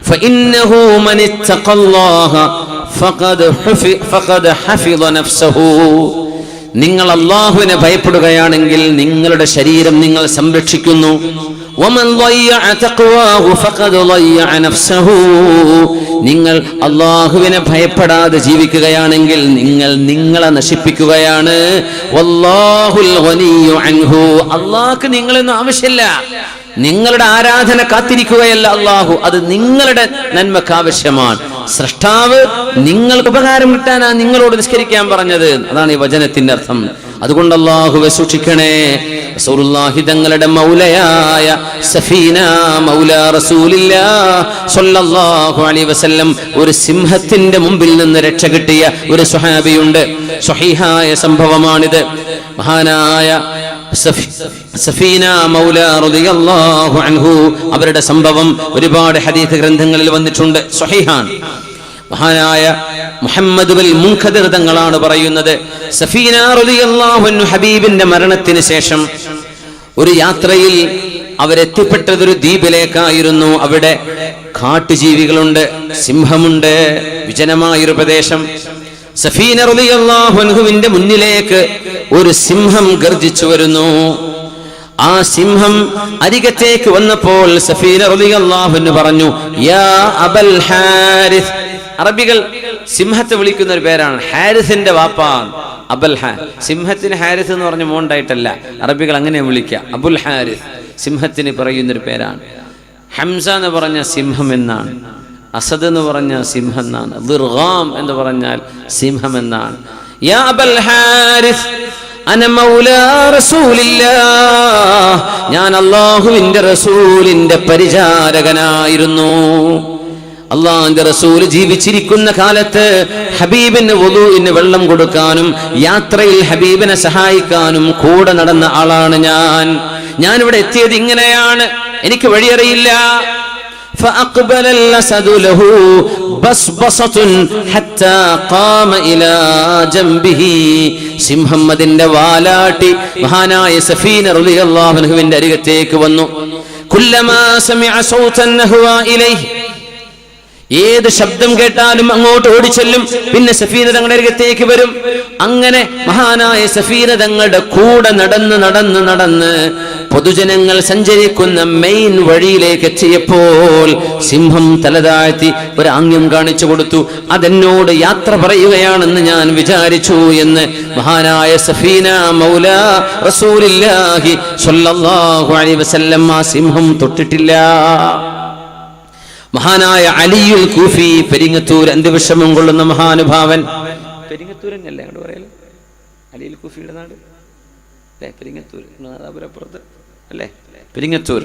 ഫഇന്നഹു മൻ ഇത്തഖല്ലാഹ ഫഖദ് ഹഫിള നഫ്സഹു. നിങ്ങൾ അല്ലാഹുവിനെ ഭയപ്പെടുകയാണെങ്കിൽ നിങ്ങളുടെ ശരീരം നിങ്ങൾ സംരക്ഷിക്കുന്നു. വമൻ ളയ്യഅ തഖ്വാഹു ഫഖദ് ളയ്യഅ നഫ്സഹു. നിങ്ങൾ അല്ലാഹുവിനെ ഭയപ്പെടാതെ ജീവിക്കുകയാണെങ്കിൽ നിങ്ങൾ നിങ്ങളെ നശിപ്പിക്കുകയാണ്. വല്ലാഹുൽ ഗനിയ്യു അൻഹു. അല്ലാഹുക്ക് നിങ്ങളൊന്നും ആവശ്യമില്ല. നിങ്ങളുടെ ആരാധന കാത്തിരിക്കുകയല്ല അല്ലാഹു, അത് നിങ്ങളുടെ നന്മക്ക് ആവശ്യമാണ്. സൃഷ്ടാവ് നിങ്ങൾക്ക് ഉപകാരം കിട്ടാനാ നിങ്ങളോട് നിസ്കരിക്കാൻ പറഞ്ഞത്. അതാണ് ഈ വചനത്തിന്റെ അർത്ഥം. അതുകൊണ്ട് അല്ലാഹുവെ സൂക്ഷിക്കണേ. റസൂലുള്ളാഹി തങ്ങളുടെ മൗലയായ സഫീന മൗല റസൂലില്ലാഹ് സ്വല്ലല്ലാഹു അലൈഹി വസല്ലം ഒരു സിംഹത്തിന്റെ മുമ്പിൽ നിന്ന് രക്ഷ കിട്ടിയ ഒരു സ്വഹാബിയുണ്ട്. സ്വഹീഹായ സംഭവമാണിത്. മഹാനായ സഫീന മൗല റളിയല്ലാഹു അൻഹു അവരുടെ സംഭവം ഒരുപാട് ഹദീസ് ഗ്രന്ഥങ്ങളിൽ വന്നിട്ടുണ്ട്, സ്വഹീഹാണ്. മഹാനായ മുഹമ്മദ് ബിൻ മുൻഖദിർ തങ്ങളാണ് പറയുന്നത്, സഫീന റളിയല്ലാഹു അൻഹു ഹബീബിന്റെ മരണത്തിന് ശേഷം ഒരു യാത്രയിൽ അവരെത്തിപ്പെട്ടതൊരു ദ്വീപിലേക്കായിരുന്നു. അവിടെ കാട്ടുജീവികളുണ്ട്, സിംഹമുണ്ട്, വിജനമായൊരു പ്രദേശം. സഫീന റളിയല്ലാഹു അൻഹുവിന്റെ മുന്നിലേക്ക് ഒരു സിംഹം ഗർജിച്ചു വരുന്നു. ആ സിംഹം അരികത്തേക്ക് വന്നപ്പോൾ സഫീന റളിയല്ലാഹു അൻഹു പറഞ്ഞു, യാ അബൽ ഹാരിസ്. അറബികൾ സിംഹത്തെ വിളിക്കുന്ന ഒരു പേരാണ്, ഹാരിസിന്റെ വാപ്പ അബൽ ഹാരിസ്. സിംഹത്തിന് ഹാരിസ് എന്ന് പറഞ്ഞ മോണ്ടായിട്ടല്ല, അറബികൾ അങ്ങനെ വിളിക്കുക, അബുൽ ഹാരിസ്. സിംഹത്തിന് പറയുന്നൊരു പേരാണ്. ഹംസ എന്ന് പറഞ്ഞ സിംഹം എന്നാണ്, അസദ് എന്ന് പറഞ്ഞ സിംഹം എന്നാണ്, ദിർഗാം എന്ന് പറഞ്ഞാൽ സിംഹം എന്നാണ്. യാ അബൽ ഹാരിസ് അന മൗലാ റസൂലില്ലാഹ്. ഞാൻ അല്ലാഹുവിന്റെ റസൂലിന്റെ പരിചാരകനായിരുന്നു. അല്ലാഹുവിന്റെ റസൂൽ ജീവിച്ചിരിക്കുന്ന കാലത്ത് ഹബീബിന് വുദൂഇന് വെള്ളം കൊടുക്കാനും യാത്രയിൽ ഹബീബിനെ സഹായിക്കാനും കൂടെ നടന്ന ആളാണ് ഞാൻ ഇവിടെ എത്തിയത് ഇങ്ങനെയാണ്, എനിക്ക് വഴിയറിയില്ല. فأقبل الأسد له بصبصة حتى قام إلى جنبه. സിംഹം അതിന്റെ വാലാട്ടി മഹാനായ സഫീന റളിയല്ലാഹു അൻഹുവിന്റെ അരികത്തേക്ക് വന്നു. കുല്ലമാ സമിഅ സൗതൻ നഹ്വ ഇലൈഹി. ഏത് ശബ്ദം കേട്ടാലും അങ്ങോട്ട് ഓടിച്ചെല്ലും. പിന്നെ സഫീന തങ്ങളുടെ അരികത്തേക്ക് വരും. അങ്ങനെ മഹാനായ സഫീന തങ്ങളുടെ കൂടെ നടന്ന് പൊതുജനങ്ങൾ സഞ്ചരിക്കുന്ന മെയിൻ വഴിയിലേക്ക് എത്തിയപ്പോൾ സിംഹം തലതാഴ്ത്തി ഒരു ആംഗ്യം കാണിച്ചു കൊടുത്തു. അതെന്നോട് യാത്ര പറയുകയാണെന്ന് ഞാൻ വിചാരിച്ചു എന്ന് മഹാനായ സഫീന മൗല റസൂലുള്ളാഹി സ്വല്ലല്ലാഹു അലൈഹി വസല്ലം ആ സിംഹം തൊട്ടിട്ടില്ല. മഹാനായ അലിയുൽ കൂഫി, പെരിങ്ങത്തൂർ അന്ത്യവിഷമം കൊള്ളുന്ന മഹാനുഭാവൻ. പെരിങ്ങത്തൂർ തന്നെയല്ലേ അങ്ങോട്ട് പറയല്? അലിയുൽ കൂഫിയുടെ നാട് അല്ലേ? പെരിങ്ങത്തൂർ നാദാപുരപ്പുറത്ത് അല്ലേ? പെരിങ്ങത്തൂർ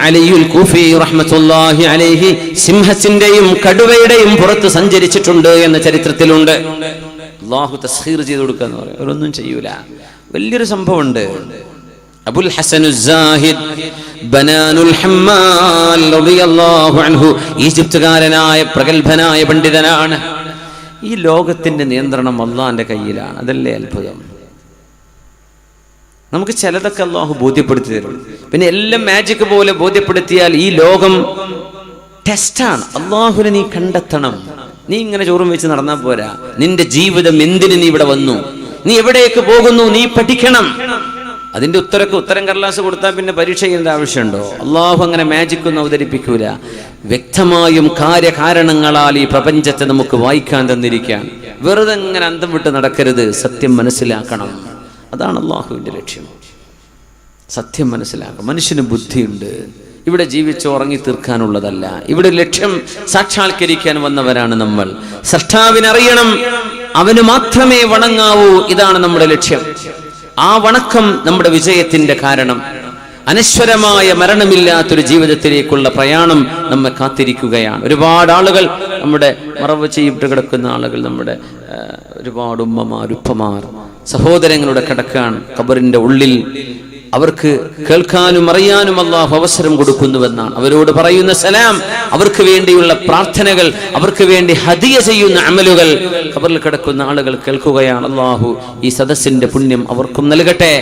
അലിയുൽ കൂഫി റഹ്മത്തുള്ളാഹി അലൈഹി സിംഹത്തിന്റെയും കടുവയുടെയും പുറത്ത് സഞ്ചരിച്ചിട്ടുണ്ട് എന്ന ചരിത്രത്തിലുണ്ട്. അല്ലാഹു തസ്ഖീർ ചെയ്തു കൊടുക്കുക എന്ന് പറയും. അവരൊന്നും ചെയ്യൂല. വലിയൊരു സംഭവമുണ്ട്. അബുൽ ഹസൻ സാഹിദ് ബനാനുൽ ഹമ്മാൽ റളിയല്ലാഹു അൻഹു ഈജിപ്തുകാരനായ പ്രഗൽഭനായ പണ്ഡിതനാണ്. ഈ ലോകത്തിന്റെ നിയന്ത്രണം അല്ലാഹുവിന്റെ കയ്യിലാണ്. അതല്ലേ അത്ഭുതം. നമുക്ക് ചിലതൊക്കെ അല്ലാഹു ബോധ്യപ്പെടുത്തി തരും. പിന്നെ എല്ലാം മാജിക് പോലെ ബോധ്യപ്പെടുത്തിയാൽ ഈ ലോകം ടെസ്റ്റാണ്. അല്ലാഹുവിനെ നീ കണ്ടെത്തണം. നീ ഇങ്ങനെ ചോറും വെച്ച് നടന്നാൽ പോരാ. നിന്റെ ജീവിതം എന്തിന് നീ ഇവിടെ വന്നു, നീ എവിടേക്ക് പോകുന്നു, നീ പഠിക്കണം. അതിന്റെ ഉത്തരം കടലാസ് കൊടുത്താൽ പിന്നെ പരീക്ഷ ചെയ്യേണ്ട ആവശ്യമുണ്ടോ? അള്ളാഹു അങ്ങനെ മാജിക് ഒന്നും അവതരിപ്പിക്കൂല. വ്യക്തമായും കാര്യകാരണങ്ങളാൽ ഈ പ്രപഞ്ചത്തെ നമുക്ക് വായിക്കാൻ തന്നിരിക്കാൻ. വെറുതെ അങ്ങനെ അന്തം വിട്ട് നടക്കരുത്. സത്യം മനസ്സിലാക്കണം. അതാണ് അള്ളാഹുവിന്റെ ലക്ഷ്യം. സത്യം മനസ്സിലാക്കണം. മനുഷ്യന് ബുദ്ധിയുണ്ട്. ഇവിടെ ജീവിച്ച് ഉറങ്ങി തീർക്കാനുള്ളതല്ല. ഇവിടെ ലക്ഷ്യം സാക്ഷാത്കരിക്കാൻ വന്നവരാണ് നമ്മൾ. സൃഷ്ടാവിനറിയണം, അവന് മാത്രമേ വണങ്ങാവൂ. ഇതാണ് നമ്മുടെ ലക്ഷ്യം. ആ വണക്കം നമ്മുടെ വിജയത്തിന്റെ കാരണം. അനശ്വരമായ മരണമില്ലാത്തൊരു ജീവിതത്തിലേക്കുള്ള പ്രയാണം നമ്മെ കാത്തിരിക്കുകയാണ്. ഒരുപാട് ആളുകൾ, നമ്മുടെ മറവ് ചെയ്യപ്പെട്ട് കിടക്കുന്ന ആളുകൾ, നമ്മുടെ ഒരുപാട് ഉമ്മമാർ, ഉപ്പമാർ, സഹോദരങ്ങളുടെ കിടക്കാൻ ഖബറിന്റെ ഉള്ളിൽ. അവർക്ക് കേൾക്കാനും അറിയാനും അല്ലാഹു അവസരം കൊടുക്കുന്നുവെന്നാണ്. അവരോട് പറയുന്ന സലാം, അവർക്ക് വേണ്ടിയുള്ള പ്രാർത്ഥനകൾ, അവർക്ക് വേണ്ടി ഹദിയ ചെയ്യുന്ന അമലുകൾ ഖബറിൽ കിടക്കുന്ന ആളുകൾ കേൾക്കുകയാണ്. അല്ലാഹു ഈ സദസ്സിന്റെ പുണ്യം അവർക്കും നൽകട്ടെ.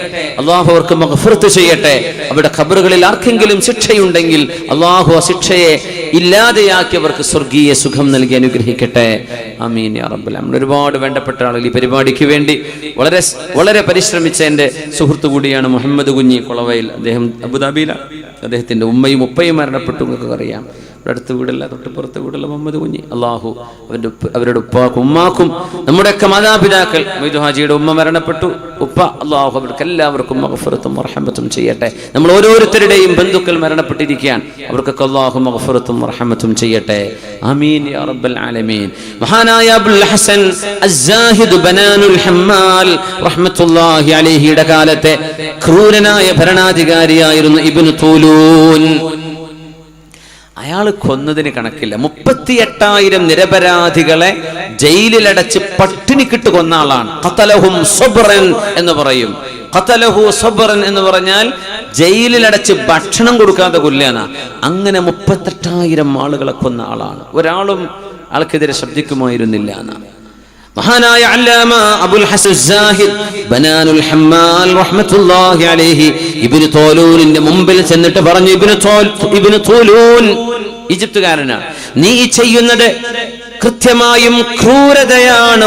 അല്ലാഹു അവർക്ക് മഗ്ഫിറത്ത് ചെയ്യട്ടെ. അവരുടെ ഖബറുകളിൽ ആർക്കെങ്കിലും ശിക്ഷയുണ്ടെങ്കിൽ അല്ലാഹു ആ ശിക്ഷയെ ഇല്ലാതെയാക്കി അവർക്ക് സ്വർഗീയ സുഖം നൽകി അനുഗ്രഹിക്കട്ടെ. ആമീൻ യാ റബ്ബൽ ആലമീൻ. ഒരുപാട് വേണ്ടപ്പെട്ട ആളുകൾ ഈ പരിപാടിക്ക് വേണ്ടി വളരെ പരിശ്രമിച്ച എൻ്റെ സുഹൃത്തു കൂടിയാണ് മുഹമ്മദ് കുഞ്ഞി കൊളവയിൽ. അദ്ദേഹം അബുദാബിയിലാണ്. അദ്ദേഹത്തിന്റെ ഉമ്മയും ഉപ്പയും മരണപ്പെട്ടു. നിങ്ങൾക്ക് അറിയാം. ഇവിടെ അടുത്ത വീടല്ല, തൊട്ടുപുറത്തെ വീടുള്ള മുഹമ്മദ് കുഞ്ഞി. അള്ളാഹു അവരുടെ ഉപ്പാക്കും ഉമ്മാക്കും, നമ്മുടെയൊക്കെ മാതാപിതാക്കൾ, മൊയ്തു ഹാജിയുടെ ഉമ്മ മരണപ്പെട്ടു, ഉപ്പ, അള്ളാഹു അവർക്ക് എല്ലാവർക്കും മഗ്ഫിറത്തും റഹ്മത്തും ചെയ്യട്ടെ. നമ്മൾ ഓരോരുത്തരുടെയും ബന്ധുക്കൾ മരണപ്പെട്ടിരിക്കുകയാണ്. അവർക്കൊക്കെ അള്ളാഹു മഗ്ഫിറത്തും റഹ്മത്തും ചെയ്യട്ടെ. ആമീൻ യാ റബ്ബൽ ആലമീൻ. മഹാനായ അബുൽ ഹസൻ അസ്സാഹിദ് ബനാനുൽ ഹമ്മാൽ റഹ്മത്തുള്ളാഹി അലൈഹിയുടെ കാലത്തെ ക്രൂരനായ ഭരണാധികാരിയായിരുന്നു ഇബ്നു തൂലൂൻ. അയാൾ കൊന്നതിന് കണക്കില്ല. 38,000 നിരപരാധികളെ ജയിലിലടച്ച് പട്ടിണിക്കിട്ട് കൊന്ന ആളാണ്. ഖതലഹും സബ്റൻ എന്ന് പറയും. ഖതലഹു സബ്റൻ എന്ന് പറഞ്ഞാൽ ജയിലിലടച്ച് ഭക്ഷണം കൊടുക്കാതെ കൊല്ലുക. അങ്ങനെ 38,000 ആളുകളെ കൊന്ന ആളാണ്. ഒരാളും ആൾക്കെതിരെ ശബ്ദിക്കുമായിരുന്നില്ല എന്നാണ്. മഹാനായ അല്ലാമ അബുൽ ഹസൻ സാഹിദ് ബനാനുൽ ഹമ്മാൽ റഹ്മത്തുള്ളാഹി അലൈഹി ഇബ്നു തൂലൂനിന്റെ മുമ്പിൽ ചെന്നിട്ട് പറഞ്ഞു, ഇബ്നു തൂലൂൻ, ഈജിപ്തുകാരനാണ്, നീ ചെയ്യുന്നത് കൃത്യമായും ക്രൂരതയാണ്.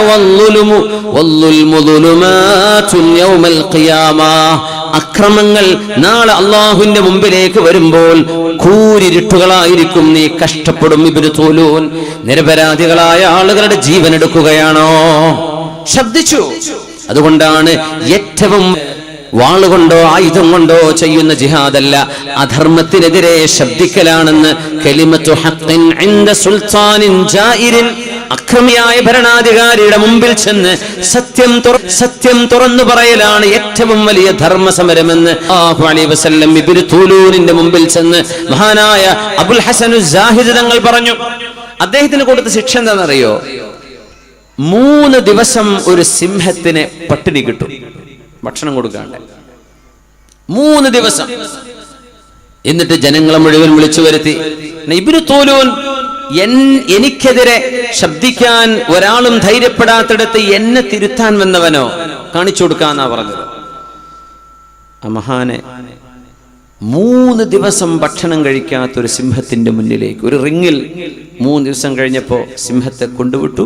അക്രമങ്ങൾ നാളെ അള്ളാഹുവിന്റെ മുമ്പിലേക്ക് വരുമ്പോൾ കൂരിരുട്ടുകളായിരിക്കും. നീ കഷ്ടപ്പെടും. ഇബ്നു തൂലൂൻ, നിരപരാധികളായ ആളുകളുടെ ജീവൻ എടുക്കുകയാണോ? ശബ്ദിച്ചു. അതുകൊണ്ടാണ് ഏറ്റവും വാളുകൊണ്ടോ ആയുധം കൊണ്ടോ ചെയ്യുന്ന ജിഹാദല്ല, അധർമ്മത്തിനെതിരെ ശബ്ദിക്കലാണെന്ന് കലിമത്തു ഹഖ്ഖിൻ ഇൻദ സുൽത്താനിൻ ജായിരിൻ. അക്രമിയായ ഭരണാധികാരിയുടെ മുമ്പിൽ ചെന്ന് സത്യം തുറന്നു പറയലാണ് ഏറ്റവും വലിയ ധർമ്മസമരമെന്ന് സല്ലല്ലാഹു അലൈഹി വസല്ലം ഇബ്നു തൂലൂനിന്റെ മുമ്പിൽ ചെന്ന് മഹാനായ അബുൽ ഹസൻ സാഹിദ് തങ്ങൾ പറഞ്ഞു. അദ്ദേഹത്തിന് കൊടുത്ത ശിക്ഷ എന്താണെന്നറിയോ? 3 ദിവസം ഒരു സിംഹത്തിന് പട്ടിണി കിട്ടും, ഭക്ഷണം കൊടുക്കാണ്ട്. 3 ദിവസം. എന്നിട്ട് ജനങ്ങളെ മുഴുവൻ വിളിച്ചു വരുത്തി, ഇബ്നു തൂലൂൻ, എനിക്കെതിരെ ശബ്ദിക്കാൻ ഒരാളും ധൈര്യപ്പെടാത്തിടത്ത് എന്നെ തിരുത്താൻ വന്നവനോ കാണിച്ചു കൊടുക്കാന്നാ പറഞ്ഞത്. ആ മഹാനെ 3 ദിവസം ഭക്ഷണം കഴിക്കാത്തൊരു സിംഹത്തിന്റെ മുന്നിലേക്ക് ഒരു റിങ്ങിൽ 3 ദിവസം കഴിഞ്ഞപ്പോ സിംഹത്തെ കൊണ്ടുവിട്ടു.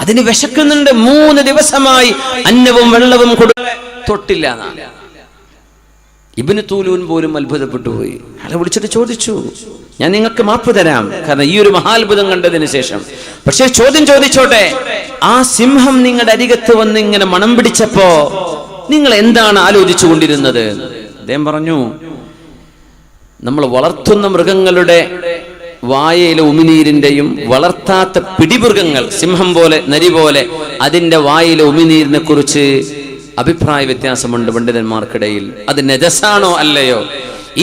അതിന് വിശക്കുന്നുണ്ട്. 3 ദിവസമായി അന്നവും വെള്ളവും തൊട്ടില്ല. ഇബ്നു തൂലൂൻ പോലും അത്ഭുതപ്പെട്ടു പോയി. അയാളെ വിളിച്ചിട്ട് ചോദിച്ചു, ഞാൻ നിങ്ങൾക്ക് മാപ്പ് തരാം, കാരണം ഈ ഒരു മഹാത്ഭുതം കണ്ടതിന് ശേഷം. പക്ഷേ ചോദ്യം ചോദിച്ചോട്ടെ, ആ സിംഹം നിങ്ങളുടെ അരികത്ത് വന്ന് ഇങ്ങനെ മണം പിടിച്ചപ്പോ നിങ്ങൾ എന്താണ് ആലോചിച്ചു കൊണ്ടിരുന്നത്? അദ്ദേഹം പറഞ്ഞു, നമ്മൾ വളർത്തുന്ന മൃഗങ്ങളുടെ വായയിലെ ഉമിനീരിന്റെയും വളർത്താത്ത പിടിമൃഗങ്ങൾ സിംഹം പോലെ നരി പോലെ അതിന്റെ വായിലെ ഉമിനീരിനെ കുറിച്ച് അഭിപ്രായ വ്യത്യാസമുണ്ട് പണ്ഡിതന്മാർക്കിടയിൽ. അത് നജസാണോ അല്ലയോ?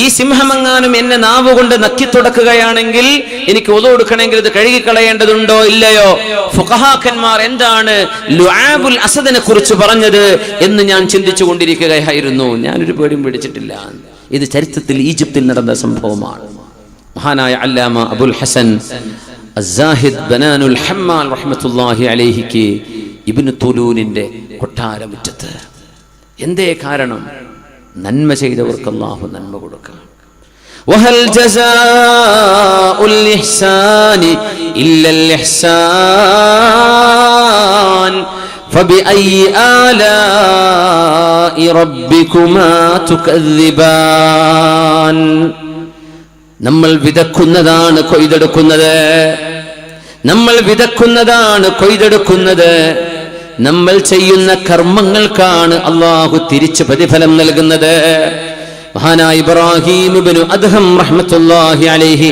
ഈ സിംഹമെങ്ങാനും എന്നെ നാവ് കൊണ്ട് നക്കി തുടക്കുകയാണെങ്കിൽ എനിക്ക് ഒതു കൊടുക്കണമെങ്കിൽ ഇത് കഴുകിക്കളയേണ്ടതുണ്ടോ ഇല്ലയോ? ഫുഖഹാക്കന്മാർ എന്താണ് ലുആബുൽ അസദിനെ കുറിച്ച് പറഞ്ഞത് എന്ന് ഞാൻ ചിന്തിച്ചു കൊണ്ടിരിക്കുകയായിരുന്നു. ഞാനൊരു പേടിയും പേടിച്ചിട്ടില്ല. ഇത് ചരിത്രത്തിൽ ഈജിപ്തിൽ നടന്ന സംഭവമാണ്. മഹാനായ അല്ലാമ അബുൽ ഹസൻ അസ്സാഹിദ് ബനാനുൽ ഹമ്മാൽ റഹ്മത്തുള്ളാഹി അലൈഹിക്ക് ഇബ്നു തുലൂനിന്റെ കൊട്ടാരമുറ്റത്ത്. എന്തേ കാരണം? നന്മ ചെയ്തവർക്ക് അല്ലാഹു നന്മ കൊടുക്കുക. വഹൽ ജസാഉൽ ഇഹ്സാനി ഇല്ലൽ ഇഹ്സാൻ ഫബിഅയ്യി ആലാഇ റബ്ബികുമാ തുകദ്ദിബാൻ. നമ്മൾ വിതക്കുന്നതാണ് കൊയ്തെടുക്കുന്നത്. നമ്മൾ വിതക്കുന്നതാണ് കൊയ്തെടുക്കുന്നത്. നമ്മൾ ചെയ്യുന്ന കർമ്മങ്ങൾക്കാണ് അല്ലാഹു തിരിച്ചു പ്രതിഫലം നൽകുന്നത്. മഹാനായ ഇബ്രാഹിം ഇബ്നു അദ്ഹം റഹ്മത്തുള്ളാഹി അലൈഹി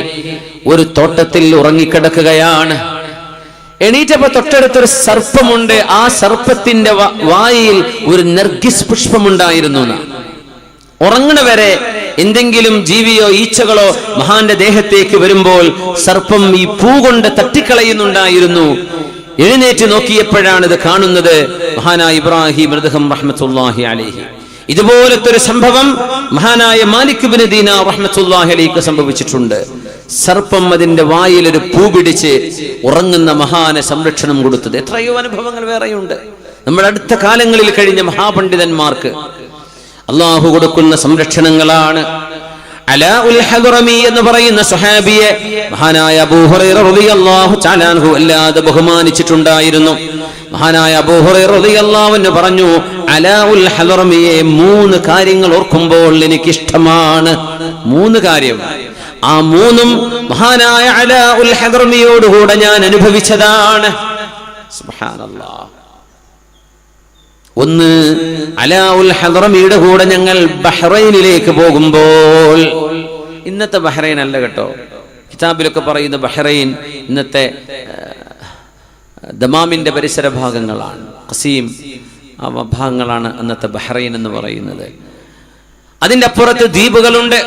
ഒരു തോട്ടത്തിൽ ഉറങ്ങിക്കിടക്കുകയാണ്. എണീറ്റപ്പോ തൊട്ടടുത്തൊരു സർപ്പമുണ്ട്. ആ സർപ്പത്തിന്റെ വായിൽ ഒരു നർഗിസ് പുഷ്പമുണ്ടായിരുന്നു. ഉറങ്ങണവരെ എന്തെങ്കിലും ജീവിയോ ഈച്ചകളോ മഹാന്റെ ദേഹത്തേക്ക് വരുമ്പോൾ സർപ്പം ഈ പൂ കൊണ്ട് തട്ടിക്കളയുന്നുണ്ടായിരുന്നു. എഴുന്നേറ്റ് നോക്കിയപ്പോഴാണ് ഇത് കാണുന്നത്. മഹാനായ ഇബ്രാഹിം റഹ്മത്തുള്ളാഹി റഹ്മത്തുള്ളാഹി അലൈഹി ഇതുപോലത്തെ ഒരു സംഭവം മഹാനായ മാലിക് ഇബ്നു ദീനാർ റഹ്മത്തുള്ളാഹി അലൈഹിക്ക് സംഭവിച്ചിട്ടുണ്ട്. സർപ്പം അതിന്റെ വായിൽ ഒരു പൂ പിടിച്ച് ഉറങ്ങുന്ന മഹാന് സംരക്ഷണം കൊടുത്തത്. എത്രയോ അനുഭവങ്ങൾ വേറെയുണ്ട്. നമ്മുടെ അടുത്ത കാലങ്ങളിൽ കഴിഞ്ഞ മഹാപണ്ഡിതന്മാർക്ക് അല്ലാഹു കൊടുക്കുന്ന സംരക്ഷണങ്ങളാണ്. അലാഉൽ ഹദ്റമി എന്ന് പറയുന്ന സ്വഹാബിയെ മഹാനായ അബൂ ഹുറൈറ റളിയല്ലാഹു തആല അൻഹു അല്ലാതെ ബഹുമാനിച്ചിട്ടുണ്ടായിരുന്നു. മഹാനായ അബൂ ഹുറൈറ റളിയല്ലാഹു അൻഹു പറഞ്ഞു, അലാഉൽ ഹദ്റമിയെ 3 കാര്യങ്ങൾ ഓർക്കുമ്പോൾ എനിക്കിഷ്ടമാണ്. 3 കാര്യം. ആ 3ഉം മഹാനായ അലാഉൽ ഹദ്റമിയോടുകൂടെ ഞാൻ അനുഭവിച്ചതാണ്. സുബ്ഹാനല്ലാഹ്. ഒന്ന്, അലാഉൽ ഹദ്റമിയുടെ കൂടെ ഞങ്ങൾ ബഹ്റൈനിലേക്ക് പോകുമ്പോൾ, ഇന്നത്തെ ബഹ്റൈൻ അല്ല കേട്ടോ, കിതാബിലൊക്കെ പറയുന്ന ബഹ്റൈൻ ഇന്നത്തെ ദമാമിന്റെ പരിസര ഭാഗങ്ങളാണ്. ഖസീം ആ ഭാഗങ്ങളാണ് അന്നത്തെ ബഹ്റൈൻ എന്ന് പറയുന്നത്. അതിന്റെ അപ്പുറത്ത് ദ്വീപുകളുണ്ട്.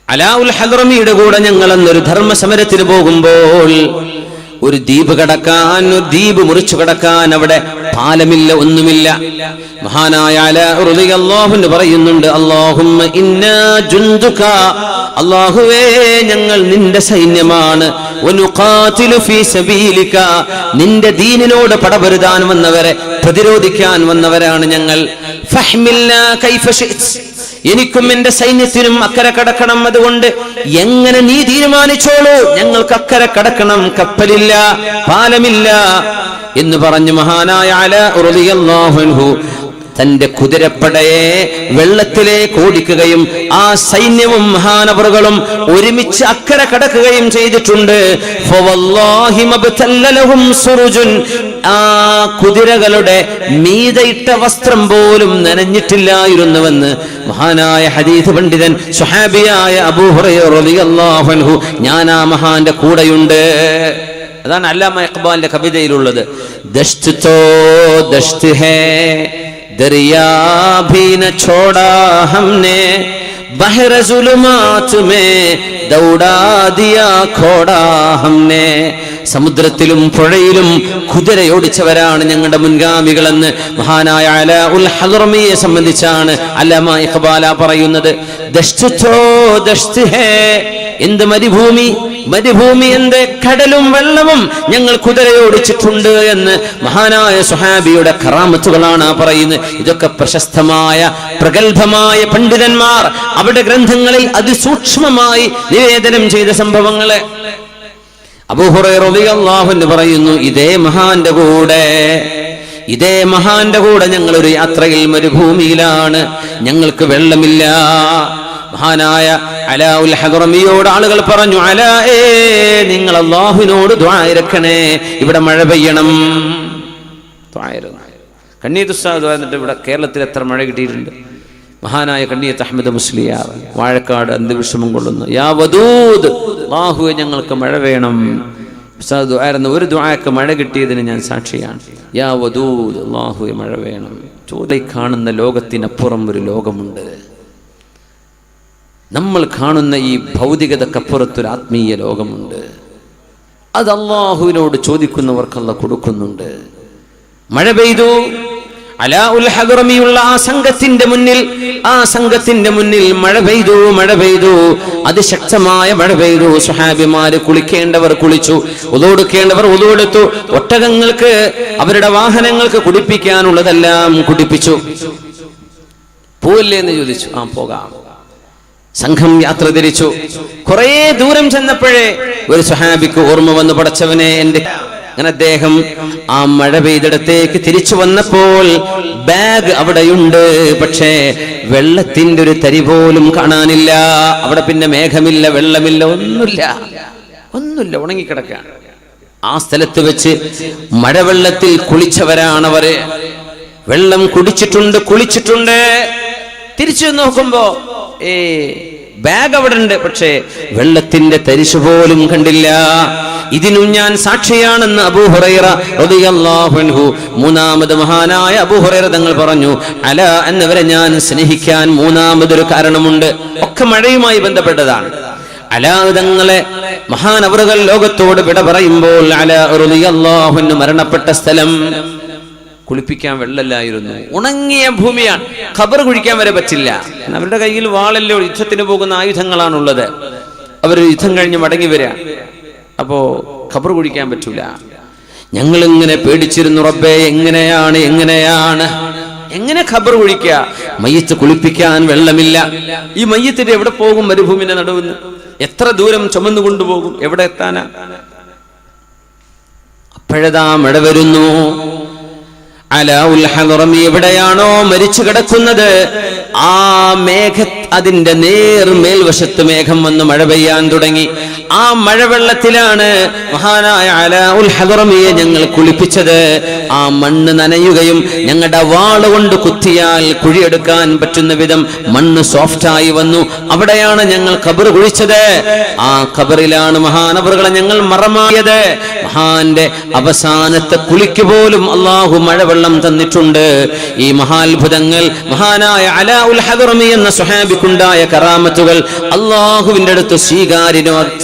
അലാഉൽ ഹദ്റമിയുടെ കൂടെ ഞങ്ങൾ അന്നൊരു ധർമ്മ സമരത്തിന് പോകുമ്പോൾ ഒരു ദ്വീപ് കടക്കാൻ, ഒരു ദ്വീപ് മുറിച്ചു കടക്കാൻ അവിടെ പാലമില്ല, ഒന്നുമില്ല. മഹാനായ അലാ റളിയല്ലാഹു അൻഹു പറയുന്നുണ്ട്, അല്ലാഹുമ്മ ഇന്നാ ജുന്ദുക, അല്ലാഹുവേ ഞങ്ങൾ നിന്റെ സൈന്യമാണ്. വനുഖാതിലു ഫീ സബീലിക, നിന്റെ ദീനിനോട് പടപൊരുതാൻ വന്നവരെ പ്രതിരോധിക്കാൻ വന്നവരാണ് ഞങ്ങൾ. ഫഹ്മിൽനാ കൈഫ ശിഅ്ത്, എനിക്കും എന്റെ സൈന്യത്തിനും അക്കരെ കടക്കണം. അതുകൊണ്ട് എങ്ങനെ നീ തീരുമാനിച്ചോളൂ, ഞങ്ങൾക്ക് അക്കരെ കടക്കണം. കപ്പലില്ല, പാലമില്ല എന്ന് പറഞ്ഞു മഹാനായ അലാ റളിയല്ലാഹു അൻഹു തന്റെ കുതിരപ്പടയെ വെള്ളത്തിലേക്ക് ഓടിക്കുകയും ആ സൈന്യവും മഹാനവറുകളും ഒരുമിച്ച് അക്കരെ കടക്കുകയും ചെയ്തിട്ടുണ്ട്. ഫവല്ലാഹി മബ്തല്ല ലഹും സുറുജുൻ, ആ കുതിരകളുടെ മീതയിട്ട വസ്ത്രം പോലും നനഞ്ഞിട്ടില്ലായിരുന്നുവെന്ന് മഹാനായ ഹദീസ് പണ്ഡിതൻ സ്വഹാബിയായ അബൂ ഹുറൈറ റളിയല്ലാഹു അൻഹു ഞാൻ ആ മഹാന്റെ കൂടെയുണ്ട്. അതാണ് അല്ലാമ ഇഖ്ബാലിന്റെ കവിതയിലുള്ളത്. ദശ്ത് തോ ദശ്ത് ഹേ दरिया भी न छोड़ा हमने, बहर जुलुमात में दौड़ा दिया खोड़ा हमने. സമുദ്രത്തിലും പുഴയിലും കുതിരയോടിച്ചവരാണ് ഞങ്ങളുടെ മുൻഗാമികളെന്ന് മഹാനായ അലാഉൽ ഹദ്റമിയെ സംബന്ധിച്ചാണ് അല്ലാമ ഇഖ്ബാല പറയുന്നത്. ദശ്ത് തോ ദശ്ത് ഹേ, എന്ത് മരുഭൂമി, മരുഭൂമി എന്ത്, കടലും വെള്ളവും ഞങ്ങൾ കുതിരയോടിച്ചിട്ടുണ്ട് എന്ന് മഹാനായ സ്വഹാബിയുടെ കറാമത്തുകളാണ് പറയുന്നത്. ഇതൊക്കെ പ്രശസ്തമായ പ്രഗത്ഭമായ പണ്ഡിതന്മാർ അവരുടെ ഗ്രന്ഥങ്ങളിൽ അതിസൂക്ഷ്മമായി നിവേദനം ചെയ്ത സംഭവങ്ങളെ. അബൂ ഹുറൈറ റളിയല്ലാഹു അൻഹു പറയുന്നു, ഇതേ മഹാന്റെ കൂടെ ഞങ്ങൾ ഒരു യാത്രയിൽ മരുഭൂമിയിലാണ്, ഞങ്ങൾക്ക് വെള്ളമില്ല. മഹാനായ അലാഉൽ ഹദ്റമിയോട് ആളുകൾ പറഞ്ഞു, അലാഏ നിങ്ങൾ അല്ലാഹുവിനോട് ദുആ ഇരക്കണേ, ഇവിടെ മഴ പെയ്യണം. കണ്ണീത്ത് ഉസ്താദ് എന്നിട്ട് ഇവിടെ കേരളത്തിൽ എത്ര മഴ കിട്ടിയിട്ടുണ്ട്. മഹാനായ കണ്ണീത്ത് അഹ്മദ് മുസ്ലിയാർ വാഴക്കാട് അന്ത്യവിഷമം കൊള്ളുന്നു, യാ വദൂദ് അല്ലാഹുവേ ഞങ്ങൾക്ക് മഴ വേണം. ഉസ്താദ് ദുആയിരുന്നു, ഒരു ദുആക്ക് മഴ കിട്ടിയതിന് ഞാൻ സാക്ഷിയാണ്. യാ വദൂദ് അല്ലാഹുവേ മഴ വേണം. ചോദി കാണുന്ന ലോകത്തിനപ്പുറം ഒരു ലോകമുണ്ട്. നമ്മൾ കാണുന്ന ഈ ഭൗതികതക്കപ്പുറത്തൊരു ആത്മീയ ലോകമുണ്ട്. അത് അല്ലാഹുവിനോട് ചോദിക്കുന്നവർക്ക് അല്ലാഹു കൊടുക്കുന്നുണ്ട്. മഴ പെയ്തു. അലാഉൽ ഹദ്റമിയുള്ള ആ സംഘത്തിന്റെ മുന്നിൽ മഴ പെയ്തു. അതിശക്തമായ മഴ പെയ്തു. സ്വഹാബിമാര് കുളിക്കേണ്ടവർ കുളിച്ചു, ഉളൂടുക്കേണ്ടവർ ഉളൂടുത്തു. ഒട്ടകങ്ങൾക്ക് അവരുടെ വാഹനങ്ങൾക്ക് കുടിപ്പിക്കാനുള്ളതെല്ലാം കുടിപ്പിച്ചു. പോവില്ലേ എന്ന് ചോദിച്ചു. ആ പോകാം. സംഘം യാത്ര തിരിച്ചു. കുറെ ദൂരം ചെന്നപ്പോഴേ ഒരു സ്വഹാബിക്ക് ഓർമ്മ വന്നു, പടച്ചവനെ എന്റെ. അങ്ങനെ അദ്ദേഹം ആ മഴ പെയ്തിടത്തേക്ക് തിരിച്ചു വന്നപ്പോൾ ബാഗ് അവിടെയുണ്ട്, പക്ഷേ വെള്ളത്തിന്റെ ഒരു തരി പോലും കാണാനില്ല. അവിടെ പിന്നെ മേഘമില്ല, വെള്ളമില്ല, ഒന്നുമില്ല, ഉണങ്ങിക്കിടക്കാണ്. ആ സ്ഥലത്ത് വെച്ച് മഴവെള്ളത്തിൽ കുളിച്ചവരാണവര്. വെള്ളം കുളിച്ചിട്ടുണ്ട്. തിരിച്ചു നോക്കുമ്പോ ബാഗ് അവിടെ ഉണ്ട്, പക്ഷേ വെള്ളത്തിന്റെ തരിശു പോലും കണ്ടില്ല. ഇതിനും ഞാൻ സാക്ഷിയാണെന്ന് അബൂ ഹുറൈറ റളിയല്ലാഹു അൻഹു, മൂന്നാമത് മഹാനായ അബൂ ഹുറൈറ തങ്ങൾ പറഞ്ഞു, അല എന്നവരെ ഞാൻ സ്നേഹിക്കാൻ മൂന്നാമതൊരു കാരണമുണ്ട്. ഒക്കെ മഴയുമായി ബന്ധപ്പെട്ടതാണ്. അലാ തങ്ങളെ മഹാനവറുകൾ ലോകത്തോട് വിട പറയുമ്പോൾ അലാ റളിയല്ലാഹു അൻഹു മരണപ്പെട്ട സ്ഥലം കുളിപ്പിക്കാൻ വെള്ളമില്ലായിരുന്നു. ഉണങ്ങിയ ഭൂമിയാണ്. ഖബർ കുഴിക്കാൻ വരെ പറ്റില്ല. അവരുടെ കയ്യിൽ വാളല്ലോ, യുദ്ധത്തിന് പോകുന്ന ആയുധങ്ങളാണുള്ളത്. അവർ യുദ്ധം കഴിഞ്ഞ് മടങ്ങി വരിക. അപ്പോ ഖബർ കുഴിക്കാൻ പറ്റൂല. ഞങ്ങൾ ഇങ്ങനെ പേടിച്ചിരുന്നു, റബ്ബേ എങ്ങനെ ഖബർ കുഴിക്കുക? മയ്യത്ത് കുളിപ്പിക്കാൻ വെള്ളമില്ല. ഈ മയ്യത്തിന്റെ എവിടെ പോകും? മരുഭൂമിന്റെ നടുവിന് എത്ര ദൂരം ചുമന്നു കൊണ്ടുപോകും? എവിടെ എത്താനാ? അപ്പോഴതാ മഴ വരുന്നു. അലാഉൽ ഹദ്റമി എവിടെയാണോ മരിച്ചു കിടക്കുന്നത്, ആ അതിന്റെ മേൽവശത്ത് മേഘം വന്ന് മഴ പെയ്യാൻ തുടങ്ങി. ആ മഴവെള്ളത്തിലാണ് മഹാനായ അലാഉൽ ഹദ്റമിയെ ഞങ്ങൾ കുളിപ്പിച്ചത്. ആ മണ്ണ് നനയുകയും ഞങ്ങളുടെ വാളുകൊണ്ട് കുത്തിയാൽ കുഴിയെടുക്കാൻ പറ്റുന്ന വിധം മണ്ണ് സോഫ്റ്റായി വന്നു. അവിടെയാണ് ഞങ്ങൾ ഖബർ കുഴിച്ചത്. ആ ഖബറിലാണ് മഹാനവറുകളെ ഞങ്ങൾ മറമാടിയത്. മഹാന്റെ അവസാനത്തെ കുളിക്ക് പോലും അല്ലാഹു മഴവെള്ളം തന്നിട്ടുണ്ട്. ഈ മഹാത്ഭുതങ്ങൾ മഹാനായ അലാഉൽ ഹദ്റമി എന്ന സ്വഹാബിക്കുണ്ടായ കറാമത്തുകൾ അല്ലാഹുവിന്റെ അടുത്ത്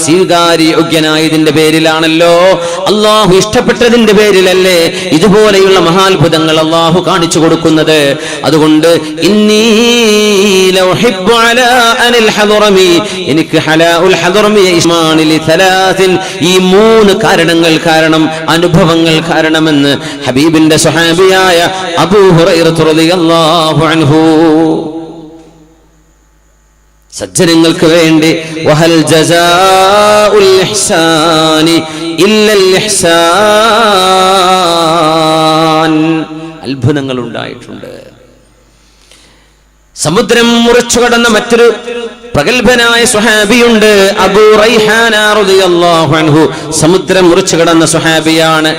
സ്വീകാര്യോഗ്യനായതിന്റെ പേരിലാണല്ലോ, അല്ലാഹു ഇഷ്ടപ്പെട്ടതിന്റെ പേരിലല്ലേ ഇതുപോലെയുള്ള മഹാത്ഭുതങ്ങൾ അല്ലാഹു കാണിച്ചു കൊടുക്കുന്നത്. അതുകൊണ്ട് എനിക്ക് അലാഉൽ ഹദ്റമിയെ ഇസ്മാനിലി തലാസിൻ, ഈ 3 കാരണങ്ങൾ കാരണം, അനുഭവങ്ങൾ കാരണമെന്ന് ഹബീബിന്റെ സ്വഹാബിയായ അബൂ ഹുറൈറ റളിയല്ലാഹു അൻഹു. സജ്ജനങ്ങൾക്ക് വേണ്ടി വഹൽ ജസാഉൽ ഇഹ്സാനി ഇല്ലൽ ഇഹ്സാൻ, അത്ഭുതങ്ങൾ ഉണ്ടായിട്ടുണ്ട്. സമുദ്രം മുറിച്ചു കടന്ന മറ്റൊരു പ്രഗൽഭനായ സ്വഹാബിയുണ്ട്, അബൂ റൈഹാന റളിയല്ലാഹു അൻഹു. സമുദ്രം മുറിച്ചു കടന്ന സ്വഹാബിയാണ്.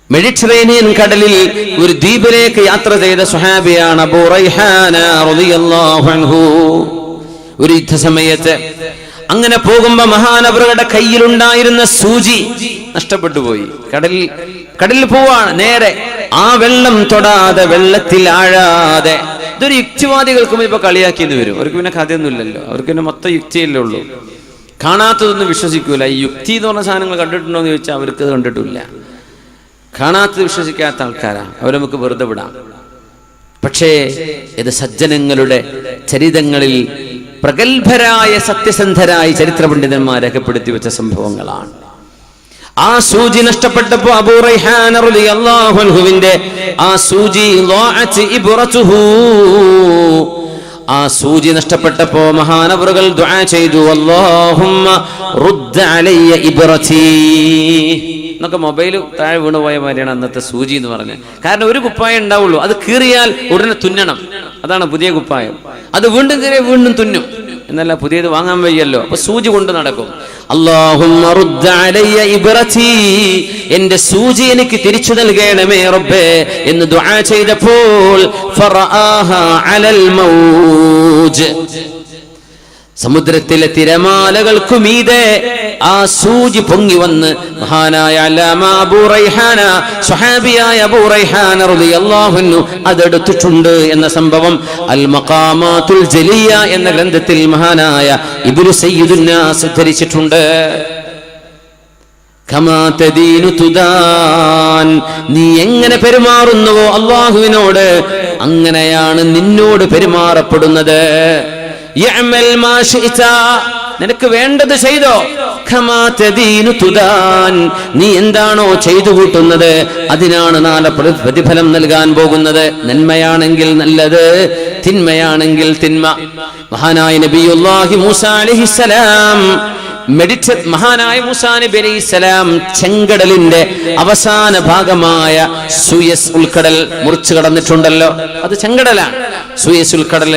മെഡിറ്ററേനിയൻ കടലിൽ ഒരു ദ്വീപിലേക്ക് യാത്ര ചെയ്ത സ്വഹാബിയാണ് അബൂ റൈഹാന റളിയല്ലാഹു അൻഹു. ഒരു യുദ്ധസമയത്ത് അങ്ങനെ പോകുമ്പോ മഹാനവറുകളുടെ കയ്യിലുണ്ടായിരുന്ന സൂചി നഷ്ടപ്പെട്ടു പോയി. കടലിൽ പോവാണ് നേരെ. ആ വെള്ളം തൊടാതെ, വെള്ളത്തിൽ ആഴാതെ. ഇതൊരു യുക്തിവാദികൾക്കും ഇപ്പൊ കളിയാക്കിയെന്ന് വരും. അവർക്ക് പിന്നെ കഥയൊന്നുമില്ലല്ലോ, അവർക്ക് പിന്നെ മൊത്തം യുക്തിയല്ലേ ഉള്ളൂ. കാണാത്തതൊന്നും വിശ്വസിക്കൂല. ഈ യുക്തി എന്ന് പറഞ്ഞ സാധനങ്ങൾ കണ്ടിട്ടുണ്ടോ എന്ന് ചോദിച്ചാൽ അവർക്ക് അത് കണ്ടിട്ടില്ല. കാണാത്തത് വിശ്വസിക്കാത്ത ആൾക്കാരാ, അവരെ നമുക്ക് വെറുതെ വിടാം. പക്ഷേ ഇത് സജ്ജനങ്ങളുടെ ചരിതങ്ങളിൽ പ്രഗത്ഭരായ സത്യസന്ധരായ ചരിത്ര പണ്ഡിതന്മാർ രേഖപ്പെടുത്തി വെച്ച സംഭവങ്ങളാണ്. ആ സൂചി നഷ്ടപ്പെട്ടപ്പോ അബൂ റൈഹാന റളിയല്ലാഹു അൻഹുവിന്റെ ആ സൂചി ളാഅത്ത് ഇബ്റതുഹു, ആ സൂചി നഷ്ടപ്പെട്ടപ്പോ മഹാനവറുകൾ ദുആ ചെയ്തു, അല്ലാഹുമ്മ റുദ്ദ് അലയ്യ ഇബ്റതി. എന്നൊക്കെ മൊബൈൽ താഴെ വീണുപോയ മാതിരിയാണ് അന്നത്തെ സൂചി എന്ന് പറഞ്ഞത്. കാരണം ഒരു കുപ്പായം ഉണ്ടാവുള്ളൂ, അത് കീറിയാൽ ഉടനെ തുന്നണം. അതാണ് പുതിയ കുപ്പായം. അത് വീണ്ടും കീറിയ വീണ്ടും തുന്നും. എന്നല്ല, പുതിയത് വാങ്ങാൻ വയ്യല്ലോ, അപ്പൊ സൂചി കൊണ്ട് നടക്കും. അല്ലാഹുമ്മ റുദ്ദ അലയ്യ ഇബ്റതി, എന്റെ സൂചി എനിക്ക് തിരിച്ചു നൽകണമേ റബ്ബേ എന്ന് ദുആ ചെയ്തപ്പോൾ ഫറആഹ അലൽ മൗജ്, സമുദ്രത്തിലെ തിരമാലകൾക്കു മീതെ ആ സൂചി പൊങ്ങി വന്ന് മഹാനായ അല്ലാമ അബൂ റൈഹാന, സ്വഹാബിയായ അബൂ റൈഹാന റളിയല്ലാഹു അൻഹു അതെടുത്തിട്ടുണ്ട് എന്ന സംഭവം അൽ മഖാമാത്തുൽ ജലിയ എന്ന ഗ്രന്ഥത്തിൽ മഹാനായ ഇബ്നു സയ്യിദുൻ നാസ് ഉദ്ധരിച്ചിട്ടുണ്ട്. കമാ തദീനു തുദാൻ, നീ എങ്ങനെ പെരുമാറുന്നുവോ അല്ലാഹുവിനോട് അങ്ങനെയാണ് നിന്നോട് പെരുമാറപ്പെടുന്നത്. യഅമൽ മാ ശിഅത, നിനക്ക് വേണ്ടത് ചെയ്തോ. ഖമാ തദീനു തുദാൻ, നീ എന്താണോ ചെയ്തു കൂട്ടുന്നത് അതിനാണ് നാളെ പ്രതിഫലം നൽകാൻ പോകുന്നത്. നന്മയാണെങ്കിൽ നല്ലത്, തിന്മയാണെങ്കിൽ തിന്മ. മഹാനായ നബിയുല്ലാഹി മൂസ അലൈഹിസ്സലാം മഹാനായ മൂസാ നബി അലൈഹിസ്സലാം ചെങ്കടലിന്റെ അവസാന ഭാഗമായ സൂയസ് ഉൾക്കടൽ മുറിച്ചു കടന്നിട്ടുണ്ടല്ലോ. അത് ചെങ്കടലാണ്, സൂയസ് ഉൾക്കടൽ.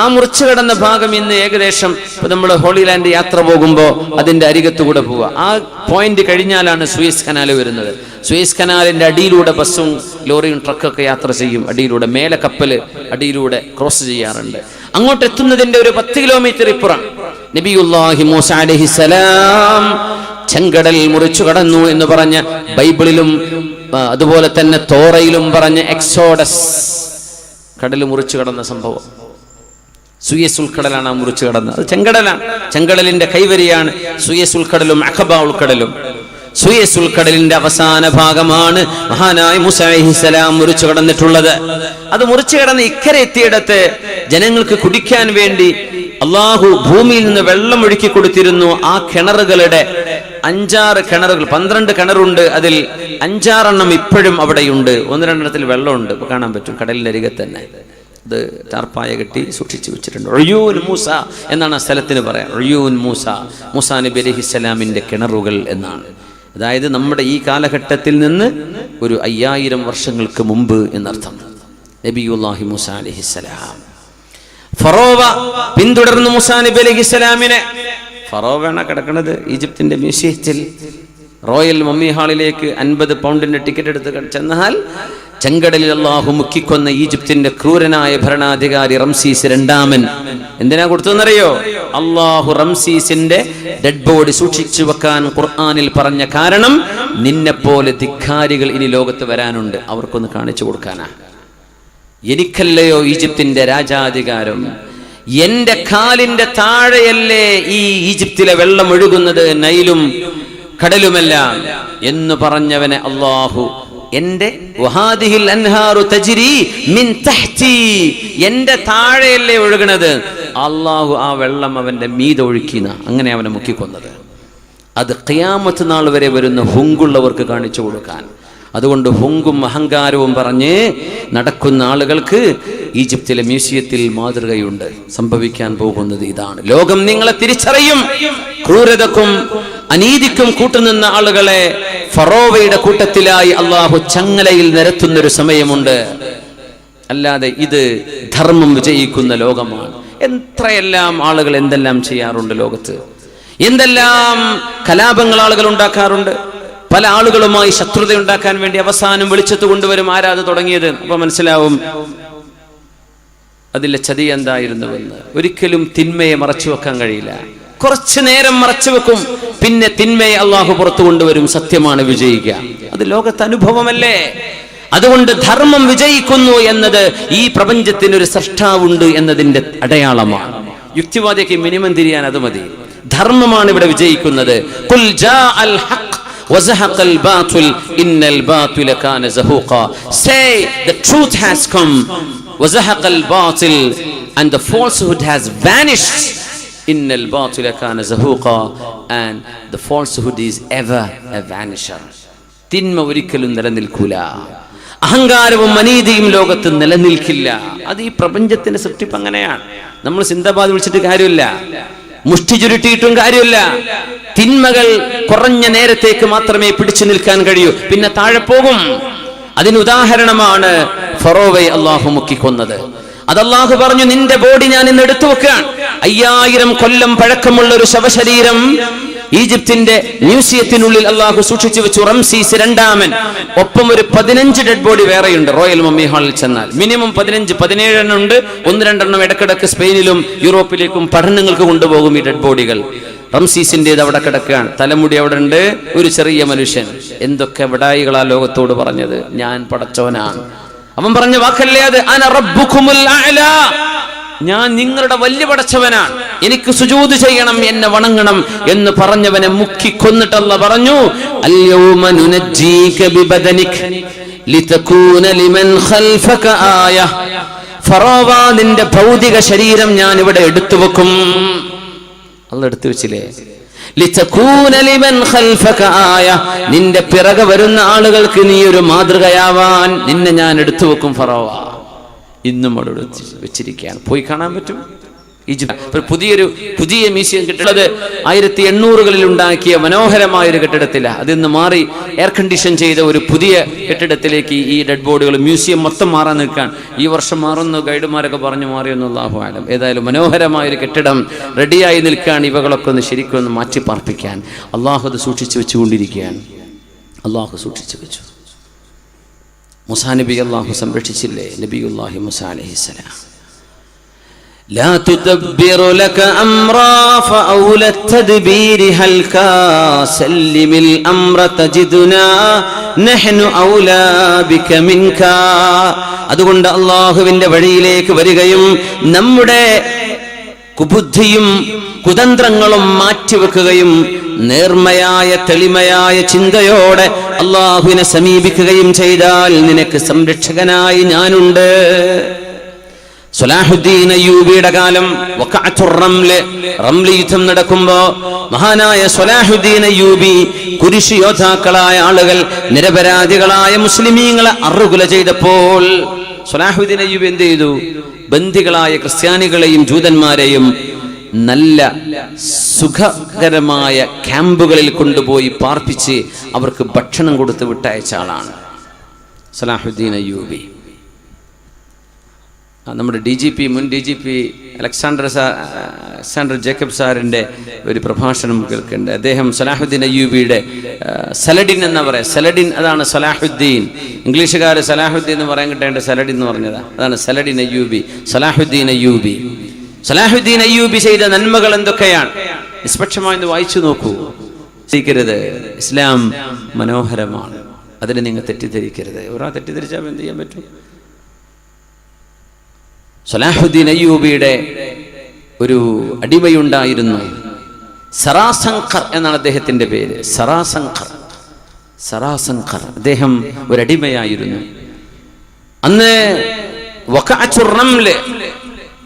ആ മുറിച്ചു കടന്ന ഭാഗം ഇന്ന് ഏകദേശം നമ്മൾ ഹോളി ലാൻഡ് യാത്ര പോകുമ്പോൾ അതിന്റെ അരികത്തുകൂടെ പോവുക. ആ പോയിന്റ് കഴിഞ്ഞാലാണ് സൂയസ് കനാൽ വരുന്നത്. സൂയസ് കനാലിന്റെ അടിയിലൂടെ ബസ്സും ലോറിയും ട്രക്കൊക്കെ യാത്ര ചെയ്യും. അടിയിലൂടെ മേലെ കപ്പല് അടിയിലൂടെ ക്രോസ് ചെയ്യാറുണ്ട്. അങ്ങോട്ട് എത്തുന്നതിന്റെ ഒരു 10 കിലോമീറ്റർ ഇപ്പുറം നബിയുല്ലാഹി മൂസ അലൈഹിസ്സലാം ചെങ്കടൽ മുറിച്ചു കടന്നു എന്ന് പറഞ്ഞ ബൈബിളിലും അതുപോലെ തന്നെ തോറയിലും പറഞ്ഞ എക്സോഡസ്, കടൽ മുറിച്ചു കടന്ന സംഭവം. സൂയസ് ഉൾക്കടലാണ് ആ മുറിച്ചു കടന്നത്. അത് ചെങ്കടലാണ്, ചെങ്കടലിന്റെ കൈവരിയാണ് സൂയസ് ഉൾക്കടലും അഖബ ഉൾക്കടലും. സൂയസ് ഉൾക്കടലിന്റെ അവസാന ഭാഗമാണ് മഹാനായ മൂസാ അലൈഹിസ്സലാം മുറിച്ചു കടന്നിട്ടുള്ളത്. അത് മുറിച്ചു കടന്ന് ഇക്കരെ എത്തിയിടത്ത് ജനങ്ങൾക്ക് കുടിക്കാൻ വേണ്ടി അള്ളാഹു ഭൂമിയിൽ നിന്ന് വെള്ളം ഒഴുക്കി കൊടുത്തിരുന്നു. ആ കിണറുകളുടെ 5-6 കിണറുകൾ, 12 കിണറുണ്ട്. അതിൽ 5-6 ഇപ്പോഴും അവിടെയുണ്ട്. 1-2 വെള്ളമുണ്ട്, ഇപ്പൊ കാണാൻ പറ്റും കടലിന്റെ അരികെ തന്നെ. അത് ടാർപ്പായ കെട്ടി സൂക്ഷിച്ചു വെച്ചിട്ടുണ്ട്. ഉയ്യൂൻ മൂസ എന്നാണ് ആ സ്ഥലത്തിന് പറയാം. ഉയ്യൂൻ മൂസ, മൂസാ നബി അലൈഹിസ്സലാമിന്റെ കിണറുകൾ എന്നാണ്. അതായത് നമ്മുടെ ഈ കാലഘട്ടത്തിൽ നിന്ന് ഒരു 5000 വർഷങ്ങൾക്ക് മുമ്പ് എന്നർത്ഥം. നബിയുല്ലാഹി മൂസ അലൈഹിസ്സലാം ഫറോവ പിന്തുടർന്ന് മൂസാ നബി അലൈഹിസ്സലാമിനെ. ഫറോവയാണ് കിടക്കുന്നത് ഈജിപ്തിന്റെ മ്യൂസിയത്തിൽ. റോയൽ മമ്മി ഹാളിലേക്ക് 50 പൗണ്ടിന്റെ ടിക്കറ്റ് എടുത്ത് ചെന്നാൽ ചെങ്കടലിൽ അള്ളാഹു മുക്കിക്കൊന്ന ഈജിപ്തിന്റെ ക്രൂരനായ ഭരണാധികാരി റംസീസ് 2 എന്തിനാ കൊടുത്തതെന്നറിയോ? അള്ളാഹു റംസീസിന്റെ ഡെഡ് ബോഡി സൂക്ഷിച്ചു വെക്കാൻ ഖുർആനിൽ പറഞ്ഞ കാരണം നിന്നെപ്പോലെ ധിക്കാരികൾ ഇനി ലോകത്ത് വരാനുണ്ട്, അവർക്കൊന്ന് കാണിച്ചു കൊടുക്കാനാ. എനിക്കല്ലയോ ഈജിപ്തിന്റെ രാജാധികാരം, എന്റെ കാലിന്റെ താഴെയല്ലേ ഈ ഈജിപ്തിലെ വെള്ളം ഒഴുകുന്നത്, നൈലും കടലുമെല്ലാം എന്ന് പറഞ്ഞവനെ അള്ളാഹു എന്റെ വഹാദിഹിൽ അൻഹാറു തജ്രി മിൻ തഹ്തി, എന്റെ താഴെയല്ലേ ഒഴുകണത്, അള്ളാഹു ആ വെള്ളം അവന്റെ മീതെ ഒഴുക്കിന, അങ്ങനെ അവനെ മുക്കിക്കൊന്നത്. അത് ഖിയാമത്ത് നാൾ വരെ വരുന്ന ഹുങ്കുള്ളവർക്ക് കാണിച്ചു കൊടുക്കാൻ. അതുകൊണ്ട് ഹുങ്കും അഹങ്കാരവും പറഞ്ഞ് നടക്കുന്ന ആളുകൾക്ക് ഈജിപ്തിലെ മ്യൂസിയത്തിൽ മാതൃകയുണ്ട്. സംഭവിക്കാൻ പോകുന്നത് ഇതാണ്. ലോകം നിങ്ങളെ തിരിച്ചറിയും. ക്രൂരതക്കും അനീതിക്കും കൂട്ടുനിന്ന ആളുകളെ ഫറോവയുടെ കൂട്ടത്തിലായി അള്ളാഹു ചങ്ങലയിൽ നിരത്തുന്നൊരു സമയമുണ്ട്. അല്ലാതെ ഇത് ധർമ്മം വിജയിക്കുന്ന ലോകമാണ്. എത്രയെല്ലാം ആളുകൾ എന്തെല്ലാം ചെയ്യാറുണ്ട് ലോകത്ത്, എന്തെല്ലാം കലാപങ്ങൾ ആളുകൾ ഉണ്ടാക്കാറുണ്ട്. പല ആളുകളുമായി ശത്രുത ഉണ്ടാക്കാൻ വേണ്ടി അവസാനം വെളിച്ചത്ത് കൊണ്ടുവരും ആരാത് തുടങ്ങിയത്. അപ്പൊ മനസ്സിലാവും അതിലെ ചതി എന്തായിരുന്നുവെന്ന്. ഒരിക്കലും തിന്മയെ മറച്ചു വെക്കാൻ കഴിയില്ല. കുറച്ചു നേരം മറച്ചു വെക്കും, പിന്നെ തിന്മയെ അള്ളാഹു പുറത്തു കൊണ്ടുവരും. സത്യമാണ് വിജയിക്കുക. അത് ലോകത്തെ അനുഭവമല്ലേ. അതുകൊണ്ട് ധർമ്മം വിജയിക്കുന്നു എന്നത് ഈ പ്രപഞ്ചത്തിന് ഒരു സൃഷ്ടാവുണ്ട് എന്നതിന്റെ അടയാളമാണ്. യുക്തിവാദിക്ക് മിനിമം തിരിയാൻ അത് മതി. ധർമ്മമാണ് ഇവിടെ വിജയിക്കുന്നത്. ഖുൽ ജാഅൽ ഹഖ് وزهق الباطل إن الباطل كان زهوقا. Say the truth has come وزهق الباطل and the falsehood has vanished. innal batila kana zahuqa and the falsehood is ever a vanisher. തിന്മ ഒരിക്കലും നിലനിൽക്കൂല, അഹങ്കാരവും അനീതിയും ലോകത്ത് നിലനിൽക്കില്ല. അത് ഈ പ്രപഞ്ചത്തിന്റെ സൃഷ്ടിപ്പ് അങ്ങനെയാണ്. നമ്മൾ സിന്ദാബാദ് വിളിച്ചിട്ട് കാര്യമില്ല, മുഷ്ടി ചുരുട്ടിയിട്ടും കാര്യമില്ല. തിന്മകൾ കുറഞ്ഞ നേരത്തേക്ക് മാത്രമേ പിടിച്ചു നിൽക്കാൻ കഴിയൂ, പിന്നെ താഴെ പോകും. അതിനുദാഹരണമാണ് ഫറോവയെ അള്ളാഹു മുക്കിക്കൊന്നത്. അത് അള്ളാഹു പറഞ്ഞു, നിന്റെ ബോഡി ഞാൻ ഇന്ന് എടുത്തു വെക്കുകയാണ്. 5000 കൊല്ലം പഴക്കമുള്ള ഒരു ശവശരീരം ഈജിപ്തിന്റെ മ്യൂസിയത്തിനുള്ളിൽ അള്ളാഹു സൂക്ഷിച്ചു വെച്ചു. റംസീസ് രണ്ടാമൻ, ഒപ്പം ഒരു 15 ഡെഡ് ബോഡി വേറെയുണ്ട്. റോയൽ മമ്മി ഹാളിൽ ചെന്നാൽ മിനിമം 17 എണ്ണം ഉണ്ട്. 1-2 ഇടക്കിടക്ക് സ്പെയിനിലും യൂറോപ്പിലേക്കും പഠനങ്ങൾക്ക് കൊണ്ടുപോകും ഈ ഡെഡ് ബോഡികൾ. റംസീസിന്റേത് അവിടെ കിടക്കുകയാണ്, തലമുടി അവിടെ ഉണ്ട്. ഒരു ചെറിയ മനുഷ്യൻ. എന്തൊക്കെ വിടായികളാ ലോകത്തോട് പറഞ്ഞത്, ഞാൻ പടച്ചവനാണ്. അവൻ പറഞ്ഞ വാക്കല്ലേ അത്, അന റബ്ബുകുമുൽ അഅ്ലാ, ഞാൻ നിങ്ങളുടെ വലിയ പടച്ചവനാണ്, എനിക്ക് സുജൂദ് ചെയ്യണം, എന്നെ വണങ്ങണം എന്ന് പറഞ്ഞവനെ മുക്കി കൊന്നിട്ട് അല്ലാഹു പറഞ്ഞു, അൽയൗമ നുനജ്ജീക ബിബദനിക ലിതകൂന ലിമൻ ഖൽഫക ആയ. ഫറോവ, നിന്റെ ഭൗതിക ശരീരം ഞാൻ ഇവിടെ എടുത്തു വെക്കും. അല്ലാഹു എടുത്തു വെച്ചില്ലേ? ലിതകൂന ലിമൻ ഖൽഫക ആയ, നിന്റെ പിറകെ വരുന്ന ആളുകൾക്ക് നീ ഒരു മാതൃകയാവാൻ നിന്നെ ഞാൻ എടുത്തു വെക്കും. ഫറോവ ഇന്നും അവിടെ വെച്ചിരിക്കുകയാണ്. പോയി കാണാൻ പറ്റും. ഈജിപ്ത് പുതിയ മ്യൂസിയം കെട്ടിടത് 1800-കളിൽ ഉണ്ടാക്കിയ മനോഹരമായ ഒരു കെട്ടിടത്തിലാണ്. അതിന്ന് മാറി എയർ കണ്ടീഷൻ ചെയ്ത ഒരു പുതിയ കെട്ടിടത്തിലേക്ക് ഈ ഡെഡ് ബോഡികൾ മ്യൂസിയം മൊത്തം മാറാൻ നിൽക്കാൻ. ഈ വർഷം മാറുന്നു ഗൈഡുമാരൊക്കെ പറഞ്ഞു മാറിയെന്ന് അല്ലാഹു അലം. ഏതായാലും മനോഹരമായ ഒരു കെട്ടിടം റെഡിയായി നിൽക്കാൻ. ഇവകളൊക്കെ ഒന്ന് ശരിക്കും ഒന്ന് മാറ്റി പാർപ്പിക്കാൻ അള്ളാഹു അത് സൂക്ഷിച്ചു വെച്ചുകൊണ്ടിരിക്കുകയാണ്. അള്ളാഹു സൂക്ഷിച്ചു വെച്ചു. മൂസാ നബി അല്ലാഹു സംരക്ഷിച്ചില്ലേ? നബിയുല്ലാഹി മൂസാ അലൈഹിസ്സലാം. لا تدبر لك أمرا فأولى التدبير هلكا سلم الأمر تجدنا نحن أولى بك منك. അതുകൊണ്ട് അല്ലാഹുവിന്റെ വഴിയിലേക്ക് വരികയും നമ്മുടെ കുബുദ്ധിയും കുതന്ത്രങ്ങളും മാറ്റിവെക്കുകയും നേർമയായ തെളിമയായ ചിന്തയോടെ അല്ലാഹുവിനെ സമീപിക്കുകയും ചെയ്താൽ നിനക്ക് സംരക്ഷകനായി ഞാനുണ്ട്. സലാഹുദ്ദീൻ അയ്യൂബിയുടെ കാലം റംലി യുദ്ധം നടക്കുമ്പോ മഹാനായ സലാഹുദ്ദീൻ അയ്യൂബി കുരിശ് യോദ്ധാക്കളായ ആളുകൾ നിരപരാധികളായ മുസ്ലിമീങ്ങളെ അറുകൊല ചെയ്തപ്പോൾ സലാഹുദ്ദീൻ അയ്യൂബി എന്ത് ചെയ്തു? ബന്ദികളായ ക്രിസ്ത്യാനികളെയും ജൂതന്മാരെയും നല്ല സുഖകരമായ ക്യാമ്പുകളിൽ കൊണ്ടുപോയി പാർപ്പിച്ച് അവർക്ക് ഭക്ഷണം കൊടുത്ത് വിട്ടയച്ച ആളാണ് സലാഹുദ്ദീൻ അയ്യൂബി. നമ്മുടെ മുൻ D G P Alexander Jacob സാറിൻ്റെ ഒരു പ്രഭാഷണം കേൾക്കുന്നുണ്ട്. അദ്ദേഹം സലാഹുദ്ദീൻ അയ്യൂബിയുടെ സലഡിൻ എന്നാ പറയാം. സലഡിൻ അതാണ് സലാഹുദ്ദീൻ. ഇംഗ്ലീഷുകാർ സലാഹുദ്ദീൻ എന്ന് പറയാൻ കിട്ടേണ്ട സലഡിൻ എന്ന് പറഞ്ഞതാണ്. അതാണ് സലഡിൻ അയ്യൂബി, സലാഹുദ്ദീൻ അയ്യൂബി. സലാഹുദ്ദീൻ അയ്യൂബി ചെയ്ത നന്മകൾ എന്തൊക്കെയാണ്? നിഷ്പക്ഷമായി വായിച്ചു നോക്കൂ. തെറ്റിദ്ധരിക്കരുത്. ഇസ്ലാം മനോഹരമാണ്, അതിനെ നിങ്ങൾ തെറ്റിദ്ധരിക്കരുത്. ഒരാൾ തെറ്റിദ്ധരിച്ചാൽ എന്ത് ചെയ്യാൻ പറ്റും? സലാഹുദ്ദീൻ അയ്യൂബിയുടെ ഒരു അടിമയുണ്ടായിരുന്നു, സറാസങ്കർ എന്നാണ് അദ്ദേഹത്തിന്റെ പേര്. സറാസങ്കർ അദ്ദേഹം ഒരു അടിമയായിരുന്നു. അന്ന്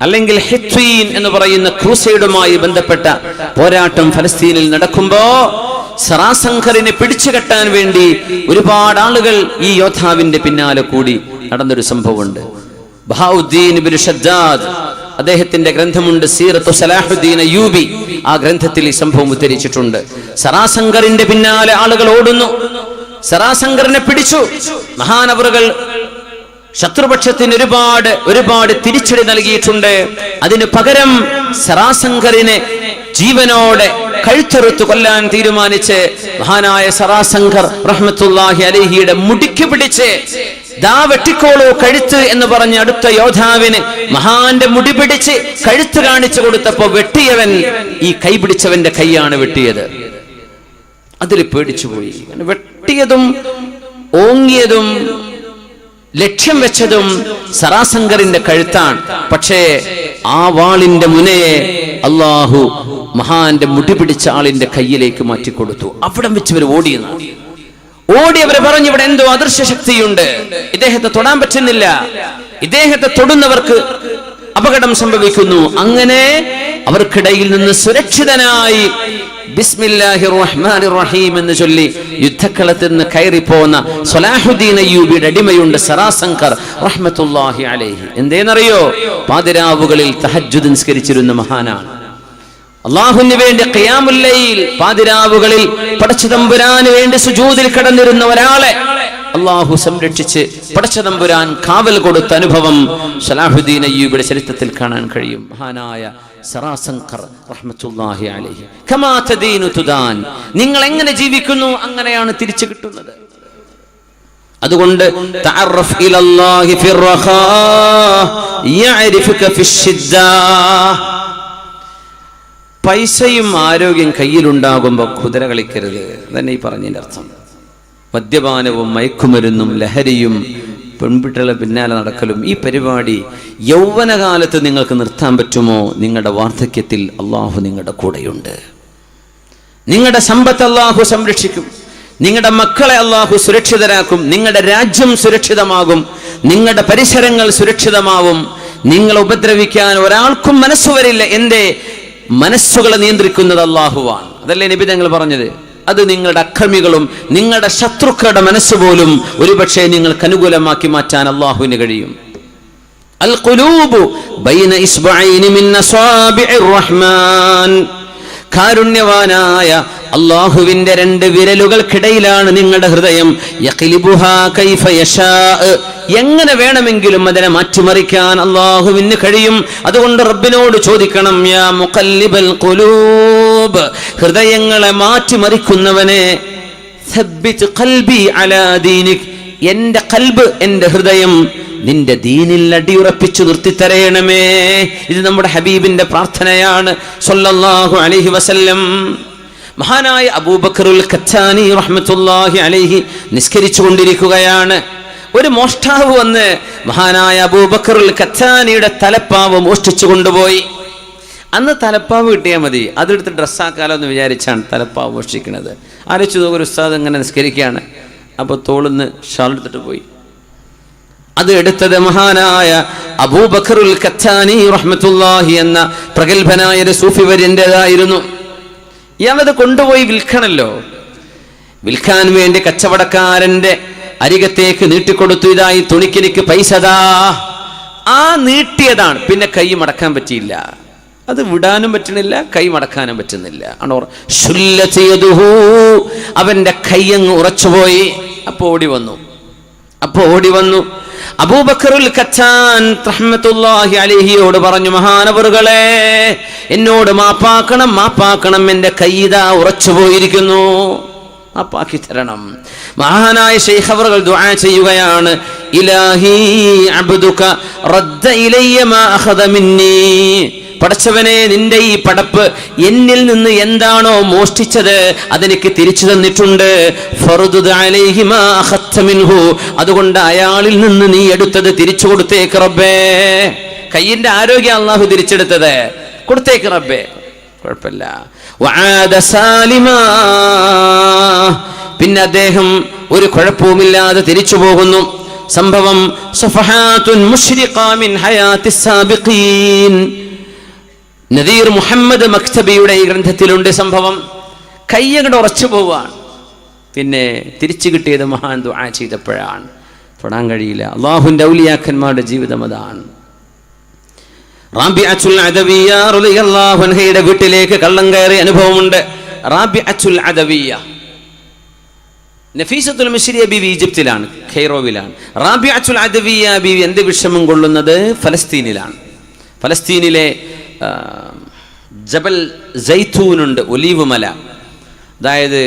അല്ലെങ്കിൽ ഹിത്വീൻ എന്ന് പറയുന്ന ക്രൂസൈഡുമായി ബന്ധപ്പെട്ട പോരാട്ടം ഫലസ്തീനിൽ നടക്കുമ്പോ സറാസങ്കറിനെ പിടിച്ചുകെട്ടാൻ വേണ്ടി ഒരുപാട് ആളുകൾ ഈ യോദ്ധാവിന്റെ പിന്നാലെ കൂടി നടന്നൊരു സംഭവമുണ്ട്. ബഹാഉദ്ദീൻ ഇബ്നു ഷദ്ദാദ് അദ്ദേഹത്തിന്റെ ഗ്രന്ഥമുണ്ട് സീറത്തു സലാഹുദ്ദീൻ അയ്യൂബി. ആ ഗ്രന്ഥത്തിൽ ഈ സംഭവം ഉദ്ധരിച്ചിട്ടുണ്ട്. സറാസങ്കറിന്റെ പിന്നാലെ ആളുകൾ ഓടുന്നു, സറാസങ്കറിനെ പിടിച്ചു. മഹാനവറുകൾ ശത്രുപക്ഷത്തിന് ഒരുപാട് തിരിച്ചടി നൽകിയിട്ടുണ്ട്. അതിന് പകരം സറാസങ്കറിനെ ജീവനോടെ കഴുത്തെറുത്തു കൊല്ലാൻ തീരുമാനിച്ച് മഹാനായ സറാസങ്കർ റഹ്മത്തുള്ളാഹി അലൈഹിയുടെ മുടിക്ക് പിടിച്ച് ദാ വെട്ടിക്കോളൂ കഴുത്ത് എന്ന് പറഞ്ഞ് അടുത്ത യോദ്ധാവിന് മഹാന്റെ മുടി പിടിച്ച് കഴുത്ത് കാണിച്ചു കൊടുത്തപ്പോ വെട്ടിയവൻ ഈ കൈ പിടിച്ചവന്റെ കൈയാണ് വെട്ടിയത്. അതിൽ പേടിച്ചുപോയി. വെട്ടിയതും ഓങ്ങിയതും ലക്ഷ്യം വെച്ചതും സറാസങ്കറിന്റെ കഴുത്താണ്. പക്ഷേ ആ വാളിന്റെ മുനയെ അള്ളാഹു മഹാന്റെ മുടി പിടിച്ച ആളിന്റെ കയ്യിലേക്ക് മാറ്റിക്കൊടുത്തു. അവിടം വെച്ചവർ ഓടിയവർ പറഞ്ഞു, ഇവിടെ എന്തോ അദൃശ്യ ശക്തിയുണ്ട്, ഇദ്ദേഹത്തെ തൊടാൻ പറ്റുന്നില്ല. ഇദ്ദേഹത്തെ തൊടുന്നവർക്ക് അപകടം സംഭവിക്കുന്നു. അങ്ങനെ അവർക്കിടയിൽ നിന്ന് സുരക്ഷിതനായി ബിസ്മില്ലാഹിർ റഹ്മാനിർ റഹീം എന്ന് ചൊല്ലി യുദ്ധക്കളത്തിൽ നിന്ന് കയറിപ്പോന്ന സ്വലാഹുദ്ദീൻ അയ്യൂബിയുടെ അടിമയുണ്ട് സറാസങ്കർ റഹ്മത്തുള്ളാഹി അലൈഹി. എന്തേന്നറിയോ? പാതിരാവുകളിൽ തഹജ്ജുദ് നിസ്കരിച്ചിരുന്ന മഹാനാണ്. അല്ലാഹുവിന് വേണ്ടി ഖിയാമുൽ ലൈൽ പാതിരാവുകളിൽ പടച്ചതമ്പുരാന് വേണ്ടി സുജൂദിൽ കിടന്നിരുന്ന ഒരാളെ അല്ലാഹു സംരക്ഷിച്ച് പടച്ചതമ്പുരാൻ കാവൽ കൊടുത്ത അനുഭവം സ്വലാഹുദ്ദീൻ അയ്യൂബിയുടെ ചരിത്രത്തിൽ കാണാൻ കഴിയും. മഹാനായ സറാസങ്കർ റഹ്മത്തുള്ളാഹി അലൈഹി. കമാ തദീനു തുദാൻ, നിങ്ങൾ എങ്ങനെ ജീവിക്കുന്നു അങ്ങനെയാണ് തിരിച്ചു കിട്ടുന്നത്. അതുകൊണ്ട് തഅറഫ് ഇലല്ലാഹി ഫിർ റഖാ യഅരിഫുക ഫിശ്ശിദ്ദാ. പൈസയും ആരോഗ്യം കയ്യിലുണ്ടാകുമ്പോൾ കുതിര കളിക്കരുത്. അതന്നെ ഈ പറഞ്ഞതിന്റെ അർത്ഥം. മദ്യപാനവും മയക്കുമരുന്നും ലഹരിയും പെൺകുട്ടികളെ പിന്നാലെ നടക്കലും ഈ പരിപാടി യൗവനകാലത്ത് നിങ്ങൾക്ക് നിർത്താൻ പറ്റുമോ? നിങ്ങളുടെ വാർദ്ധക്യത്തിൽ അള്ളാഹു നിങ്ങളുടെ കൂടെയുണ്ട്. നിങ്ങളുടെ സമ്പത്ത് അള്ളാഹു സംരക്ഷിക്കും. നിങ്ങളുടെ മക്കളെ അള്ളാഹു സുരക്ഷിതരാക്കും. നിങ്ങളുടെ രാജ്യം സുരക്ഷിതമാകും. നിങ്ങളുടെ പരിസരങ്ങൾ സുരക്ഷിതമാവും. നിങ്ങളെ ഉപദ്രവിക്കാൻ ഒരാൾക്കും മനസ്സു വരില്ല. എന്റെ മനസ്സുകളെ നിയന്ത്രിക്കുന്നത് അള്ളാഹുവാണ്. അതല്ലേ നബി തങ്ങൾ പറഞ്ഞത്? അത് നിങ്ങളുടെ അക്രമികളും നിങ്ങളുടെ ശത്രുക്കളുടെ മനസ്സുപോലും ഒരുപക്ഷെ നിങ്ങൾക്ക് അനുകൂലമാക്കി മാറ്റാൻ അള്ളാഹുവിന് കഴിയും. അൽ ഖുലൂബു ബൈന ഇസ്ബഅൈനി മിൻ അസാബിഇർ റഹ്മാൻ. കാരുണ്യവാനായ അള്ളാഹുവിന്റെ രണ്ട് വിരലുകൾക്കിടയിലാണ് നിങ്ങളുടെ ഹൃദയം. യഖ്ലിബുഹാ കൈഫ യശാ, എങ്ങനെ വേണമെങ്കിലും അതിനെ മാറ്റിമറിക്കാൻ അള്ളാഹുവിന് കഴിയും. അതുകൊണ്ട് റബ്ബിനോട് ചോദിക്കണം, യാ മുഖല്ലിബൽ ഖുലൂബ്, ഹൃദയങ്ങളെ മാറ്റിമറിക്കുന്നവനെ, സബ്ബിത് ഖൽബി അലാ ദീനിക്, എന്റെ ഖൽബ്, എന്റെ ഹൃദയം നിന്റെ ദീനിൽ അടിയുറപ്പിച്ചു നിർത്തിത്തരയണമേ. ഇത് നമ്മുടെ ഹബീബിന്റെ പ്രാർത്ഥനയാണ് സല്ലല്ലാഹു അലൈഹി വസല്ലം. മഹാനായ അബൂബക്കറുൽ ഖത്താനി റഹ്മത്തുള്ളാഹി അലൈഹി നിസ്കരിച്ചു കൊണ്ടിരിക്കുകയാണ്. ഒരു മോഷ്ടാവ് വന്ന് മഹാനായ അബൂബക്കറുൽ ഖത്താനിയുടെ തലപ്പാവ് മോഷ്ടിച്ചു കൊണ്ടുപോയി. അന്ന് തലപ്പാവ് കിട്ടിയാൽ മതി, അതെടുത്ത് ഡ്രസ്സാക്കാലോ എന്ന് വിചാരിച്ചാണ് തലപ്പാവ് മോഷ്ടിക്കുന്നത്. ആലോചിച്ചു നോക്കൊരു ഉസ്താദ് ഇങ്ങനെ നിസ്കരിക്കുകയാണ്. അപ്പോൾ തോളിന്ന് ഷാൾ എടുത്തിട്ട് പോയി. അത് എടുത്തത് മഹാനായ അബൂബക്കറുൽ ഖത്താനി റഹ്മത്തുള്ളാഹി എന്ന പ്രഗത്ഭനായ ഒരു സൂഫി വര്യൻ്റെതായിരുന്നു. ഇയാളത് കൊണ്ടുപോയി വിൽക്കണല്ലോ. വിൽക്കാൻ വേണ്ടി കച്ചവടക്കാരന്റെ അരികത്തേക്ക് നീട്ടിക്കൊടുത്തു. ഇതായി തുണിക്കെനിക്ക് പൈസതാ. ആ നീട്ടിയതാണ്. പിന്നെ കൈ മടക്കാൻ പറ്റിയില്ല. അത് വിടാനും പറ്റണില്ല, കൈ മടക്കാനും പറ്റുന്നില്ല. അവന്റെ കൈയങ്ങ് ഉറച്ചുപോയി. അപ്പോ ഓടി വന്നു അബൂബക്കറുൽ ഖത്താൻ റഹ്മത്തുള്ളാഹി അലൈഹിയോട് പറഞ്ഞു, മഹാനവറുകളെ, എന്നോട് മാപ്പാക്കണം, എന്റെ കൈദാ ഉറച്ചുപോയിരിക്കുന്നു, മാപ്പാക്കി തരണം. മഹാനായ ശൈഖ് അവറുകൾ ദുആ ചെയ്യുകയാണ്, ഇലാഹി അബ്ദുക റദ്ദ ഇലയ്യ മാ അഖദ മിന്നി. പടച്ചവനെ, നിന്റെ ഈ പടപ്പ് എന്നിൽ നിന്ന് എന്താണോ മോഷ്ടിച്ചത് അതെനിക്ക് തിരിച്ചു തന്നിട്ടുണ്ട്. ഫർദുദ് അലൈഹി മാ അഖദ്ത മിൻഹു, അതുകൊണ്ട് അയാളിൽ നിന്ന് നീ എടുത്തത് തിരിച്ചു കൊടുത്തേക്ക് റബ്ബേ. കയ്യിന്റെ ആരോഗ്യം അല്ലാഹു തിരിച്ചെടുത്തത്, കൊടുത്തേക്ക് റബ്ബേ, കുഴപ്പമില്ല. വആദ സാലിമാ, പിന്നെ അദ്ദേഹം ഒരു കുഴപ്പവുമില്ലാതെ തിരിച്ചു പോകുന്നു. സംഭവം സഫഹാത്തുൻ മുശ്രിഖ മിൻ ഹയാത്തിസ് സാബിഖീൻ. നദീർ മുഹമ്മദ് മക്തബിയുടെ ഈ ഗ്രന്ഥത്തിലുണ്ട് സംഭവം. കയ്യങ്ങോട്ട് ഉറച്ചു പോവാണ്. പിന്നെ തിരിച്ചു കിട്ടിയത് മഹാൻ ദുആ ചെയ്തപ്പോഴാണ്. തൊടാൻ കഴിയില്ല. അല്ലാഹുവിന്റെ ഔലിയാക്കന്മാരുടെ ജീവിതം അതാണ്. റാബിഅത്തുൽ അദവിയ്യ റളിയല്ലാഹു അൻഹയുടെ വീട്ടിലേക്ക് കള്ളം കയറിയ അനുഭവമുണ്ട്. റാബിഅത്തുൽ അദവിയ്യ, നഫീസത്തുൽ മിസ്രിയ ബീവി ഈജിപ്തിലാണ്, ഖൈറോവിലാണ്. റാബിഅത്തുൽ അദവിയ്യ ബീവി എന്ത് വിഷമം കൊള്ളുന്നത് ഫലസ്തീനിലാണ്. ഫലസ്തീനിലെ ജബൽ സൈത്തൂനുണ്ട്, ഒലീവ് മല. അതായത്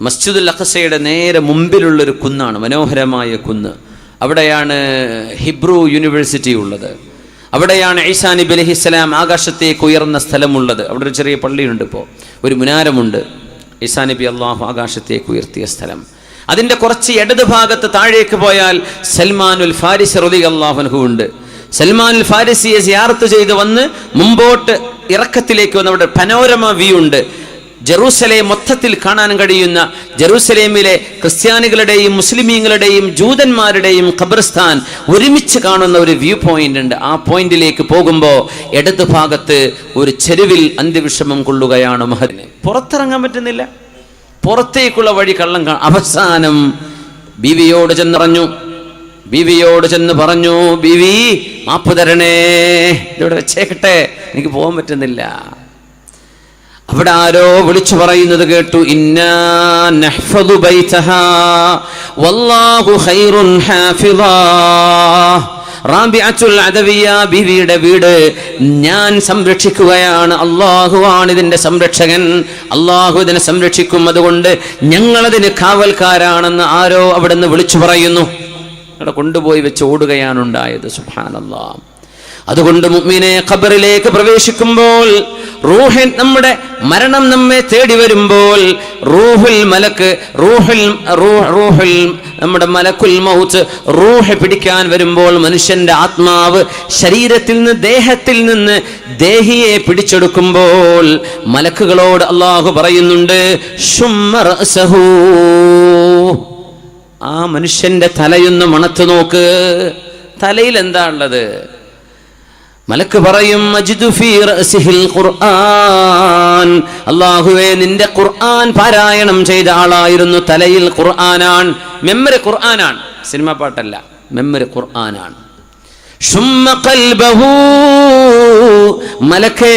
മസ്ജിദുൽ അഖ്സയുടെ നേരെ മുമ്പിലുള്ളൊരു കുന്നാണ്, മനോഹരമായ കുന്ന്. അവിടെയാണ് ഹിബ്രു യൂണിവേഴ്സിറ്റി ഉള്ളത്. അവിടെയാണ് ഈസാ നബി അലൈഹിസ്സലാം ആകാശത്തേക്ക് ഉയർന്ന സ്ഥലമുള്ളത്. അവിടെ ഒരു ചെറിയ പള്ളിയുണ്ട്, ഇപ്പോൾ ഒരു മുനാരമുണ്ട്. ഈസാ നബി അള്ളാഹു ആകാശത്തേക്ക് ഉയർത്തിയ സ്ഥലം. അതിൻ്റെ കുറച്ച് ഇടത് ഭാഗത്ത് താഴേക്ക് പോയാൽ സൽമാനുൽ ഫാരിസി റളിയല്ലാഹു അൻഹു ഉണ്ട്. സൽമാനുൽ ഫാരിസിയെ സിയാറത്ത് ചെയ്ത് വന്ന് മുമ്പോട്ട് ഇറക്കത്തിലേക്ക് വന്ന് അവിടെ പനോരമ വ്യൂ ഉണ്ട്. ജെറൂസലേം മൊത്തത്തിൽ കാണാൻ കഴിയുന്ന ജെറൂസലേമിലെ ക്രിസ്ത്യാനികളുടെയും മുസ്ലിമീങ്ങളുടെയും ജൂതന്മാരുടെയും ഖബർസ്ഥാൻ ഒരുമിച്ച് കാണുന്ന ഒരു വ്യൂ പോയിന്റ് ഉണ്ട്. ആ പോയിന്റിലേക്ക് പോകുമ്പോൾ ഇടതു ഭാഗത്ത് ഒരു ചെരുവിൽ അന്ത്യവിഷമം കൊള്ളുകയാണ് മഹദിന്. പുറത്തിറങ്ങാൻ പറ്റുന്നില്ല, പുറത്തേക്കുള്ള വഴി കള്ളം അവസാനം ബീവിയോട് ചെന്ന് പറഞ്ഞു, ബീവി മാപ്പ് തരണേ, ഇവിടെ വെച്ചേക്കട്ടെ, എനിക്ക് പോകാൻ പറ്റുന്നില്ല. അവിടെ ആരോ വിളിച്ചു പറയുന്നത് കേട്ടു, ഇന്നാ നഹ്ഫദു ബൈതഹാ വല്ലാഹു ഖൈറുൻ ഹാഫിളാ. റാബിഅത്തുൽ അദവിയ ബീവിയുടെ വീട് ഞാൻ സംരക്ഷിക്കുകയാണ്, അള്ളാഹുവാണ് ഇതിന്റെ സംരക്ഷകൻ, അള്ളാഹു ഇതിനെ സംരക്ഷിക്കും, അതുകൊണ്ട് ഞങ്ങളതിന് കാവൽക്കാരാണെന്ന് ആരോ അവിടെ നിന്ന് വിളിച്ചു പറയുന്നു. അവിടെ കൊണ്ടുപോയി വെച്ച് ഓടുകയാണ് ഉണ്ടായത്. സുബ്ഹാനല്ലാഹ്. അതുകൊണ്ട് മുഅ്മിനെ ഖബറിലേക്ക് പ്രവേശിക്കുമ്പോൾ, റൂഹിൻ നമ്മുടെ മരണം നമ്മെ തേടി വരുമ്പോൾ, നമ്മുടെ മലക്കുൽ മൗത്ത് റൂഹ് പിടിക്കാൻ വരുമ്പോൾ, മനുഷ്യന്റെ ആത്മാവ് ശരീരത്തിൽ നിന്ന് ദേഹത്തിൽ നിന്ന് ദേഹിയെ പിടിച്ചെടുക്കുമ്പോൾ മലക്കുകളോട് അല്ലാഹു പറയുന്നുണ്ട്, ശുമ്മ റഅസഹു, ആ മനുഷ്യന്റെ തലയൊന്ന് മണത്ത് നോക്ക്, തലയിൽ എന്താ ഉള്ളത്? മലക്ക് പറയും, അജിദു ഫീ റഅസിഹിൽ ഖുർആൻ, അല്ലാഹുവേ നിന്റെ ഖുർആൻ പാരായണം ചെയ്ത ആളായിരുന്നു, തലയിൽ ഖുർആനാണ്, മെമ്മറി ഖുർആനാണ്, സിനിമ പാട്ടല്ല, മെമ്മറി ഖുർആനാണ്. ശുമ്മ ഖൽബഹു, മലക്കേ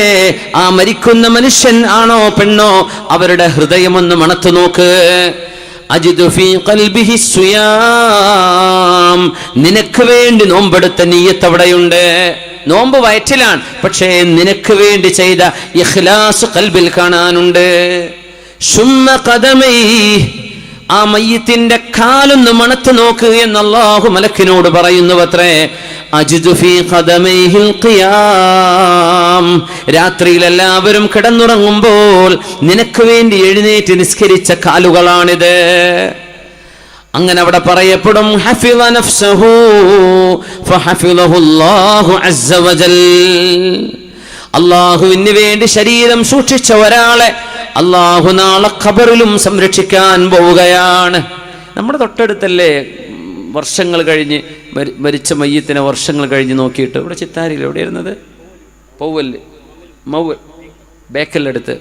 ആ മരിക്കുന്ന മനുഷ്യൻ ആണോ പെണ്ണോ അവരുടെ ഹൃദയമൊന്ന് മണത്തു നോക്ക്. അജിദു ഫീ ഖൽബിഹി സിയാം, നിനക്ക് വേണ്ടി നോമ്പെടുത്ത നിയ്യത്ത് അവിടെയുണ്ട്. നോമ്പ് വയറ്റിലാണ്, പക്ഷേ നിനക്ക് വേണ്ടി ചെയ്ത ഇഖ്ലാസ് ഖൽബിൽ കാണാനുണ്ട്. ശുമ്മ ഖദമൈ, ആ മയ്യിത്തിന്റെ കാലൊന്ന് മണത്ത് നോക്ക് എന്ന് അല്ലാഹു മലക്കിനോട് പറയുന്നുവത്രേ. അജിദു ഫീ ഖദമൈഹിൽ ഖിയാം, രാത്രിയിൽ എല്ലാവരും കിടന്നുറങ്ങുമ്പോൾ നിനക്ക് വേണ്ടി എഴുന്നേറ്റ് നിസ്കരിച്ച കാലുകളാണിത്. അങ്ങനെ അവിടെ പറയപ്പെടും, ഹഫിള നഫ്സഹു ഫഹഫിളഹു അല്ലാഹു അസ്സ വജൽ, അല്ലാഹുവിന് വേണ്ടി ശരീരം സൂക്ഷിച്ച ഒരാളെ അല്ലാഹു നാളെ ഖബറിലും സംരക്ഷിക്കാൻ പോവുകയാണ്. നമ്മുടെ തൊട്ടടുത്തല്ലേ വർഷങ്ങൾ കഴിഞ്ഞ് മരിച്ച മയ്യത്തിനെ വർഷങ്ങൾ കഴിഞ്ഞ് നോക്കിയിട്ട്, ഇവിടെ ചിത്താരിയിൽ എവിടെ ഇരുന്നത്, മൗവൽ ബേക്കലിനടുത്ത്,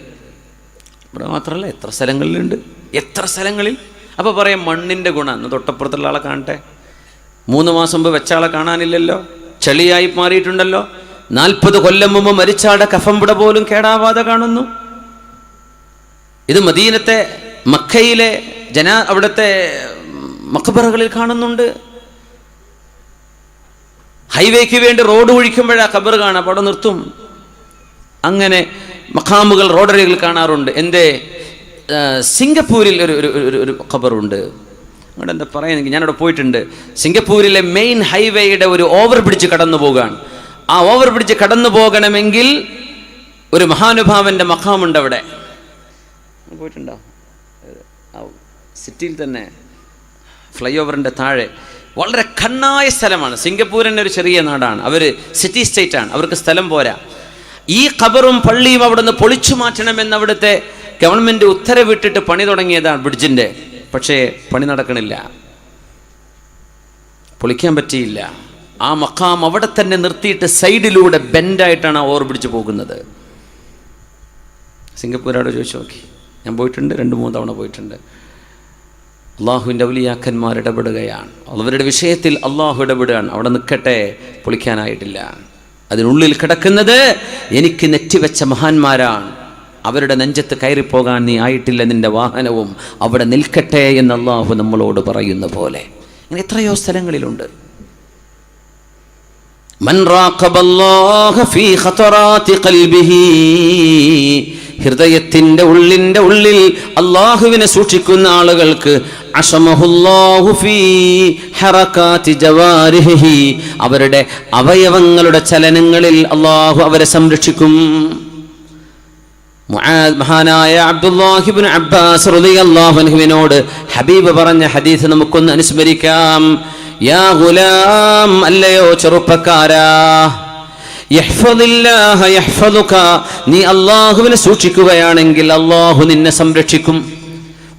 ഇവിടെ മാത്രമല്ല എത്ര സ്ഥലങ്ങളിലുണ്ട്, എത്ര സ്ഥലങ്ങളിൽ. അപ്പോൾ പറയാം മണ്ണിൻ്റെ ഗുണം. അന്ന് തൊട്ടപ്പുറത്തുള്ള ആളെ കാണട്ടെ, 3 മാസം മുമ്പ് വെച്ച ആളെ കാണാനില്ലല്ലോ, ചെളിയായി മാറിയിട്ടുണ്ടല്ലോ. 40 കൊല്ലം മുമ്പ് മരിച്ചാടെ കഫംപുട പോലും കേടാവാതെ കാണുന്നു. ഇത് മദീനത്തെ മക്കയിലെ അവിടുത്തെ മഖബറകളിൽ കാണുന്നുണ്ട്. ഹൈവേക്ക് വേണ്ടി റോഡ് ഒഴിക്കുമ്പോഴാ ഖബർ കാണാം, അപ്പോൾ അവിടെ നിർത്തും. അങ്ങനെ മഖാമുകൾ റോഡരികൾ കാണാറുണ്ട്. എൻ്റെ സിംഗപ്പൂരിൽ ഒരു ഖബറുണ്ട്, അവിടെ എന്താ പറയുന്നെങ്കിൽ, ഞാനവിടെ പോയിട്ടുണ്ട്. സിംഗപ്പൂരിലെ മെയിൻ ഹൈവേയുടെ ഒരു ഓവർ ബ്രിഡ്ജ് കടന്നു പോവുകയാണ്. ആ ഓവർ ബ്രിഡ്ജ് കടന്നു പോകണമെങ്കിൽ ഒരു മഹാനുഭാവൻ്റെ മഖാമുണ്ട് അവിടെ. പോയിട്ടുണ്ടോ? സിറ്റിയിൽ തന്നെ ഫ്ലൈ ഓവറിൻ്റെ താഴെ വളരെ കണ്ണായ സ്ഥലമാണ്. സിംഗപ്പൂരിൻ്റെ ഒരു ചെറിയ നാടാണ്, അവർ സിറ്റി സ്റ്റേറ്റാണ്, അവർക്ക് സ്ഥലം പോരാ. ഈ ഖബറും പള്ളിയും അവിടെ നിന്ന് പൊളിച്ചു മാറ്റണമെന്ന് അവിടുത്തെ ഗവൺമെൻറ് ഉത്തരവിട്ടിട്ട് പണി തുടങ്ങിയതാണ് ബ്രിഡ്ജിൻ്റെ. പക്ഷേ പണി നടക്കണില്ല, പൊളിക്കാൻ പറ്റിയില്ല. ആ മഖാം അവിടെ തന്നെ നിർത്തിയിട്ട് സൈഡിലൂടെ ബെൻഡായിട്ടാണ് ആ ഓവർ ബ്രിഡ്ജ് പോകുന്നത്. സിംഗപ്പൂരോട് ചോദിച്ചു നോക്കി, ഞാൻ പോയിട്ടുണ്ട്, 2-3 തവണ പോയിട്ടുണ്ട്. അള്ളാഹുവിൻ്റെ ഔലിയാക്കന്മാർ ഇടപെടുകയാണ്, അവരുടെ വിഷയത്തിൽ അള്ളാഹു ഇടപെടുകയാണ്. അവിടെ നിൽക്കട്ടെ, പൊളിക്കാനായിട്ടില്ല. അതിനുള്ളിൽ കിടക്കുന്നത് എനിക്ക് നെറ്റിവെച്ച മഹാന്മാരാണ്, അവരുടെ നെഞ്ചത്ത് കയറിപ്പോകാൻ നീ ആയിട്ടില്ല, നിന്റെ വാഹനവും അവിടെ നിൽക്കട്ടെ എന്ന് അള്ളാഹു നമ്മളോട് പറയുന്ന പോലെ ഇങ്ങനെ എത്രയോ സ്ഥലങ്ങളിലുണ്ട്. മൻ റാഖബല്ലാഹ ഫീ ഖതറാത്തി ഖൽബിഹി, ഹൃദയത്തിന്റെ ഉള്ളിൽ അള്ളാഹുവിനെ സൂക്ഷിക്കുന്ന ആളുകൾക്ക് അശമഹുല്ലാഹു ഫീ ഹറകാതി ജവാരിഹി, അവരുടെ അവയവങ്ങളുടെ ചലനങ്ങളിൽ അള്ളാഹു അവരെ സംരക്ഷിക്കും. മഹാനായ അബ്ദുല്ലാഹി ഇബ്നു അബ്ബാസ് റളിയല്ലാഹു അൻഹുവിനോട് ഹബീബ് പറഞ്ഞ ഹദീസ് നമുക്കൊന്ന് അനുസ്മരിക്കാം. യാ ഗുലാം, അല്ലയോ ചെറുപ്പക്കാരാ, യഹ്ഫദില്ലാഹ യഹ്ഫദുക, നീ അല്ലാഹുവിനെ സൂക്ഷിക്കുകയാണെങ്കിൽ അല്ലാഹു നിന്നെ സംരക്ഷിക്കും.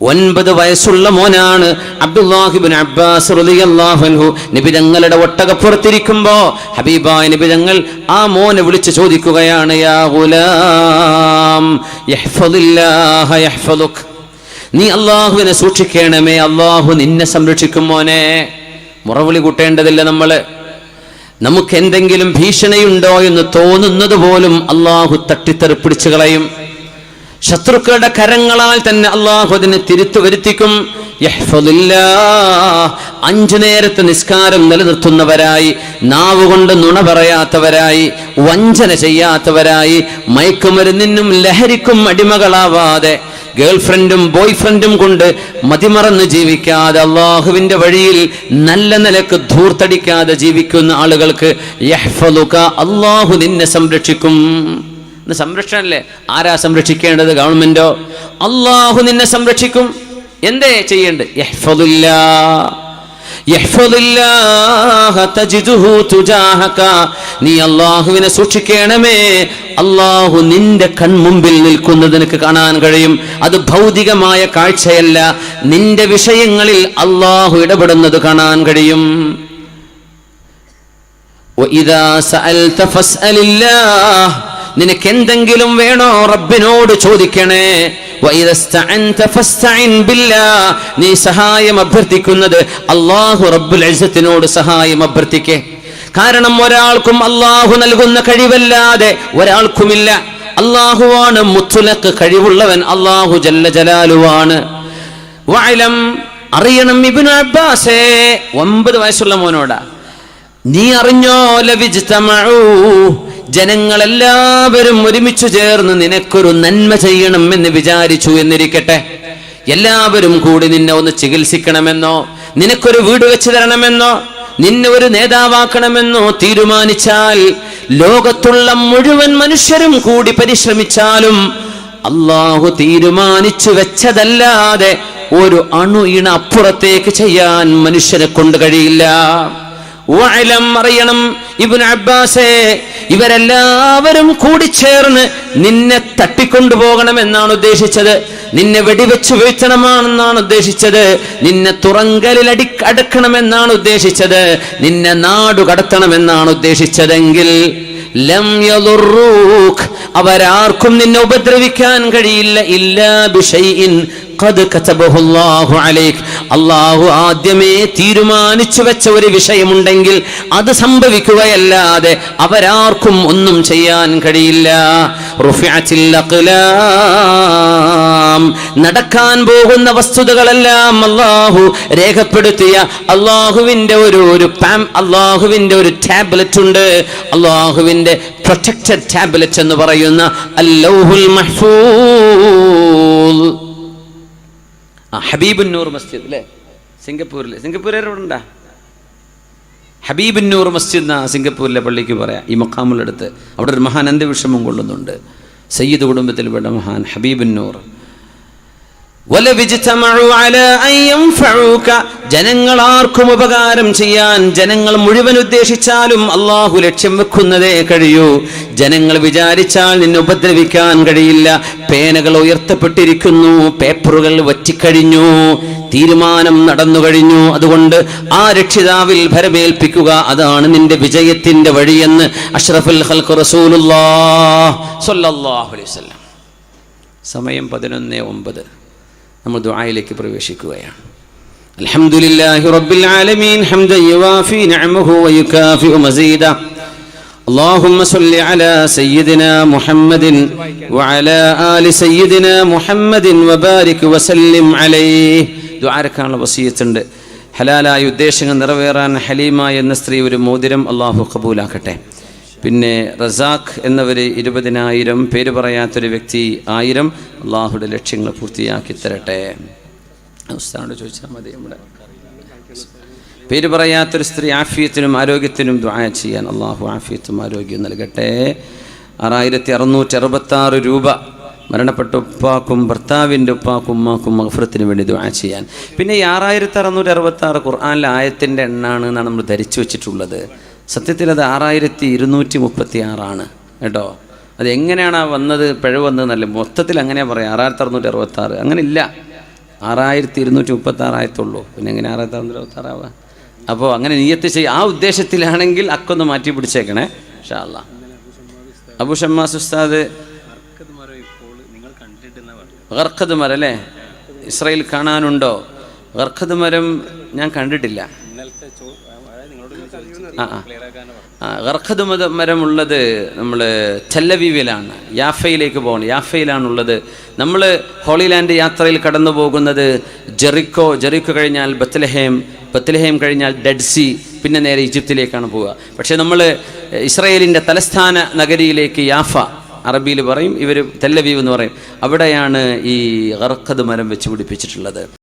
9 വയസ്സുള്ള മോനാണ് അബ്ദുല്ലാഹി ഇബ്നു അബ്ബാസ് റളിയല്ലാഹു അൻഹു. നബി തങ്ങളുടെ ഒട്ടകപ്പുറത്തിരിക്കുമ്പോ ഹബീബായ നബി തങ്ങൾ ആ മോനെ വിളിച്ച് ചോദിക്കുകയാണ്, യാ ഗുലാം യഹ്ഫദില്ലാഹ യഹ്ഫദുക, നീ അല്ലാഹുവിനെ സൂക്ഷിക്കണമേ, അല്ലാഹു നിന്നെ സംരക്ഷിക്കും മോനെ. മുറവിളി കൂട്ടേണ്ടതില്ല നമ്മള്. നമുക്ക് എന്തെങ്കിലും ഭീഷണിയുണ്ടോ എന്ന് തോന്നുന്നത് പോലും അല്ലാഹു തട്ടിത്തെറിപ്പിടിച്ചു കളയും. ശത്രുക്കളുടെ കരങ്ങളാൽ തന്നെ അല്ലാഹു അതിനെ തിരുത്തു വരുത്തിക്കും. യഹ്ഫദില്ലാഹ്, 5 നേരത്തെ നിസ്കാരം നിലനിർത്തുന്നവരായി, നാവുകൊണ്ട് നുണ പറയാത്തവരായി, വഞ്ചന ചെയ്യാത്തവരായി, മയക്കുമരുന്നിനും ലഹരിക്കും അടിമകളാവാതെ, ഗേൾഫ്രണ്ടും ബോയ്ഫ്രണ്ടും കൊണ്ട് മതിമറന്ന് ജീവിക്കാതെ, അള്ളാഹുവിന്റെ വഴിയിൽ നല്ല നിലക്ക് ധൂർത്തടിക്കാതെ ജീവിക്കുന്ന ആളുകൾക്ക് യഹ്ഫദുക, അള്ളാഹു നിന്നെ സംരക്ഷിക്കും. സംരക്ഷണല്ലേ? ആരാ സംരക്ഷിക്കേണ്ടത്? ഗവൺമെന്റോ? അള്ളാഹു നിന്നെ സംരക്ഷിക്കും. എന്തേ ചെയ്യേണ്ടത്? യഹ്ഫദില്ലാഹ തജിദുഹു തുജാഹക, നീ അല്ലാഹുവിനെ സൂക്ഷിക്കണമേ, അല്ലാഹു നിന്റെ കൺമുമ്പിൽ നിൽക്കുന്നത് നിനക്ക് കാണാൻ കഴിയും. അത് ഭൗതികമായ കാഴ്ചയല്ല, നിന്റെ വിഷയങ്ങളിൽ അല്ലാഹു ഇടപെടുന്നത് കാണാൻ കഴിയും. വഇദാ സഅൽത ഫസ്അലില്ലാഹ്, നിനക്ക് എന്തെങ്കിലും വേണോ റബ്ബിനോട് ചോദിക്കണേ. നീ സഹായം അഭ്യർത്ഥിക്കുന്നത് അല്ലാഹു റബ്ബുൽ ഇസ്സത്തിനോട് സഹായം അഭ്യർത്ഥിക്കേ. കാരണം ഒരാൾക്കും അല്ലാഹു നൽകുന്ന കഴിവല്ലാതെ ഒരാൾക്കുമില്ല. അല്ലാഹുവാണ് മുത്ലഖ് കഴിവുള്ളവൻ, അല്ലാഹു ജല്ല ജലാലുവാണ്. വഅലം, അറിയണം ഇബ്നു അബ്ബാസേ, 9 വയസ്സുള്ള മോനോടാ, നീ അറിഞ്ഞോ, ലവിജ്തമഉ, ജനങ്ങളെല്ലാവരും ഒരുമിച്ചു ചേർന്ന് നിനക്കൊരു നന്മ ചെയ്യണം എന്ന് വിചാരിച്ചു എന്നിരിക്കട്ടെ. എല്ലാവരും കൂടി നിന്നെ ഒന്ന് ചികിത്സിക്കണമെന്നോ, നിനക്കൊരു വീട് വെച്ച് തരണമെന്നോ, നിന്നെ ഒരു നേതാവാക്കണമെന്നോ തീരുമാനിച്ചാൽ, ലോകത്തുള്ള മുഴുവൻ മനുഷ്യരും കൂടി പരിശ്രമിച്ചാലും അല്ലാഹു തീരുമാനിച്ചു വെച്ചതല്ലാതെ ഒരു അണു ഇണ അപ്പുറത്തേക്ക് ചെയ്യാൻ മനുഷ്യനെ കൊണ്ട് കഴിയില്ല. വഅലം, അറിയണം ഇബ്നു അബ്ബാസേ, ഇവരെല്ലാവരും കൂടി ചേർന്ന് നിന്നെ തട്ടിക്കൊണ്ടുപോകണമെന്നാണ് ഉദ്ദേശിച്ചത്, നിന്നെ വെടിവെച്ച് വീഴ്ത്തണമെന്നാണ് ഉദ്ദേശിച്ചത്, നിന്നെ തുറങ്കലിൽ അടക്കണമെന്നാണ് ഉദ്ദേശിച്ചത്, നിന്നെ നാടു കടത്തണമെന്നാണ് ഉദ്ദേശിച്ചതെങ്കിൽ ലം യദുറൂക്, അവരാർക്കും നിന്നെ ഉപദ്രവിക്കാൻ കഴിയില്ല. ഇല്ലാ ബിശൈഇൻ ഖദ് കതബഹു അല്ലാഹു അലൈക്, അല്ലാഹു ആദ്യമേ തീരുമാനിച്ചു വെച്ച ഒരു വിഷയമുണ്ടെങ്കിൽ അത് സംഭവിക്കുകയല്ലാതെ അവരാർക്കും ഒന്നും ചെയ്യാൻ കഴിയില്ല. റുഫിഅത്തിൽ അഖ്ലാം, നടക്കാൻ പോകുന്ന വസ്തുതകളെല്ലാം അല്ലാഹു രേഖപ്പെടുത്തിയ അല്ലാഹുവിന്റെ അല്ലാഹുവിന്റെ ഒരു ടാബ്ലറ്റ് ഉണ്ട്. അല്ലാഹുവിന്റെ പ്രൊട്ടക്റ്റഡ് ടാബ്ലറ്റ് എന്ന് പറയുന്ന അൽ-ലൗഹുൽ മഹ്ഫൂസ്. ഹബീബുന്നൂർ മസ്ജിദ് അല്ലേ, സിംഗപ്പൂരിൽ എവിടെയുണ്ടാ? ഹബീബുന്നൂർ മസ്ജിദ് എന്നാ സിംഗപ്പൂരിലെ പള്ളിക്ക് പറയാം. ഈ മഖാമുള്ളടുത്ത് അവിടെ ഒരു മഹാൻ അന്ത്യവിഷമം കൊള്ളുന്നുണ്ട്. സയ്യിദ് കുടുംബത്തിൽപ്പെട്ട മഹാൻ ഹബീബുന്നൂർ. ജനങ്ങളാർക്കും ഉപകാരം ചെയ്യാൻ ജനങ്ങൾ മുഴുവൻ ഉദ്ദേശിച്ചാലും അള്ളാഹു ലക്ഷ്യം വെക്കുന്നതേ കഴിയൂ. ജനങ്ങൾ വിചാരിച്ചാൽ നിന്നെ ഉപദ്രവിക്കാൻ കഴിയില്ല. പേനകൾ ഉയർത്തപ്പെട്ടിരിക്കുന്നു, പേപ്പറുകൾ വറ്റിക്കഴിഞ്ഞു, തീരുമാനം നടന്നു കഴിഞ്ഞു. അതുകൊണ്ട് ആ രക്ഷിതാവിൽ ഭരമേൽപ്പിക്കുക, അതാണ് നിന്റെ വിജയത്തിന്റെ വഴിയെന്ന് അഷ്റഫുൽ ഖൽഖ് റസൂലുള്ളാഹി സ്വല്ലല്ലാഹു അലൈഹി വസല്ലം. സമയം 11:09. നമ്മൾ ദുആയിലേക്ക് പ്രവേശിക്കുകയാണ്. അൽഹംദുലില്ലാഹി റബ്ബിൽ ആലമീൻ ഹംദൻ യുവാഫി നിഅമഹു വയുകാഫിഉ മസീദ. اللهم صل على سيدنا محمد وعلى آل سيدنا محمد وبارك وسلم عليه. ദുആക്കാനുള്ള വസിയത്തുണ്ട്. ഹലാലായ ഉദ്ദേശങ്ങൾ നിറവേറാൻ ഹലീമ എന്ന സ്ത്രീ ഒരു മോതിരം അല്ലാഹു ഖബൂലാക്കട്ടെ. പിന്നെ റസാഖ് എന്നവർ 20,000, പേര് പറയാത്തൊരു വ്യക്തി 1000. അള്ളാഹുടെ ലക്ഷ്യങ്ങൾ പൂർത്തിയാക്കി തരട്ടെ. ഉസ്താദിനോട് ചോദിച്ചാൽ മതി. നമ്മുടെ പേര് പറയാത്തൊരു സ്ത്രീ ആഫിയത്തിനും ആരോഗ്യത്തിനും ദുആ ചെയ്യാൻ അള്ളാഹു ആഫിയത്തും ആരോഗ്യവും നൽകട്ടെ. 6666 രൂപ മരണപ്പെട്ട ഉപ്പാക്കും ഭർത്താവിൻ്റെ ഉപ്പാക്കും ഉമ്മാക്കും മഗ്ഫിറത്തിന് വേണ്ടി ദുആ ചെയ്യാൻ. പിന്നെ ഈ 6666 ഖുർആനിലെ ആയത്തിൻ്റെ എണ്ണാണ് എന്നാണ് നമ്മൾ ധരിച്ചു വെച്ചിട്ടുള്ളത്. സത്യത്തിൽ അത് 6236 കേട്ടോ. അത് എങ്ങനെയാണ് വന്നത്, പിഴവ് വന്നതെന്നല്ല, മൊത്തത്തിൽ അങ്ങനെ പറയാം 6666. അങ്ങനെ ഇല്ല, 6236 ആയത്തുള്ളൂ. പിന്നെ എങ്ങനെ 6666 ആവുക? അപ്പോൾ അങ്ങനെ നിയ്യത്ത് ചെയ്യുക. ആ ഉദ്ദേശത്തിലാണെങ്കിൽ അക്കൊന്ന് മാറ്റി പിടിച്ചേക്കണേ ഇൻഷാ അല്ലാഹ്. അബു ഷമ്മാസ് ഉസ്താദ് ഗർഖദ് മരം അല്ലേ, ഇസ്രായേൽ കാണാനുണ്ടോ? ഗർഖദ് മരം ഞാൻ കണ്ടിട്ടില്ല. ഗർഖദ് മരമുള്ളത് നമ്മൾ ടെല്ലവീവിലാണ്, യാഫയിലേക്ക് പോകണം. യാഫയിലാണുള്ളത്. നമ്മൾ ഹോളി ലാൻഡ് യാത്രയിൽ കടന്നു പോകുന്നത് ജെറിക്കോ കഴിഞ്ഞാൽ ബത്ലഹേം കഴിഞ്ഞാൽ ഡെഡ് സീ, പിന്നെ നേരെ ഈജിപ്തിലേക്കാണ് പോവുക. പക്ഷേ നമ്മൾ ഇസ്രായേലിൻ്റെ തലസ്ഥാന നഗരിയിലേക്ക്, യാഫ അറബിയിൽ പറയും, ഇവർ തെല്ലവീവ് എന്ന് പറയും, അവിടെയാണ് ഈ ഗർഖദ് മരം വെച്ച് പിടിപ്പിച്ചിട്ടുള്ളത്.